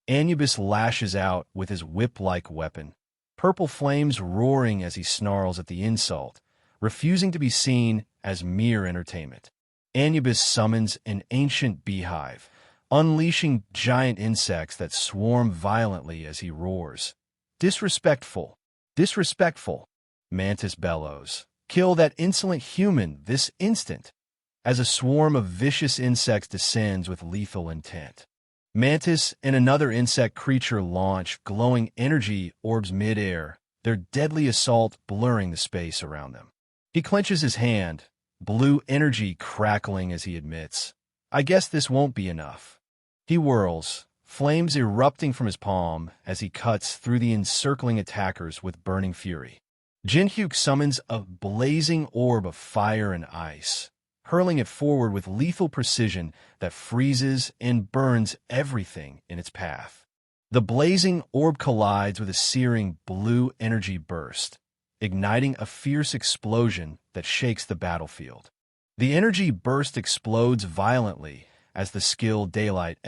Anubis lashes out with his whip-like weapon, purple flames roaring as he snarls at the insult, refusing to be seen as mere entertainment. Anubis summons an ancient beehive, unleashing giant insects that swarm violently as he roars. "Disrespectful! Disrespectful!" Mantis bellows. "Kill that insolent human this instant!" as a swarm of vicious insects descends with lethal intent. Mantis and another insect creature launch glowing energy orbs mid-air, their deadly assault blurring the space around them. He clenches his hand, blue energy crackling as he admits, "I guess this won't be enough." He whirls, flames erupting from his palm as he cuts through the encircling attackers with burning fury. Jin-hyuk summons a blazing orb of fire and ice, hurling it forward with lethal precision that freezes and burns everything in its path. The blazing orb collides with a searing blue energy burst, igniting a fierce explosion that shakes the battlefield. The energy burst explodes violently as the skill Daylight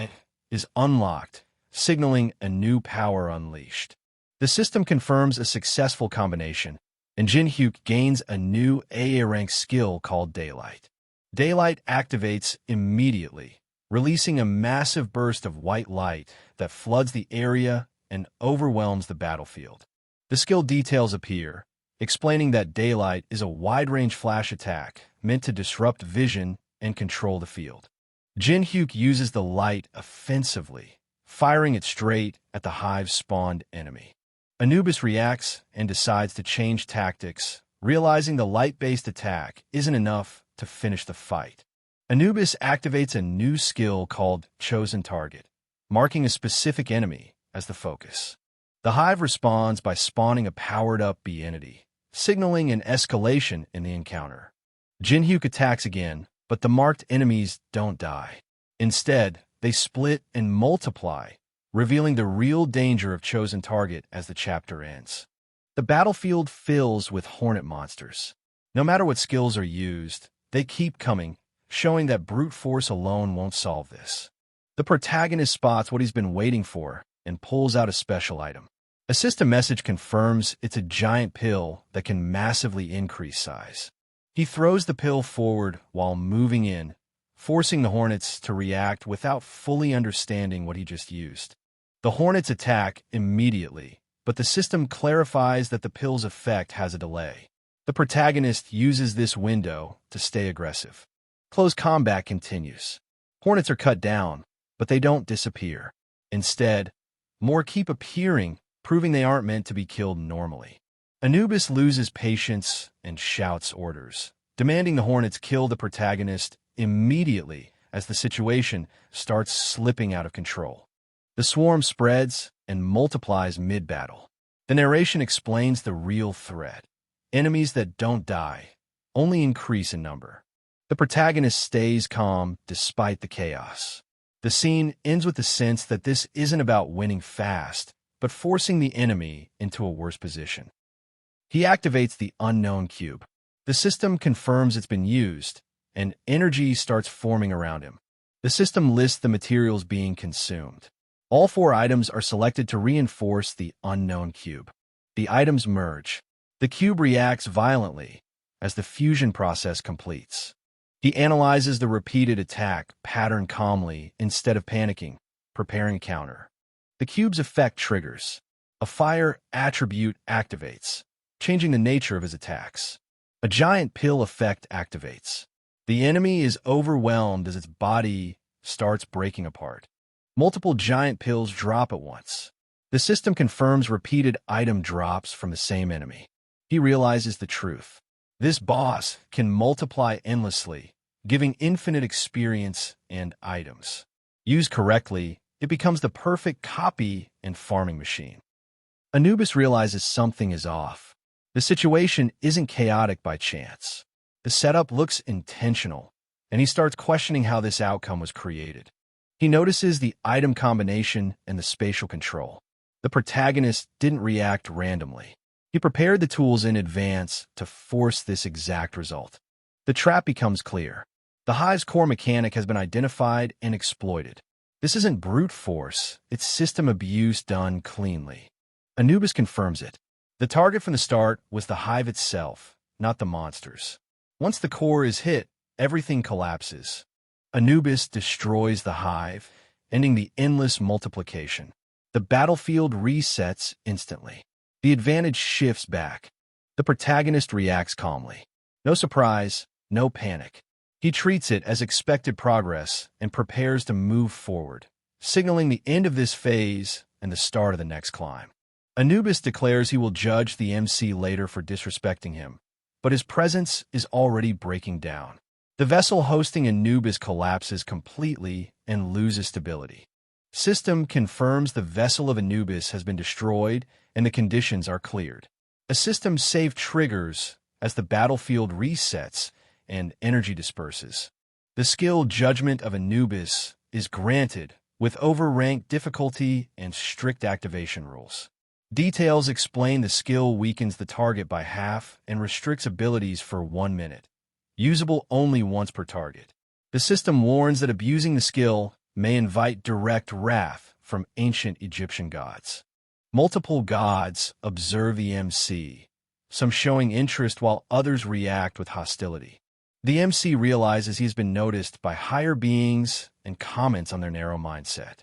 is unlocked, signaling a new power unleashed. The system confirms a successful combination, and Jin-hyuk gains a new AA-rank skill called Daylight. Daylight activates immediately, releasing a massive burst of white light that floods the area and overwhelms the battlefield. The skill details appear, explaining that Daylight is a wide-range flash attack meant to disrupt vision and control the field. Jin-hyuk uses the light offensively, firing it straight at the hive's spawned enemy. Anubis reacts and decides to change tactics, realizing the light-based attack isn't enough to finish the fight. Anubis activates a new skill called Chosen Target, marking a specific enemy as the focus. The hive responds by spawning a powered-up bee entity, signaling an escalation in the encounter. Jin-hyuk attacks again, but the marked enemies don't die. Instead, they split and multiply, revealing the real danger of Chosen Target as the chapter ends. The battlefield fills with hornet monsters, No matter what skills are used, they keep coming, showing that brute force alone won't solve this. The protagonist spots what he's been waiting for and pulls out a special item. A system message confirms it's a giant pill that can massively increase size. He throws the pill forward while moving in, forcing the hornets to react without fully understanding what he just used. The hornets attack immediately, but the system clarifies that the pill's effect has a delay. The protagonist uses this window to stay aggressive. Close combat continues. Hornets are cut down, but they don't disappear. Instead, more keep appearing, proving they aren't meant to be killed normally. Anubis loses patience and shouts orders, demanding the hornets kill the protagonist immediately as the situation starts slipping out of control. The swarm spreads and multiplies mid-battle. The narration explains the real threat. Enemies that don't die only increase in number. The protagonist stays calm despite the chaos. The scene ends with the sense that this isn't about winning fast, but forcing the enemy into a worse position. He activates the unknown cube. The system confirms it's been used, and energy starts forming around him. The system lists the materials being consumed. All 4 items are selected to reinforce the unknown cube. The items merge. The cube reacts violently as the fusion process completes. He analyzes the repeated attack pattern calmly instead of panicking, preparing a counter. The cube's effect triggers. A fire attribute activates, changing the nature of his attacks. A giant pill effect activates. The enemy is overwhelmed as its body starts breaking apart. Multiple giant pills drop at once. The system confirms repeated item drops from the same enemy. He realizes the truth. This boss can multiply endlessly, giving infinite experience and items. Used correctly, it becomes the perfect copy and farming machine. Anubis realizes something is off. The situation isn't chaotic by chance. The setup looks intentional, and he starts questioning how this outcome was created. He notices the item combination and the spatial control. The protagonist didn't react randomly. He prepared the tools in advance to force this exact result. The trap becomes clear. The hive's core mechanic has been identified and exploited. This isn't brute force, it's system abuse done cleanly. Anubis confirms it. The target from the start was the hive itself, not the monsters. Once the core is hit, everything collapses. Anubis destroys the hive, ending the endless multiplication. The battlefield resets instantly. The advantage shifts back. The protagonist reacts calmly. No surprise, no panic. He treats it as expected progress and prepares to move forward, signaling the end of this phase and the start of the next climb. Anubis declares he will judge the MC later for disrespecting him, but his presence is already breaking down. The vessel hosting Anubis collapses completely and loses stability. System confirms the vessel of Anubis has been destroyed and the conditions are cleared. A system save triggers as the battlefield resets and energy disperses. The skill judgment of Anubis is granted with overranked difficulty and strict activation rules. Details explain the skill weakens the target by half and restricts abilities for 1 minute. Usable only once per target. The system warns that abusing the skill may invite direct wrath from ancient Egyptian gods. Multiple gods observe the MC, some showing interest while others react with hostility. The MC realizes he's been noticed by higher beings and comments on their narrow mindset.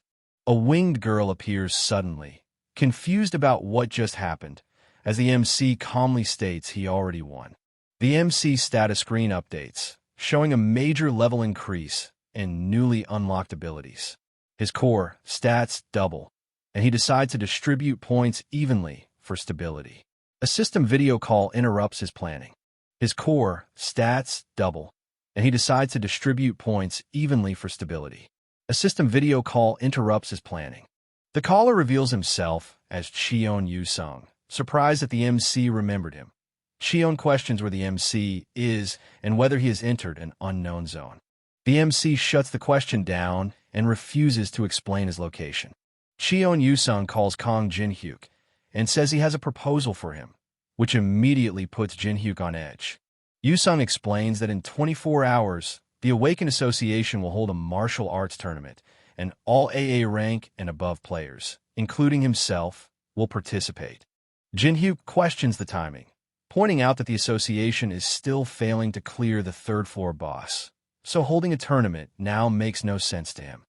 A winged girl appears suddenly, confused about what just happened, as the MC calmly states he already won. The MC status screen updates, showing a major level increase and newly unlocked abilities. His core stats double, and he decides to distribute points evenly for stability. A system video call interrupts his planning. His core stats double, and he decides to distribute points evenly for stability. A system video call interrupts his planning. The caller reveals himself as Cheon Yu-sung, surprised that the MC remembered him. Cheon questions where the MC is and whether he has entered an unknown zone. The MC shuts the question down and refuses to explain his location. Cheon Yu-sung calls Kong Jin-hyuk and says he has a proposal for him, which immediately puts Jin-hyuk on edge. Yusung explains that in 24 hours, the Awakened Association will hold a martial arts tournament, and all AA rank and above players, including himself, will participate. Jinhyuk questions the timing, pointing out that the association is still failing to clear the third-floor boss, so holding a tournament now makes no sense to him.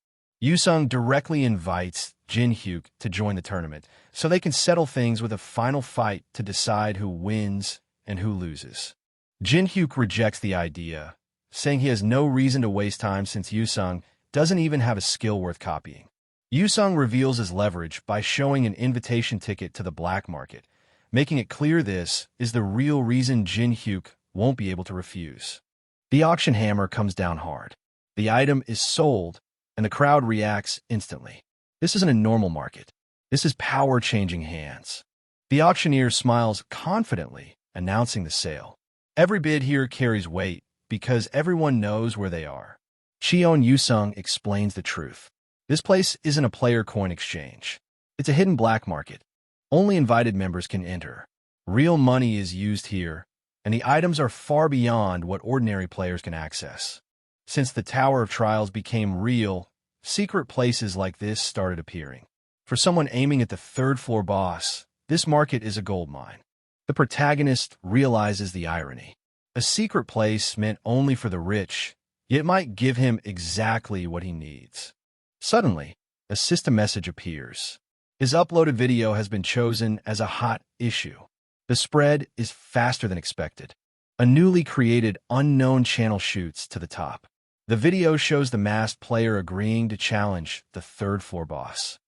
Yusung directly invites Jinhyuk to join the tournament, so they can settle things with a final fight to decide who wins and who loses. Jinhyuk rejects the idea, saying he has no reason to waste time since Yusung doesn't even have a skill worth copying. Yusung reveals his leverage by showing an invitation ticket to the black market, making it clear this is the real reason Jinhyuk won't be able to refuse. The auction hammer comes down hard. The item is sold, and the crowd reacts instantly. This isn't a normal market. This is power changing hands. The auctioneer smiles confidently, announcing the sale. Every bid here carries weight because everyone knows where they are. Cheon Yusung explains the truth. This place isn't a player coin exchange. It's a hidden black market. Only invited members can enter. Real money is used here, and the items are far beyond what ordinary players can access. Since the Tower of Trials became real, secret places like this started appearing. For someone aiming at the third-floor boss, this market is a goldmine. The protagonist realizes the irony. A secret place meant only for the rich, yet might give him exactly what he needs. Suddenly, a system message appears. His uploaded video has been chosen as a hot issue. The spread is faster than expected. A newly created unknown channel shoots to the top. The video shows the masked player agreeing to challenge the third-floor boss.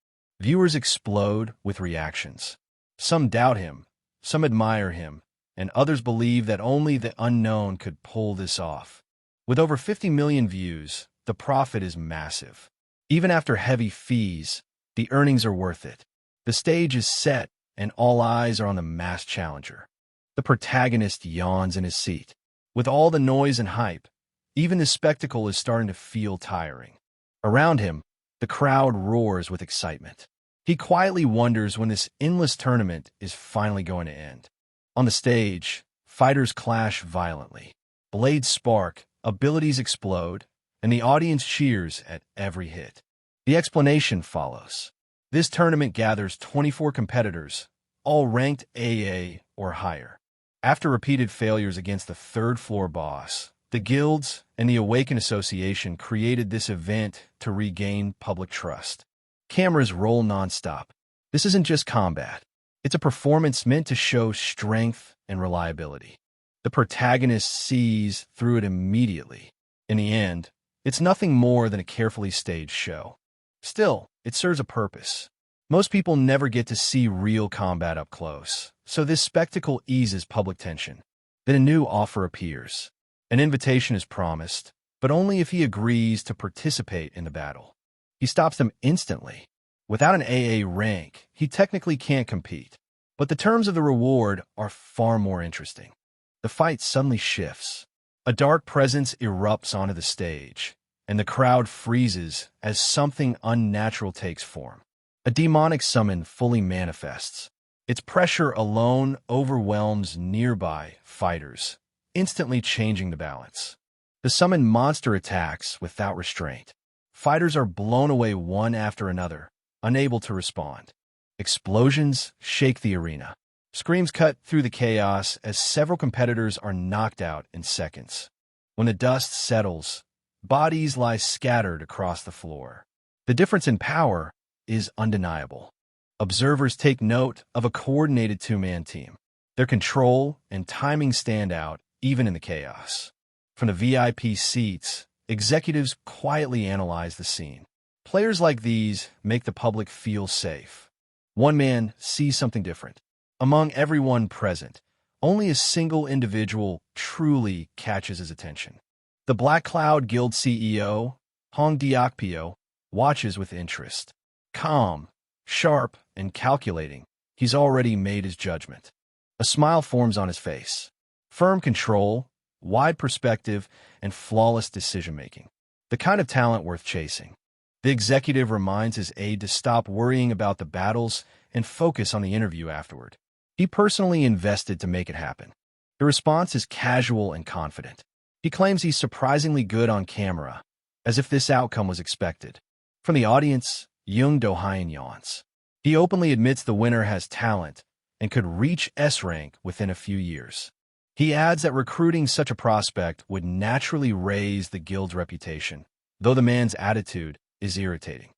Viewers explode with reactions. Some doubt him, some admire him, and others believe that only the unknown could pull this off. With over 50 million views, the profit is massive. Even after heavy fees, the earnings are worth it. The stage is set, and all eyes are on the masked challenger. The protagonist yawns in his seat. With all the noise and hype, even the spectacle is starting to feel tiring. Around him, the crowd roars with excitement. He quietly wonders when this endless tournament is finally going to end. On the stage, fighters clash violently. Blades spark, abilities explode, and the audience cheers at every hit. The explanation follows. This tournament gathers 24 competitors, all ranked AA or higher. After repeated failures against the third-floor boss, the guilds and the Awakened Association created this event to regain public trust. Cameras roll nonstop. This isn't just combat. It's a performance meant to show strength and reliability. The protagonist sees through it immediately. In the end, it's nothing more than a carefully staged show. Still, it serves a purpose. Most people never get to see real combat up close, so this spectacle eases public tension. Then a new offer appears. An invitation is promised, but only if he agrees to participate in the battle. He stops them instantly. Without an AA rank, he technically can't compete. But the terms of the reward are far more interesting. The fight suddenly shifts. A dark presence erupts onto the stage, and the crowd freezes as something unnatural takes form. A demonic summon fully manifests. Its pressure alone overwhelms nearby fighters, instantly changing the balance. The summoned monster attacks without restraint. Fighters are blown away one after another, unable to respond. Explosions shake the arena. Screams cut through the chaos as several competitors are knocked out in seconds. When the dust settles, bodies lie scattered across the floor. The difference in power is undeniable. Observers take note of a coordinated two-man team. Their control and timing stand out even in the chaos. From the VIP seats, executives quietly analyze the scene. Players like these make the public feel safe. One man sees something different. Among everyone present, only a single individual truly catches his attention. The Black Cloud Guild CEO, Hong Diokpyo, watches with interest. Calm, sharp, and calculating, he's already made his judgment. A smile forms on his face. Firm control, wide perspective, and flawless decision-making. The kind of talent worth chasing. The executive reminds his aide to stop worrying about the battles and focus on the interview afterward. He personally invested to make it happen. The response is casual and confident. He claims he's surprisingly good on camera, as if this outcome was expected. From the audience, Jung Do-hyun yawns. He openly admits the winner has talent and could reach S rank within a few years. He adds that recruiting such a prospect would naturally raise the guild's reputation, though the man's attitude is irritating.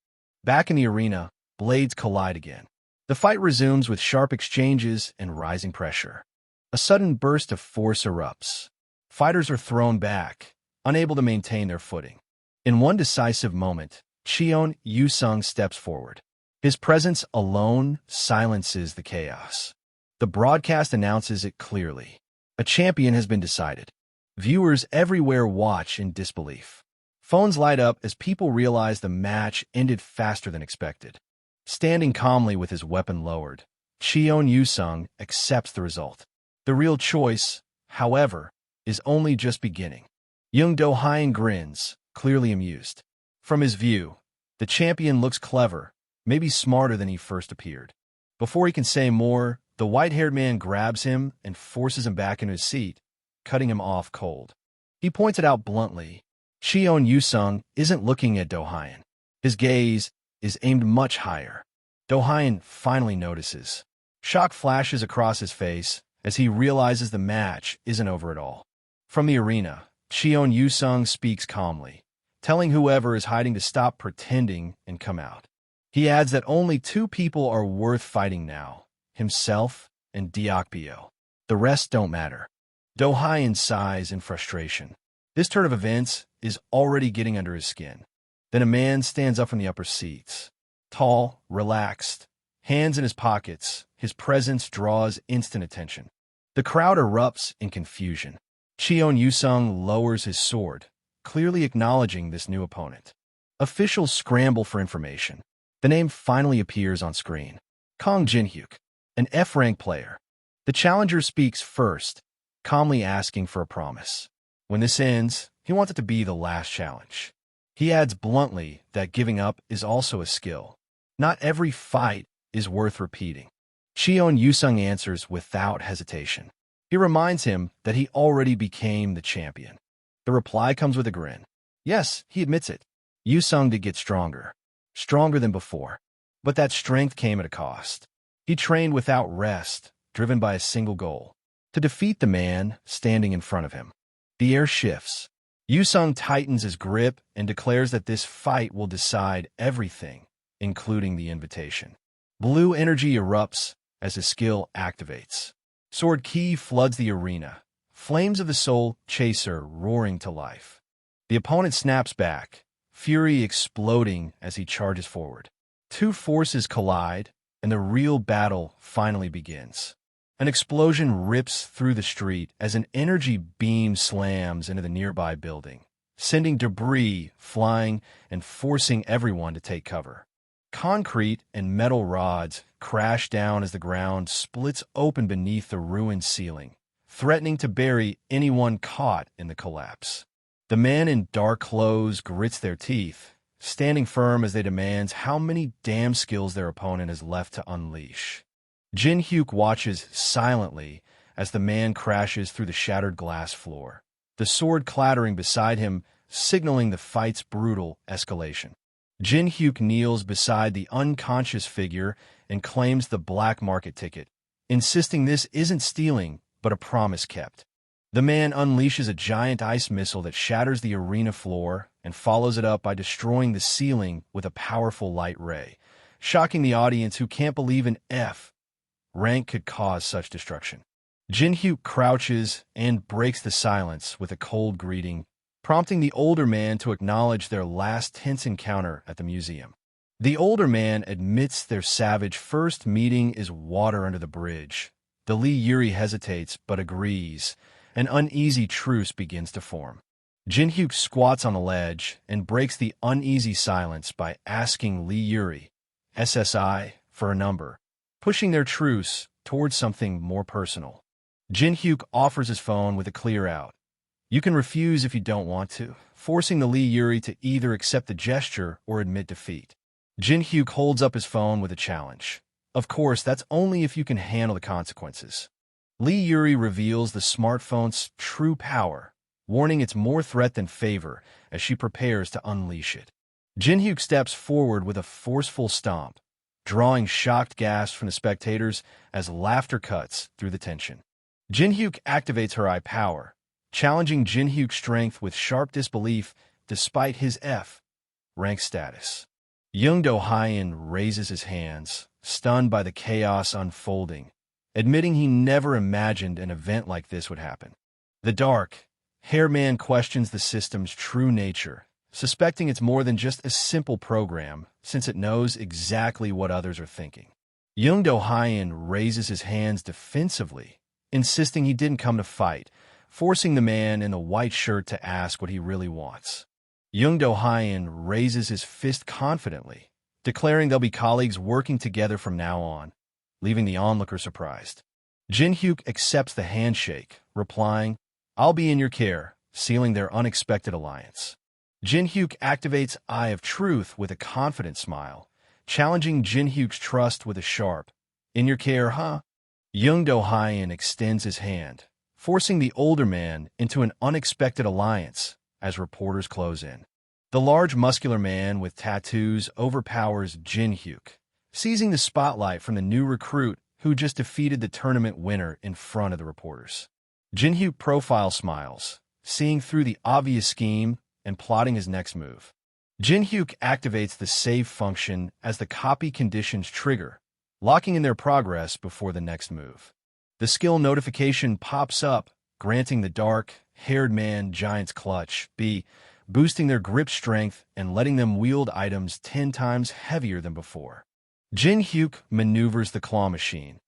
Back in the arena, blades collide again. The fight resumes with sharp exchanges and rising pressure. A sudden burst of force erupts. Fighters are thrown back, unable to maintain their footing. In one decisive moment, Cheon Yu-sung steps forward. His presence alone silences the chaos. The broadcast announces it clearly. A champion has been decided. Viewers everywhere watch in disbelief. Phones light up as people realize the match ended faster than expected. Standing calmly with his weapon lowered, Cheon Yu-sung accepts the result. The real choice, however, is only just beginning. Jung Do-hyun grins, clearly amused. From his view, the champion looks clever, maybe smarter than he first appeared. Before he can say more, the white-haired man grabs him and forces him back into his seat, cutting him off cold. He points it out bluntly. Cheon Yu-sung isn't looking at Do-hyun. His gaze is aimed much higher. Do-hyun finally notices. Shock flashes across his face as he realizes the match isn't over at all. From the arena, Cheon Yu-sung speaks calmly, telling whoever is hiding to stop pretending and come out. He adds that only two people are worth fighting now, himself and Deokpyo. The rest don't matter. Do-hyun sighs in frustration. This turn of events is already getting under his skin. Then a man stands up from the upper seats. Tall, relaxed, hands in his pockets, his presence draws instant attention. The crowd erupts in confusion. Cheon Yu-sung lowers his sword, clearly acknowledging this new opponent. Officials scramble for information. The name finally appears on screen. Kang Jin-hyuk, an F-rank player. The challenger speaks first, calmly asking for a promise. When this ends, he wants it to be the last challenge. He adds bluntly that giving up is also a skill. Not every fight is worth repeating. Cheon Yu-sung answers without hesitation. He reminds him that he already became the champion. The reply comes with a grin. Yes, he admits it. Yu-sung did get stronger than before. But that strength came at a cost. He trained without rest, driven by a single goal: to defeat the man standing in front of him. The air shifts. Yu-sung tightens his grip and declares that this fight will decide everything, including the invitation. Blue energy erupts as his skill activates. Sword Ki floods the arena, flames of the soul chaser roaring to life. The opponent snaps back, fury exploding as he charges forward. Two forces collide, and the real battle finally begins. An explosion rips through the street as an energy beam slams into the nearby building, sending debris flying and forcing everyone to take cover. Concrete and metal rods crash down as the ground splits open beneath the ruined ceiling, threatening to bury anyone caught in the collapse. The man in dark clothes grits their teeth, standing firm as they demand how many damn skills their opponent has left to unleash. Jin-hyuk watches silently as the man crashes through the shattered glass floor, the sword clattering beside him, signaling the fight's brutal escalation. Jin-hyuk kneels beside the unconscious figure and claims the black market ticket, insisting this isn't stealing, but a promise kept. The man unleashes a giant ice missile that shatters the arena floor and follows it up by destroying the ceiling with a powerful light ray, shocking the audience who can't believe an F rank could cause such destruction. Jin-hyuk crouches and breaks the silence with a cold greeting, prompting the older man to acknowledge their last tense encounter at the museum. The older man admits their savage first meeting is water under the bridge. The Lee Yuri hesitates but agrees. An uneasy truce begins to form. Jin-hyuk squats on a ledge and breaks the uneasy silence by asking Lee Yuri, SSI, for a number, pushing their truce towards something more personal. Jin-hyuk offers his phone with a clear out. You can refuse if you don't want to, forcing the Lee Yuri to either accept the gesture or admit defeat. Jin-hyuk holds up his phone with a challenge. Of course, that's only if you can handle the consequences. Lee Yuri reveals the smartphone's true power, warning it's more threat than favor as she prepares to unleash it. Jin-hyuk steps forward with a forceful stomp, drawing shocked gasps from the spectators as laughter cuts through the tension. Jin-hyuk activates her eye power, challenging Jin-hyuk's strength with sharp disbelief despite his F-rank status. Young-do Hyun raises his hands, stunned by the chaos unfolding, admitting he never imagined an event like this would happen. The dark-haired man questions the system's true nature, suspecting it's more than just a simple program, since it knows exactly what others are thinking. Young-do Hyun raises his hands defensively, insisting he didn't come to fight, forcing the man in the white shirt to ask what he really wants. Young-do Hyun raises his fist confidently, declaring they'll be colleagues working together from now on, leaving the onlooker surprised. Jin-hyuk accepts the handshake, replying, "I'll be in your care," sealing their unexpected alliance. Jin-hyuk activates Eye of Truth with a confident smile, challenging Jin-hyuk's trust with a sharp, "In your care, huh?" Young-do Hyun extends his hand, forcing the older man into an unexpected alliance as reporters close in. The large muscular man with tattoos overpowers Jin-hyuk, seizing the spotlight from the new recruit who just defeated the tournament winner in front of the reporters. Jin-hyuk profile smiles, seeing through the obvious scheme and plotting his next move. Jin-hyuk activates the save function as the copy conditions trigger, locking in their progress before the next move. The skill notification pops up, granting the dark-haired man Giant's Clutch B, boosting their grip strength and letting them wield items 10 times heavier than before. Jin-hyuk maneuvers the claw machine,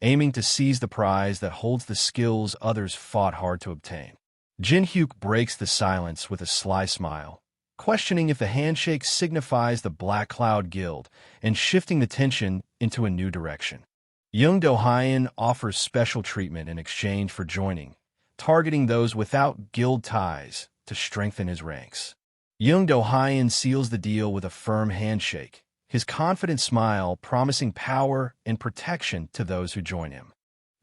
aiming to seize the prize that holds the skills others fought hard to obtain. Jin-hyuk breaks the silence with a sly smile, questioning if the handshake signifies the Black Cloud Guild and shifting the tension into a new direction. Young-do Hyun offers special treatment in exchange for joining, targeting those without guild ties to strengthen his ranks. Young-do Hyun seals the deal with a firm handshake, his confident smile promising power and protection to those who join him.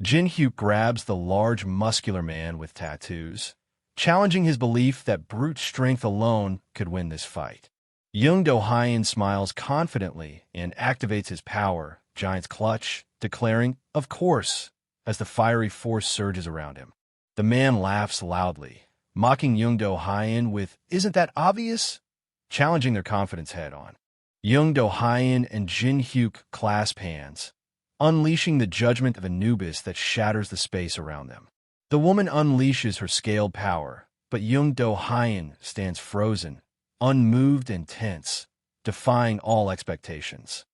Jin-hyuk grabs the large muscular man with tattoos, challenging his belief that brute strength alone could win this fight. Young-do Hyun smiles confidently and activates his power, Giant's Clutch, declaring, "Of course," as the fiery force surges around him. The man laughs loudly, mocking Young-do Hyun with, "Isn't that obvious?" challenging their confidence head-on. Young-do Hyun and Jin-hyuk clasp hands, unleashing the judgment of Anubis that shatters the space around them. The woman unleashes her scaled power, but Young-do Hyun stands frozen, unmoved and tense, defying all expectations.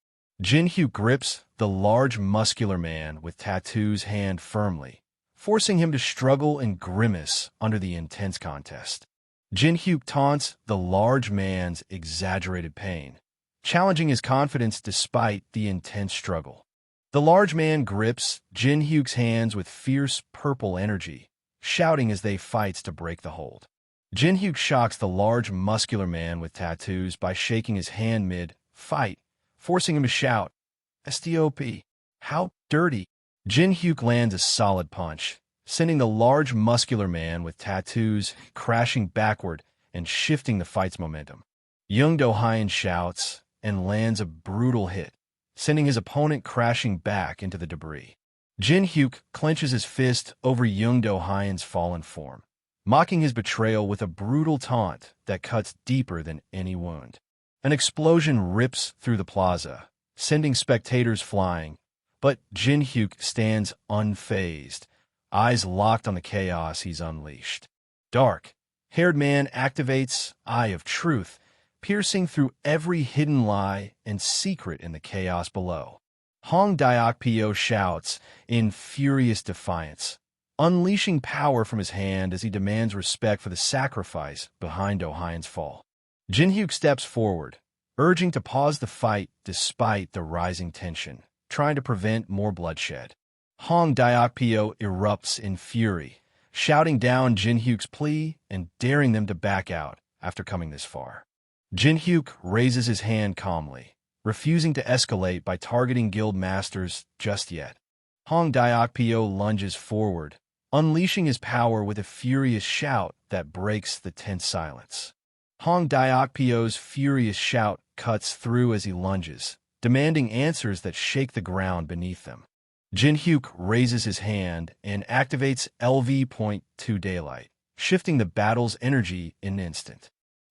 Jin-hyuk grips the large muscular man with tattoos hand firmly, forcing him to struggle and grimace under the intense contest. Jin-hyuk taunts the large man's exaggerated pain, challenging his confidence despite the intense struggle. The large man grips Jin-hyuk's hands with fierce purple energy, shouting as they fights to break the hold. Jin-hyuk shocks the large muscular man with tattoos by shaking his hand mid-fight, forcing him to shout, "Stop! How dirty!" Jin-hyuk lands a solid punch, sending the large muscular man with tattoos crashing backward and shifting the fight's momentum. Young-do Hyun shouts and lands a brutal hit, sending his opponent crashing back into the debris. Jin-hyuk clenches his fist over Young-do Hyun's fallen form, mocking his betrayal with a brutal taunt that cuts deeper than any wound. An explosion rips through the plaza, sending spectators flying, but Jin-hyuk stands unfazed, eyes locked on the chaos he's unleashed. Dark-haired man activates Eye of Truth, piercing through every hidden lie and secret in the chaos below. Hong Daok-pyo shouts in furious defiance, unleashing power from his hand as he demands respect for the sacrifice behind Do Hyun's fall. Jin-hyuk steps forward, urging to pause the fight despite the rising tension, trying to prevent more bloodshed. Hong Daok-pyo erupts in fury, shouting down Jin-hyuk's plea and daring them to back out after coming this far. Jin-hyuk raises his hand calmly, refusing to escalate by targeting guild masters just yet. Hong Diokpyo lunges forward, unleashing his power with a furious shout that breaks the tense silence. Hong Diokpyo's furious shout cuts through as he lunges, demanding answers that shake the ground beneath them. Jin-hyuk raises his hand and activates LV.2 Daylight, shifting the battle's energy in an instant.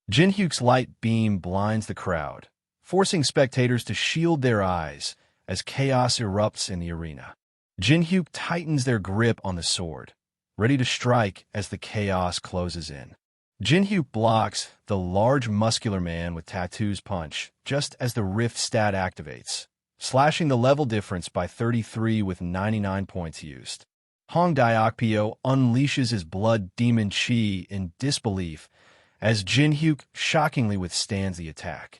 Jin-hyuk's light beam blinds the crowd, forcing spectators to shield their eyes as chaos erupts in the arena. Jin-hyuk tightens their grip on the sword, ready to strike as the chaos closes in. Jin-hyuk blocks the large muscular man with tattoos punch just as the rift stat activates, slashing the level difference by 33 with 99 points used. Hong Diokpyo unleashes his blood demon chi in disbelief as Jin-hyuk shockingly withstands the attack.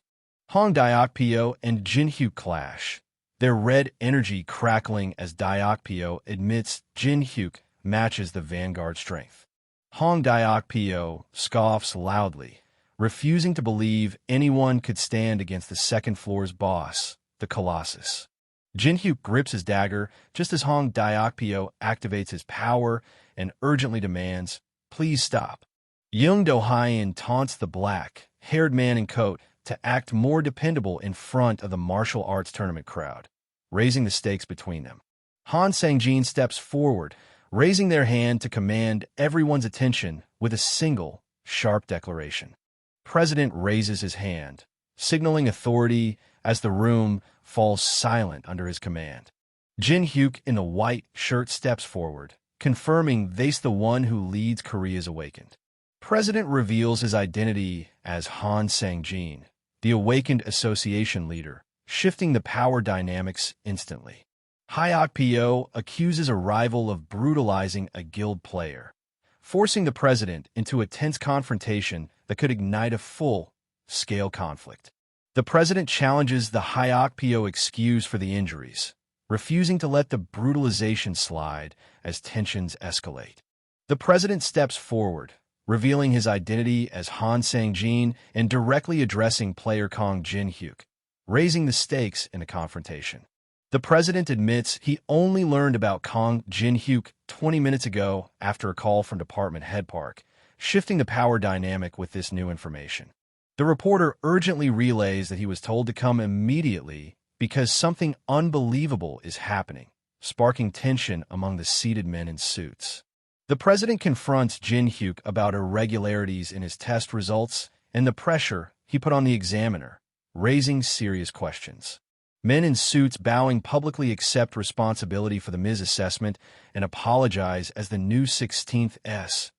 Hong Diokpyo and Jin-hyuk clash, their red energy crackling as Diokpyo admits Jin-hyuk matches the vanguard strength. Hong Diokpyo scoffs loudly, refusing to believe anyone could stand against the second floor's boss, the Colossus. Jin-hyuk grips his dagger just as Hong Diokpyo activates his power and urgently demands, "Please stop." Young Do-hyun taunts the black-haired man in coat to act more dependable in front of the martial arts tournament crowd, raising the stakes between them. Han Sang-jin steps forward, raising their hand to command everyone's attention with a single, sharp declaration. President raises his hand, signaling authority as the room falls silent under his command. Jin-hyuk in the white shirt steps forward, confirming they's the one who leads Korea's Awakened. President reveals his identity as Han Sang-jin, the Awakened Association leader, shifting the power dynamics instantly. Hyokpyo accuses a rival of brutalizing a guild player, forcing the president into a tense confrontation that could ignite a full-scale conflict. The president challenges the Hyokpyo excuse for the injuries, refusing to let the brutalization slide as tensions escalate. The president steps forward, revealing his identity as Han Sang-jin and directly addressing player Kong Jin-hyuk, raising the stakes in a confrontation. The president admits he only learned about Kong Jin-hyuk 20 minutes ago after a call from Department Head Park, shifting the power dynamic with this new information. The reporter urgently relays that he was told to come immediately because something unbelievable is happening, sparking tension among the seated men in suits. The president confronts Jin-hyuk about irregularities in his test results and the pressure he put on the examiner, raising serious questions. Men in suits bowing publicly accept responsibility for the misassessment and apologize as the new 16th S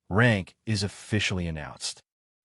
rank is officially announced.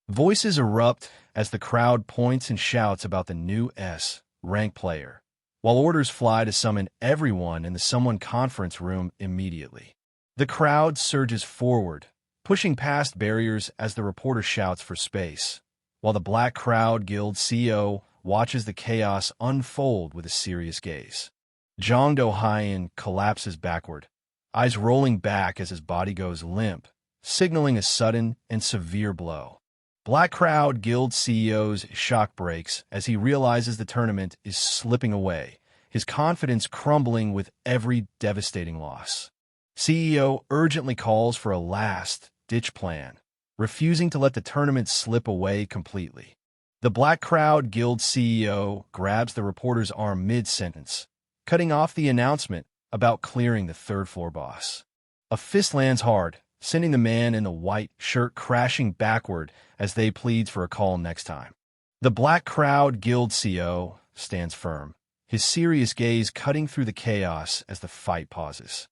Voices erupt as the crowd points and shouts about the new S rank player, while orders fly to summon everyone in the Someone conference room immediately. The crowd surges forward, pushing past barriers as the reporter shouts for space, while the Black Crowd Guild CEO watches the chaos unfold with a serious gaze. Jang Do-hyun collapses backward, eyes rolling back as his body goes limp, signaling a sudden and severe blow. Black Crowd Guild CEO's shock breaks as he realizes the tournament is slipping away, his confidence crumbling with every devastating loss. CEO urgently calls for a last-ditch plan, refusing to let the tournament slip away completely. The Black Crowd Guild CEO grabs the reporter's arm mid-sentence, cutting off the announcement about clearing the third-floor boss. A fist lands hard, sending the man in the white shirt crashing backward as they pleads for a call next time. The Black Crowd Guild CEO stands firm, his serious gaze cutting through the chaos as the fight pauses.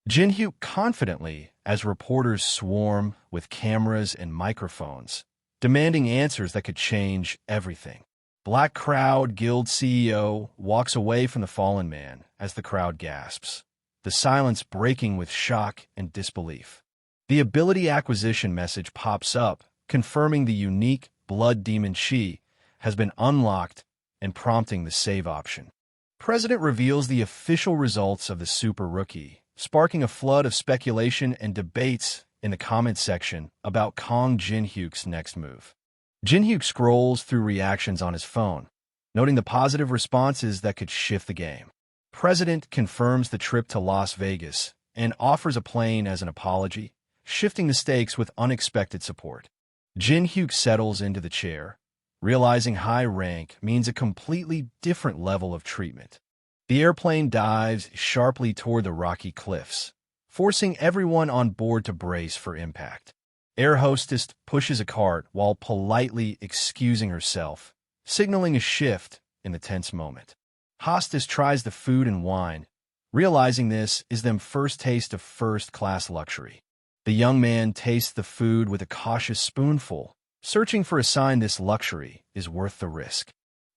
Jin-hyuk confidently as reporters swarm with cameras and microphones, demanding answers that could change everything. Black Crowd Guild CEO walks away from the fallen man as the crowd gasps, the silence breaking with shock and disbelief. The ability acquisition message pops up, confirming the unique Blood Demon Chi has been unlocked and prompting the save option. President reveals the official results of the Super Rookie, sparking a flood of speculation and debates in the comment section about Kong Jin-hyuk's next move. Jin-hyuk scrolls through reactions on his phone, noting the positive responses that could shift the game. president confirms the trip to Las Vegas and offers a plane as an apology, shifting the stakes with unexpected support. Jin-hyuk settles into the chair, realizing high rank means a completely different level of treatment. The airplane dives sharply toward the rocky cliffs, forcing everyone on board to brace for impact. Air hostess pushes a cart while politely excusing herself, signaling a shift in the tense moment. Hostess tries the food and wine, realizing this is their first taste of first-class luxury. The young man tastes the food with a cautious spoonful, searching for a sign this luxury is worth the risk.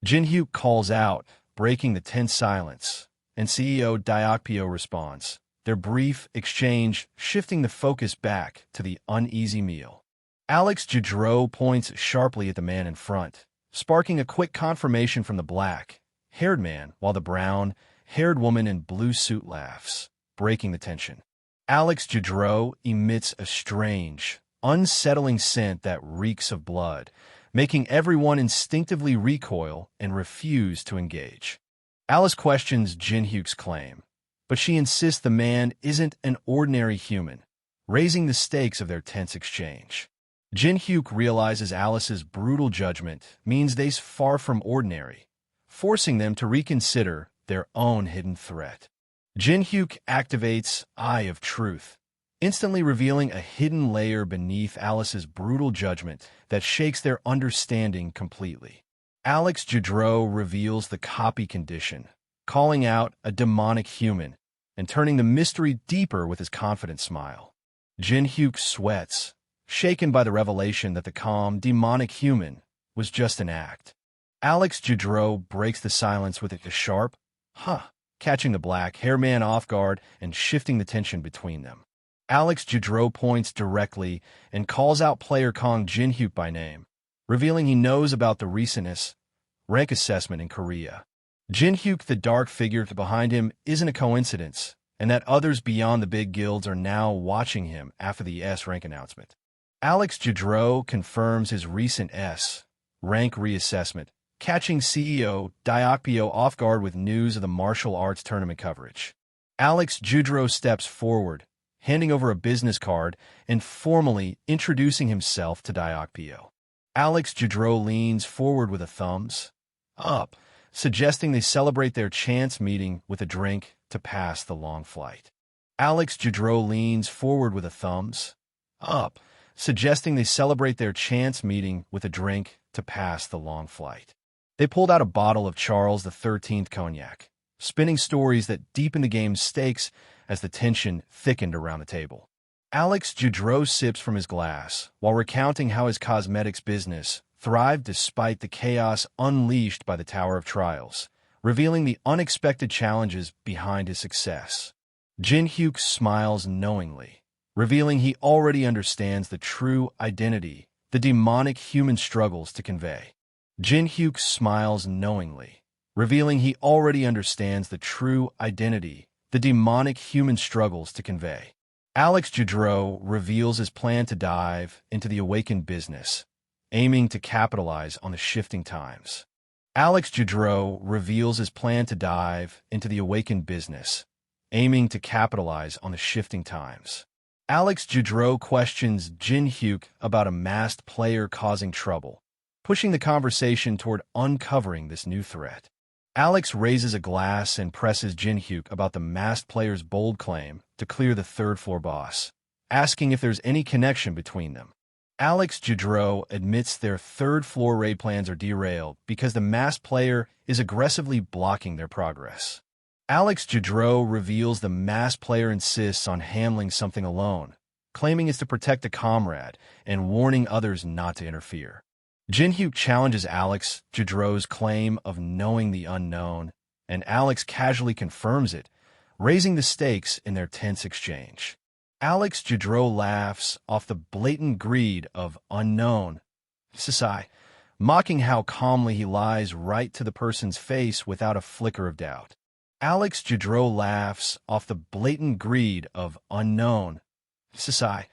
Jin-hyuk calls out, breaking the tense silence, and CEO Diokpyo responds, their brief exchange shifting the focus back to the uneasy meal. Alex Jadro points sharply at the man in front, sparking a quick confirmation from the black-haired man, while the brown-haired woman in blue suit laughs, breaking the tension. Alex Jadro emits a strange, unsettling scent that reeks of blood, making everyone instinctively recoil and refuse to engage. Alice questions Jin-hyuk's claim, but she insists the man isn't an ordinary human, raising the stakes of their tense exchange. Jin-hyuk realizes Alice's brutal judgment means they're far from ordinary, forcing them to reconsider their own hidden threat. Jin-hyuk activates Eye of Truth, instantly revealing a hidden layer beneath Alice's brutal judgment that shakes their understanding completely. Alex Jadro reveals the copy condition, calling out a demonic human and turning the mystery deeper with his confident smile. Jin-hyuk sweats, shaken by the revelation that the calm, demonic human was just an act. Alex Jadro breaks the silence with a sharp, huh, catching the black-haired man off guard and shifting the tension between them. Alex Jadro points directly and calls out player Kong Jin-hyuk by name, revealing he knows about the recent rank assessment in Korea. Jin-hyuk, the dark figure behind him, isn't a coincidence, and that others beyond the big guilds are now watching him after the S-rank announcement. Alex Jadro confirms his recent S-rank reassessment, catching CEO Diokpyo off guard with news of the martial arts tournament coverage. Alex Jadro steps forward, handing over a business card and formally introducing himself to Diokpyo. Alex Jadro leans forward with a thumbs up, suggesting they celebrate their chance meeting with a drink to pass the long flight. Alex Jadro leans forward with a thumbs up, suggesting they celebrate their chance meeting with a drink to pass the long flight. They pulled out a bottle of Charles XIII cognac, spinning stories that deepened the game's stakes as the tension thickened around the table. Alex Jadro sips from his glass while recounting how his cosmetics business thrived despite the chaos unleashed by the Tower of Trials, revealing the unexpected challenges behind his success. Jin-hyuk smiles knowingly, revealing he already understands the true identity the demonic human struggles to convey. Jin-hyuk smiles knowingly, revealing he already understands the true identity the demonic human struggles to convey. Alex Jadro reveals his plan to dive into the awakened business, aiming to capitalize on the shifting times. Alex Jadro reveals his plan to dive into the awakened business, aiming to capitalize on the shifting times. Alex Jadro questions Jin-hyuk about a masked player causing trouble, pushing the conversation toward uncovering this new threat. Alex raises a glass and presses Jin-hyuk about the masked player's bold claim to clear the third-floor boss, asking if there's any connection between them. Alex Jadro admits their third-floor raid plans are derailed because the masked player is aggressively blocking their progress. Alex Jadro reveals the masked player insists on handling something alone, claiming it's to protect a comrade and warning others not to interfere. Jin-hyuk challenges Alex Jadro's claim of knowing the unknown, and Alex casually confirms it, raising the stakes in their tense exchange. Alex Jadro laughs off the blatant greed of unknown Sasai, mocking how calmly he lies right to the person's face without a flicker of doubt. Alex Jadro laughs off the blatant greed of unknown Sasai,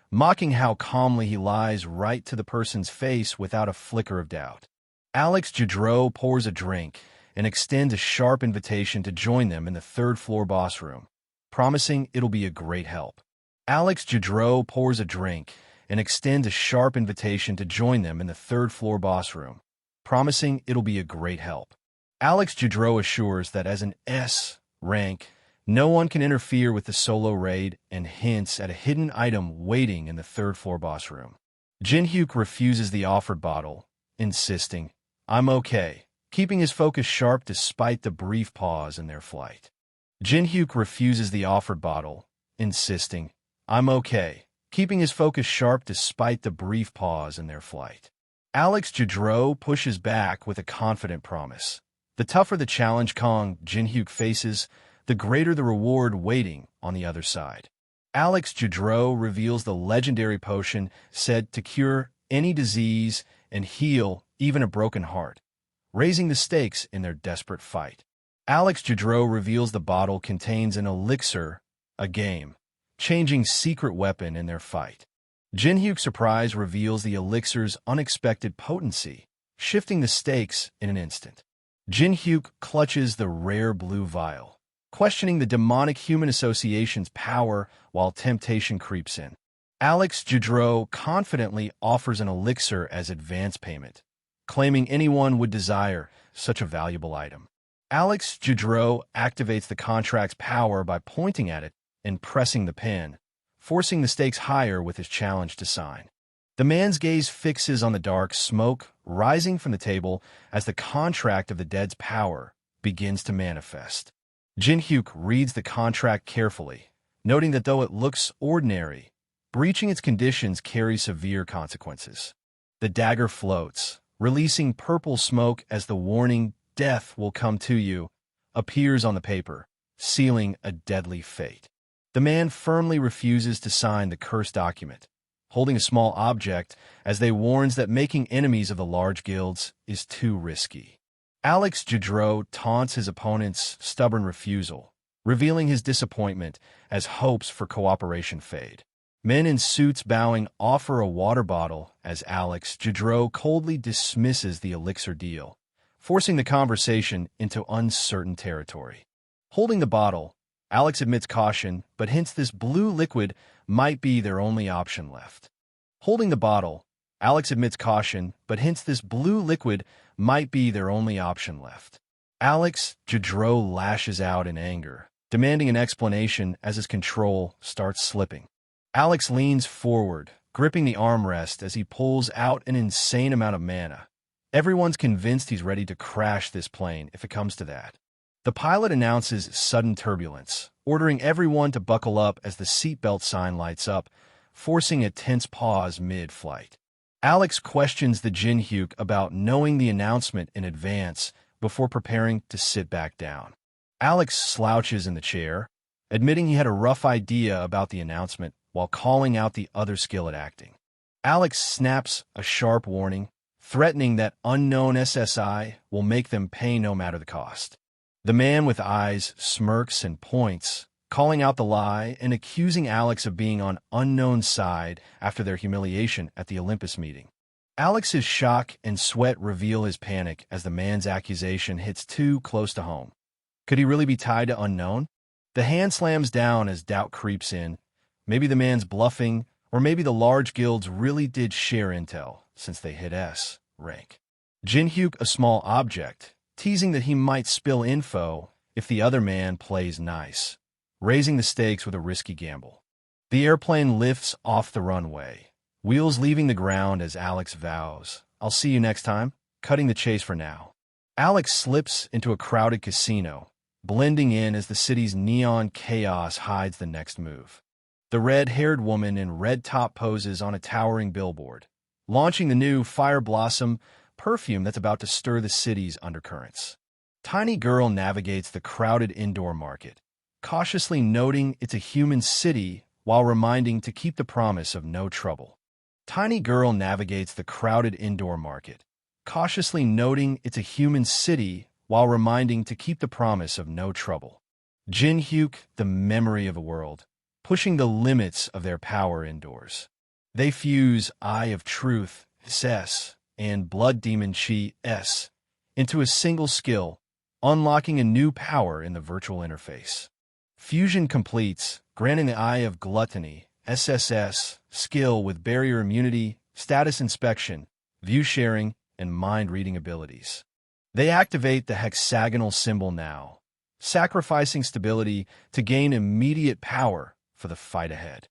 mocking how calmly he lies right to the person's face without a flicker of doubt. Alex Jadro pours a drink and extends a sharp invitation to join them in the third-floor boss room, promising it'll be a great help. Alex Jadreau pours a drink and extends a sharp invitation to join them in the third-floor boss room, promising it'll be a great help. Alex Jadreau assures that as an S rank, no one can interfere with the solo raid and hints at a hidden item waiting in the third-floor boss room. Jin-hyuk refuses the offered bottle, insisting, "I'm okay," keeping his focus sharp despite the brief pause in their flight. Jin-hyuk refuses the offered bottle, insisting, "I'm okay," keeping his focus sharp despite the brief pause in their flight. Alex Jadreau pushes back with a confident promise. The tougher the challenge Kong Jin-hyuk faces, the greater the reward waiting on the other side. Alex Jadreau reveals the legendary potion said to cure any disease and heal even a broken heart, raising the stakes in their desperate fight. Alex Jadreau reveals the bottle contains an elixir, a game-changing secret weapon in their fight. Jin-hyuk's surprise reveals the elixir's unexpected potency, shifting the stakes in an instant. Jin-hyuk clutches the rare blue vial, questioning the demonic human association's power while temptation creeps in. Alex Jadreau confidently offers an elixir as advance payment, claiming anyone would desire such a valuable item. Alex Jadreau activates the contract's power by pointing at it and pressing the pen, forcing the stakes higher with his challenge to sign. The man's gaze fixes on the dark smoke rising from the table as the contract of the dead's power begins to manifest. Jin-hyuk reads the contract carefully, noting that though it looks ordinary, breaching its conditions carries severe consequences. The dagger floats, releasing purple smoke as the warning, "Death will come to you," appears on the paper, sealing a deadly fate. The man firmly refuses to sign the cursed document, holding a small object as they warns that making enemies of the large guilds is too risky. Alex Jadreau taunts his opponent's stubborn refusal, revealing his disappointment as hopes for cooperation fade. Men in suits bowing offer a water bottle as Alex Jadreau coldly dismisses the elixir deal, forcing the conversation into uncertain territory. Holding the bottle, Alex admits caution, but hints this blue liquid might be their only option left. Holding the bottle, Alex admits caution, but hints this blue liquid might be their only option left. Alex Jadreau lashes out in anger, demanding an explanation as his control starts slipping. Alex leans forward, gripping the armrest as he pulls out an insane amount of mana. Everyone's convinced he's ready to crash this plane if it comes to that. The pilot announces sudden turbulence, ordering everyone to buckle up as the seatbelt sign lights up, forcing a tense pause mid-flight. Alex questions the Jin-hyuk about knowing the announcement in advance before preparing to sit back down. Alex slouches in the chair, admitting he had a rough idea about the announcement while calling out the other skill at acting. Alex snaps a sharp warning, threatening that unknown SSI will make them pay no matter the cost. The man with eyes smirks and points, calling out the lie and accusing Alex of being on unknown side after their humiliation at the Olympus meeting. Alex's shock and sweat reveal his panic as the man's accusation hits too close to home. Could he really be tied to unknown? The hand slams down as doubt creeps in. Maybe the man's bluffing, or maybe the large guilds really did share intel since they hit S rank. Jin-hyuk a small object, teasing that he might spill info if the other man plays nice, raising the stakes with a risky gamble. The airplane lifts off the runway, wheels leaving the ground as Alex vows, "I'll see you next time," cutting the chase for now. Alex slips into a crowded casino, blending in as the city's neon chaos hides the next move. The red-haired woman in red top poses on a towering billboard, launching the new Fire Blossom perfume that's about to stir the city's undercurrents. Tiny Girl navigates the crowded indoor market, cautiously noting it's a human city while reminding to keep the promise of no trouble. Tiny Girl navigates the crowded indoor market, cautiously noting it's a human city while reminding to keep the promise of no trouble. Jin-hyuk, the memory of a world, pushing the limits of their power indoors. They fuse Eye of Truth, S, and Blood Demon Chi, S, into a single skill, unlocking a new power in the virtual interface. Fusion completes, granting the Eye of Gluttony, SSS, skill with barrier immunity, status inspection, view sharing, and mind-reading abilities. They activate the hexagonal symbol now, sacrificing stability to gain immediate power for the fight ahead.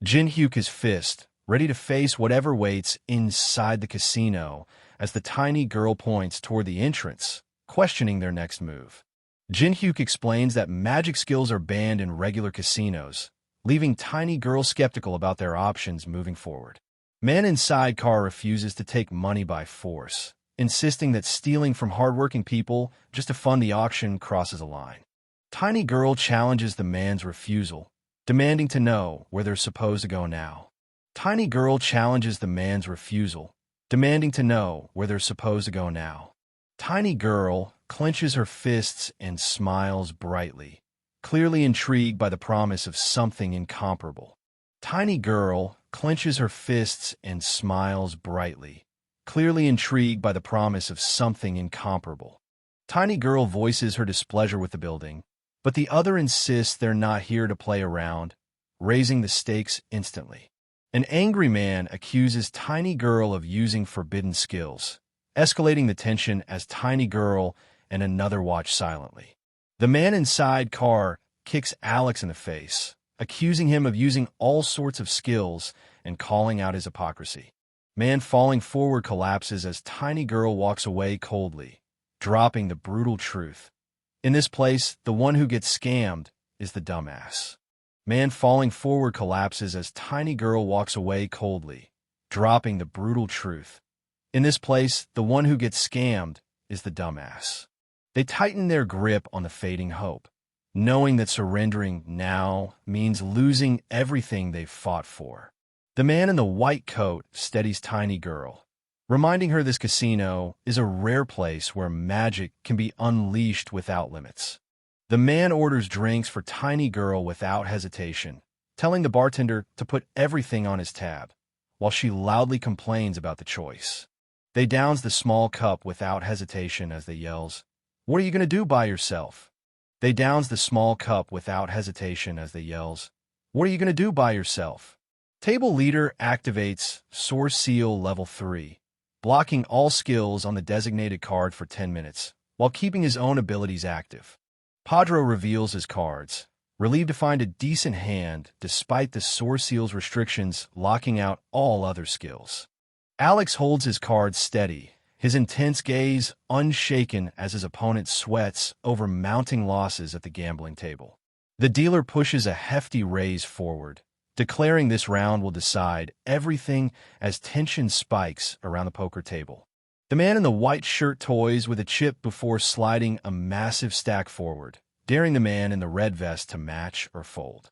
Jinhyuk is fist, ready to face whatever waits inside the casino as the tiny girl points toward the entrance, questioning their next move. Jinhyuk explains that magic skills are banned in regular casinos, leaving tiny girl skeptical about their options moving forward. Man in sidecar refuses to take money by force, insisting that stealing from hardworking people just to fund the auction crosses a line. Tiny girl challenges the man's refusal, demanding to know where they're supposed to go now. Tiny girl challenges the man's refusal, demanding to know where they're supposed to go now. Tiny girl clenches her fists and smiles brightly, clearly intrigued by the promise of something incomparable. Tiny girl clenches her fists and smiles brightly, clearly intrigued by the promise of something incomparable. Tiny girl voices her displeasure with the building, but the other insists they're not here to play around, raising the stakes instantly. An angry man accuses Tiny Girl of using forbidden skills, escalating the tension as Tiny Girl and another watch silently. The man inside car kicks Alex in the face, accusing him of using all sorts of skills and calling out his hypocrisy. Man falling forward collapses as Tiny Girl walks away coldly, dropping the brutal truth. In this place, the one who gets scammed is the dumbass. Man falling forward collapses as Tiny Girl walks away coldly, dropping the brutal truth. In this place, the one who gets scammed is the dumbass. They tighten their grip on the fading hope, knowing that surrendering now means losing everything they've fought for. The man in the white coat steadies Tiny Girl, reminding her this casino is a rare place where magic can be unleashed without limits. The man orders drinks for Tiny Girl without hesitation, telling the bartender to put everything on his tab, while she loudly complains about the choice. They downs the small cup without hesitation as they yells, "What are you going to do by yourself?" They downs the small cup without hesitation as they yells, "What are you going to do by yourself?" Table leader activates Source Seal Level 3, blocking all skills on the designated card for 10 minutes, while keeping his own abilities active. Patron reveals his cards, relieved to find a decent hand despite the Source Seal's restrictions locking out all other skills. Alex holds his cards steady, his intense gaze unshaken as his opponent sweats over mounting losses at the gambling table. The dealer pushes a hefty raise forward, declaring this round will decide everything as tension spikes around the poker table. The man in the white shirt toys with a chip before sliding a massive stack forward, daring the man in the red vest to match or fold.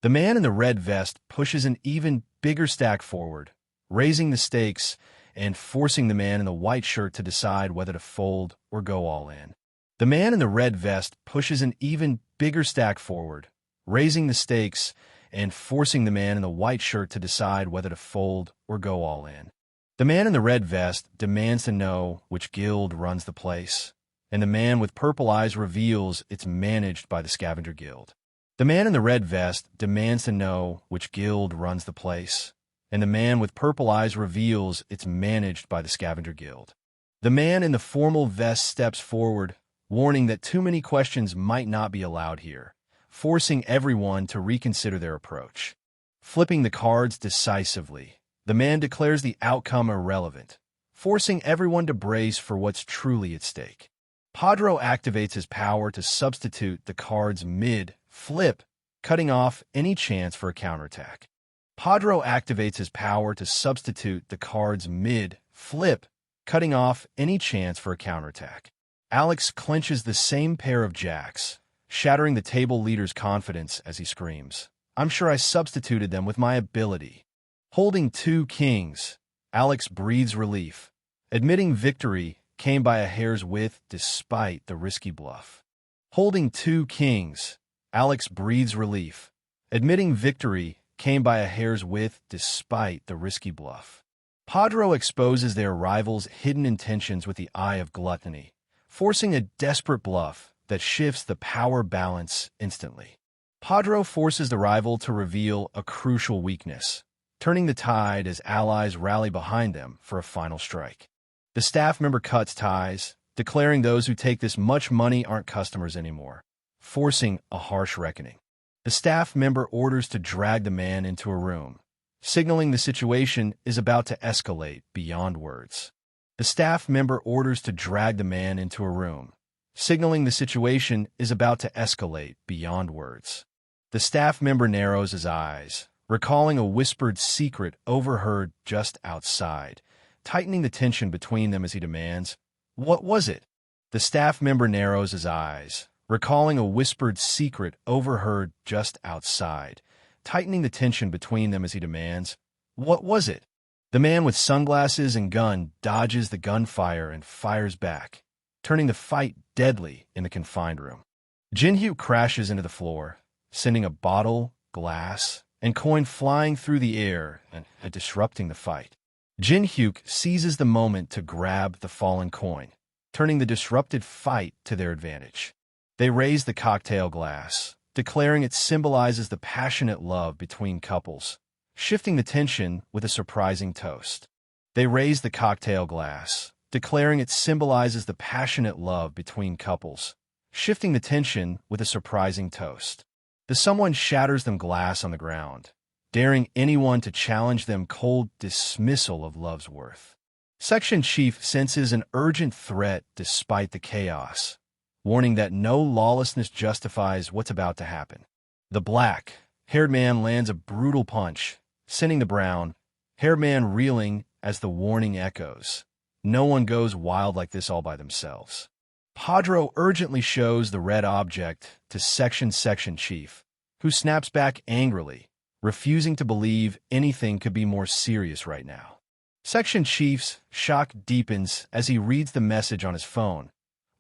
The man in the red vest pushes an even bigger stack forward, raising the stakes and forcing the man in the white shirt to decide whether to fold or go all in. The man in the red vest pushes an even bigger stack forward, raising the stakes and forcing the man in the white shirt to decide whether to fold or go all in. The man in the red vest demands to know which guild runs the place, and the man with purple eyes reveals it's managed by the Scavenger Guild. The man in the red vest demands to know which guild runs the place, and the man with purple eyes reveals it's managed by the Scavenger Guild. The man in the formal vest steps forward, warning that too many questions might not be allowed here, forcing everyone to reconsider their approach. Flipping the cards decisively, the man declares the outcome irrelevant, forcing everyone to brace for what's truly at stake. Padro activates his power to substitute the cards mid-flip, cutting off any chance for a counterattack. Padro activates his power to substitute the cards mid-flip, cutting off any chance for a counterattack. Alex clenches the same pair of jacks, shattering the table leader's confidence as he screams, "I'm sure I substituted them with my ability." Holding 2 kings, Alex breathes relief, admitting victory came by a hair's width despite the risky bluff. Holding 2 kings, Alex breathes relief, admitting victory came by a hair's width despite the risky bluff. Padro exposes their rivals' hidden intentions with the Eye of Gluttony, forcing a desperate bluff that shifts the power balance instantly. Patron forces the rival to reveal a crucial weakness, turning the tide as allies rally behind them for a final strike. The staff member cuts ties, declaring those who take this much money aren't customers anymore, forcing a harsh reckoning. The staff member orders to drag the man into a room, signaling the situation is about to escalate beyond words. The staff member orders to drag the man into a room, signaling the situation is about to escalate beyond words. The staff member narrows his eyes, recalling a whispered secret overheard just outside, tightening the tension between them as he demands, "What was it?" The staff member narrows his eyes, recalling a whispered secret overheard just outside, tightening the tension between them as he demands, "What was it?" The man with sunglasses and gun dodges the gunfire and fires back, turning the fight deadly in the confined room. Jin-hyuk crashes into the floor, sending a bottle, glass, and coin flying through the air and disrupting the fight. Jin-hyuk seizes the moment to grab the fallen coin, turning the disrupted fight to their advantage. They raise the cocktail glass, declaring it symbolizes the passionate love between couples, shifting the tension with a surprising toast. They raise the cocktail glass, declaring it symbolizes the passionate love between couples, shifting the tension with a surprising toast. The someone shatters them glass on the ground, daring anyone to challenge them cold dismissal of love's worth. Section Chief senses an urgent threat despite the chaos, warning that no lawlessness justifies what's about to happen. The black-haired man lands a brutal punch, sending the brown-haired man reeling as the warning echoes. No one goes wild like this all by themselves. Patron urgently shows the red object to Section Chief, who snaps back angrily, refusing to believe anything could be more serious right now. Section Chief's shock deepens as he reads the message on his phone,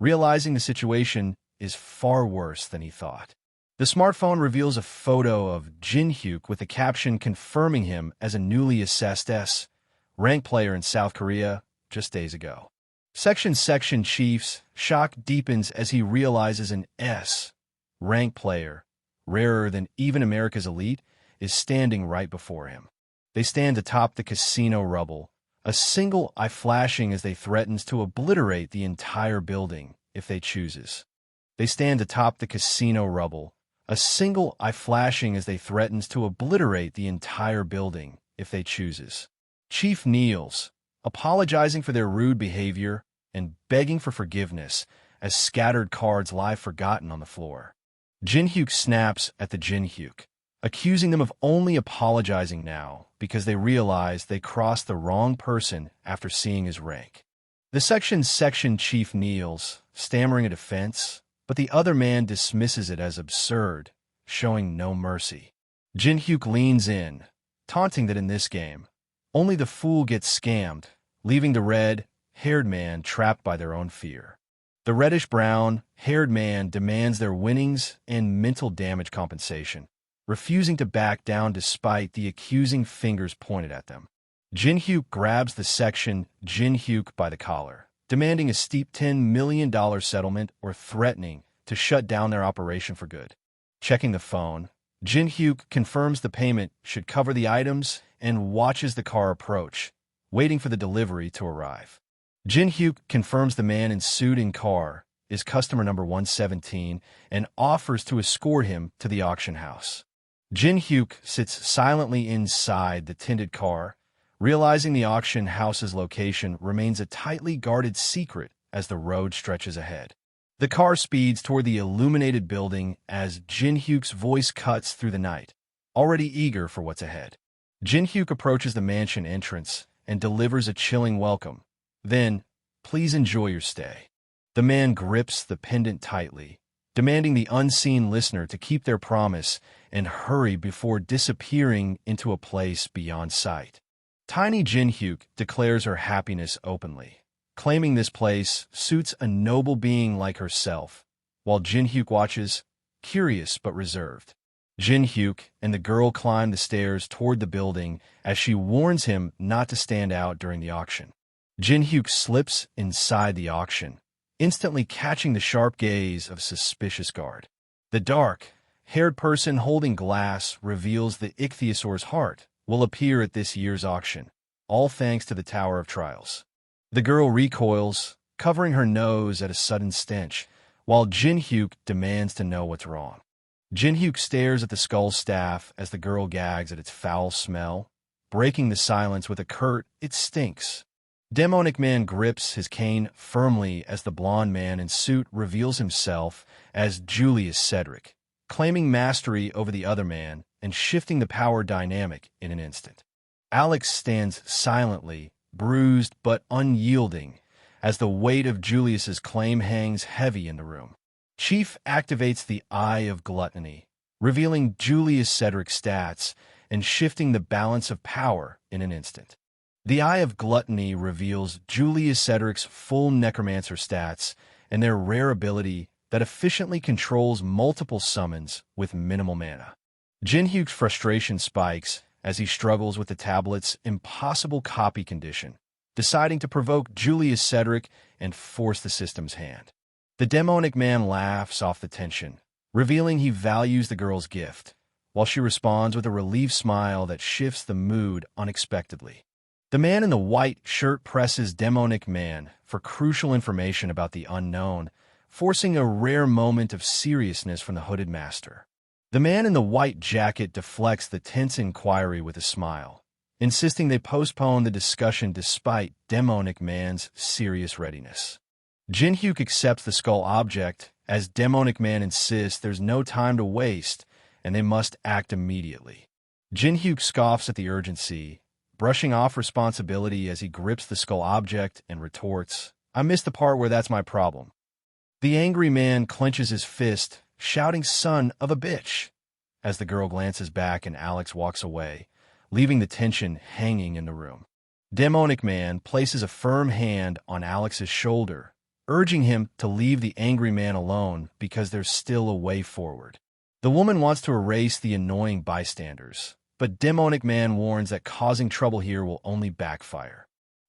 realizing the situation is far worse than he thought. The smartphone reveals a photo of Jin-hyuk with a caption confirming him as a newly assessed S-rank player in South Korea just days ago. Section Chief's shock deepens as he realizes an S-rank player, rarer than even America's elite, is standing right before him. They stand atop the casino rubble, a single eye flashing as they threatens to obliterate the entire building if they chooses. They stand atop the casino rubble, a single eye flashing as they threatens to obliterate the entire building if they chooses. Chief kneels, apologizing for their rude behavior and begging for forgiveness as scattered cards lie forgotten on the floor. Jin-hyuk snaps at the Jin-hyuk, accusing them of only apologizing now because they realize they crossed the wrong person after seeing his rank. The section chief kneels, stammering a defense, but the other man dismisses it as absurd, showing no mercy. Jin-hyuk leans in, taunting that in this game, only the fool gets scammed, leaving the red-haired man trapped by their own fear. The reddish-brown-haired man demands their winnings and mental damage compensation, refusing to back down despite the accusing fingers pointed at them. Jin-hyuk grabs the section Jin-hyuk by the collar, demanding a steep $10 million settlement or threatening to shut down their operation for good. Checking the phone, Jin-hyuk confirms the payment should cover the items and watches the car approach, waiting for the delivery to arrive. Jin-hyuk confirms the man in suit and car is customer number 117 and offers to escort him to the auction house. Jin-hyuk sits silently inside the tinted car, realizing the auction house's location remains a tightly guarded secret as the road stretches ahead. The car speeds toward the illuminated building as Jin-hyuk's voice cuts through the night, already eager for what's ahead. Jin-hyuk approaches the mansion entrance and delivers a chilling welcome. Then, "Please enjoy your stay." The man grips the pendant tightly, demanding the unseen listener to keep their promise and hurry before disappearing into a place beyond sight. Tiny Jin-hyuk declares her happiness openly, claiming this place suits a noble being like herself, while Jin-hyuk watches, curious but reserved. Jin-hyuk and the girl climb the stairs toward the building as she warns him not to stand out during the auction. Jin-hyuk slips inside the auction, instantly catching the sharp gaze of a suspicious guard. The dark-haired person holding glass reveals the ichthyosaur's heart will appear at this year's auction, all thanks to the Tower of Trials. The girl recoils, covering her nose at a sudden stench, while Jin-hyuk demands to know what's wrong. Jin-hyuk stares at the skull staff as the girl gags at its foul smell, breaking the silence with a curt, "It stinks." Demonic Man grips his cane firmly as the blonde man in suit reveals himself as Julius Cedric, claiming mastery over the other man and shifting the power dynamic in an instant. Alex stands silently, bruised but unyielding, as the weight of Julius's claim hangs heavy in the room. Chief activates the Eye of Gluttony, revealing Julius Cedric's stats and shifting the balance of power in an instant. The Eye of Gluttony reveals Julius Cedric's full Necromancer stats and their rare ability that efficiently controls multiple summons with minimal mana. Jin-hyuk's frustration spikes as he struggles with the tablet's impossible copy condition, deciding to provoke Julius Cedric and force the system's hand. The demonic man laughs off the tension, revealing he values the girl's gift, while she responds with a relieved smile that shifts the mood unexpectedly. The man in the white shirt presses Demonic Man for crucial information about the unknown, forcing a rare moment of seriousness from the hooded master. The man in the white jacket deflects the tense inquiry with a smile, insisting they postpone the discussion despite Demonic Man's serious readiness. Jin-hyuk accepts the skull object as Demonic Man insists there's no time to waste and they must act immediately. Jin-hyuk scoffs at the urgency, brushing off responsibility as he grips the skull object and retorts, "I missed the part where that's my problem." The angry man clenches his fist, shouting, "Son of a bitch," as the girl glances back and Alex walks away, leaving the tension hanging in the room. Demonic Man places a firm hand on Alex's shoulder, urging him to leave the angry man alone because there's still a way forward. The woman wants to erase the annoying bystanders, but Demonic Man warns that causing trouble here will only backfire.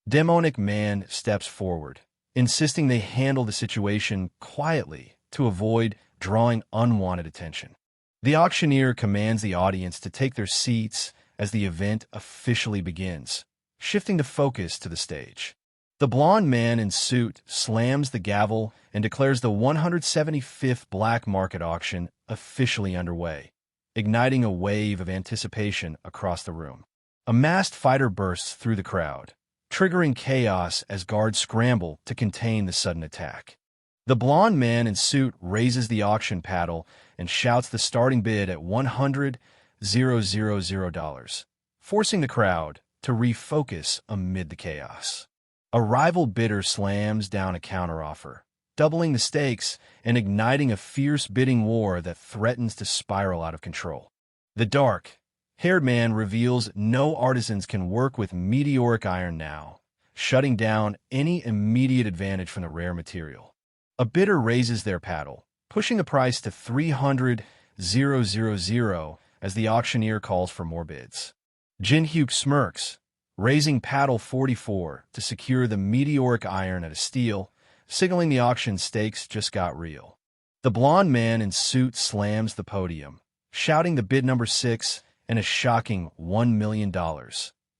Demonic Man steps forward, insisting they handle the situation quietly to avoid drawing unwanted attention. The auctioneer commands the audience to take their seats as the event officially begins, shifting the focus to the stage. The blonde man in suit slams the gavel and declares the 175th black market auction officially underway, igniting a wave of anticipation across the room. A masked fighter bursts through the crowd, triggering chaos as guards scramble to contain the sudden attack. The blonde man in suit raises the auction paddle and shouts the starting bid at $100,000, forcing the crowd to refocus amid the chaos. A rival bidder slams down a counteroffer, doubling the stakes and igniting a fierce bidding war that threatens to spiral out of control. The dark-haired man reveals no artisans can work with meteoric iron now, shutting down any immediate advantage from the rare material. A bidder raises their paddle, pushing the price to $300,000 as the auctioneer calls for more bids. Jin-hyuk smirks, raising paddle 44 to secure the meteoric iron at a steal, signaling the auction stakes just got real. The blonde man in suit slams the podium, shouting the bid number 6 and a shocking $1 million,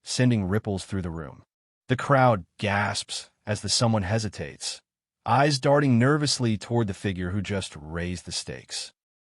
sending ripples through the room. The crowd gasps as the someone hesitates, eyes darting nervously toward the figure who just raised the stakes.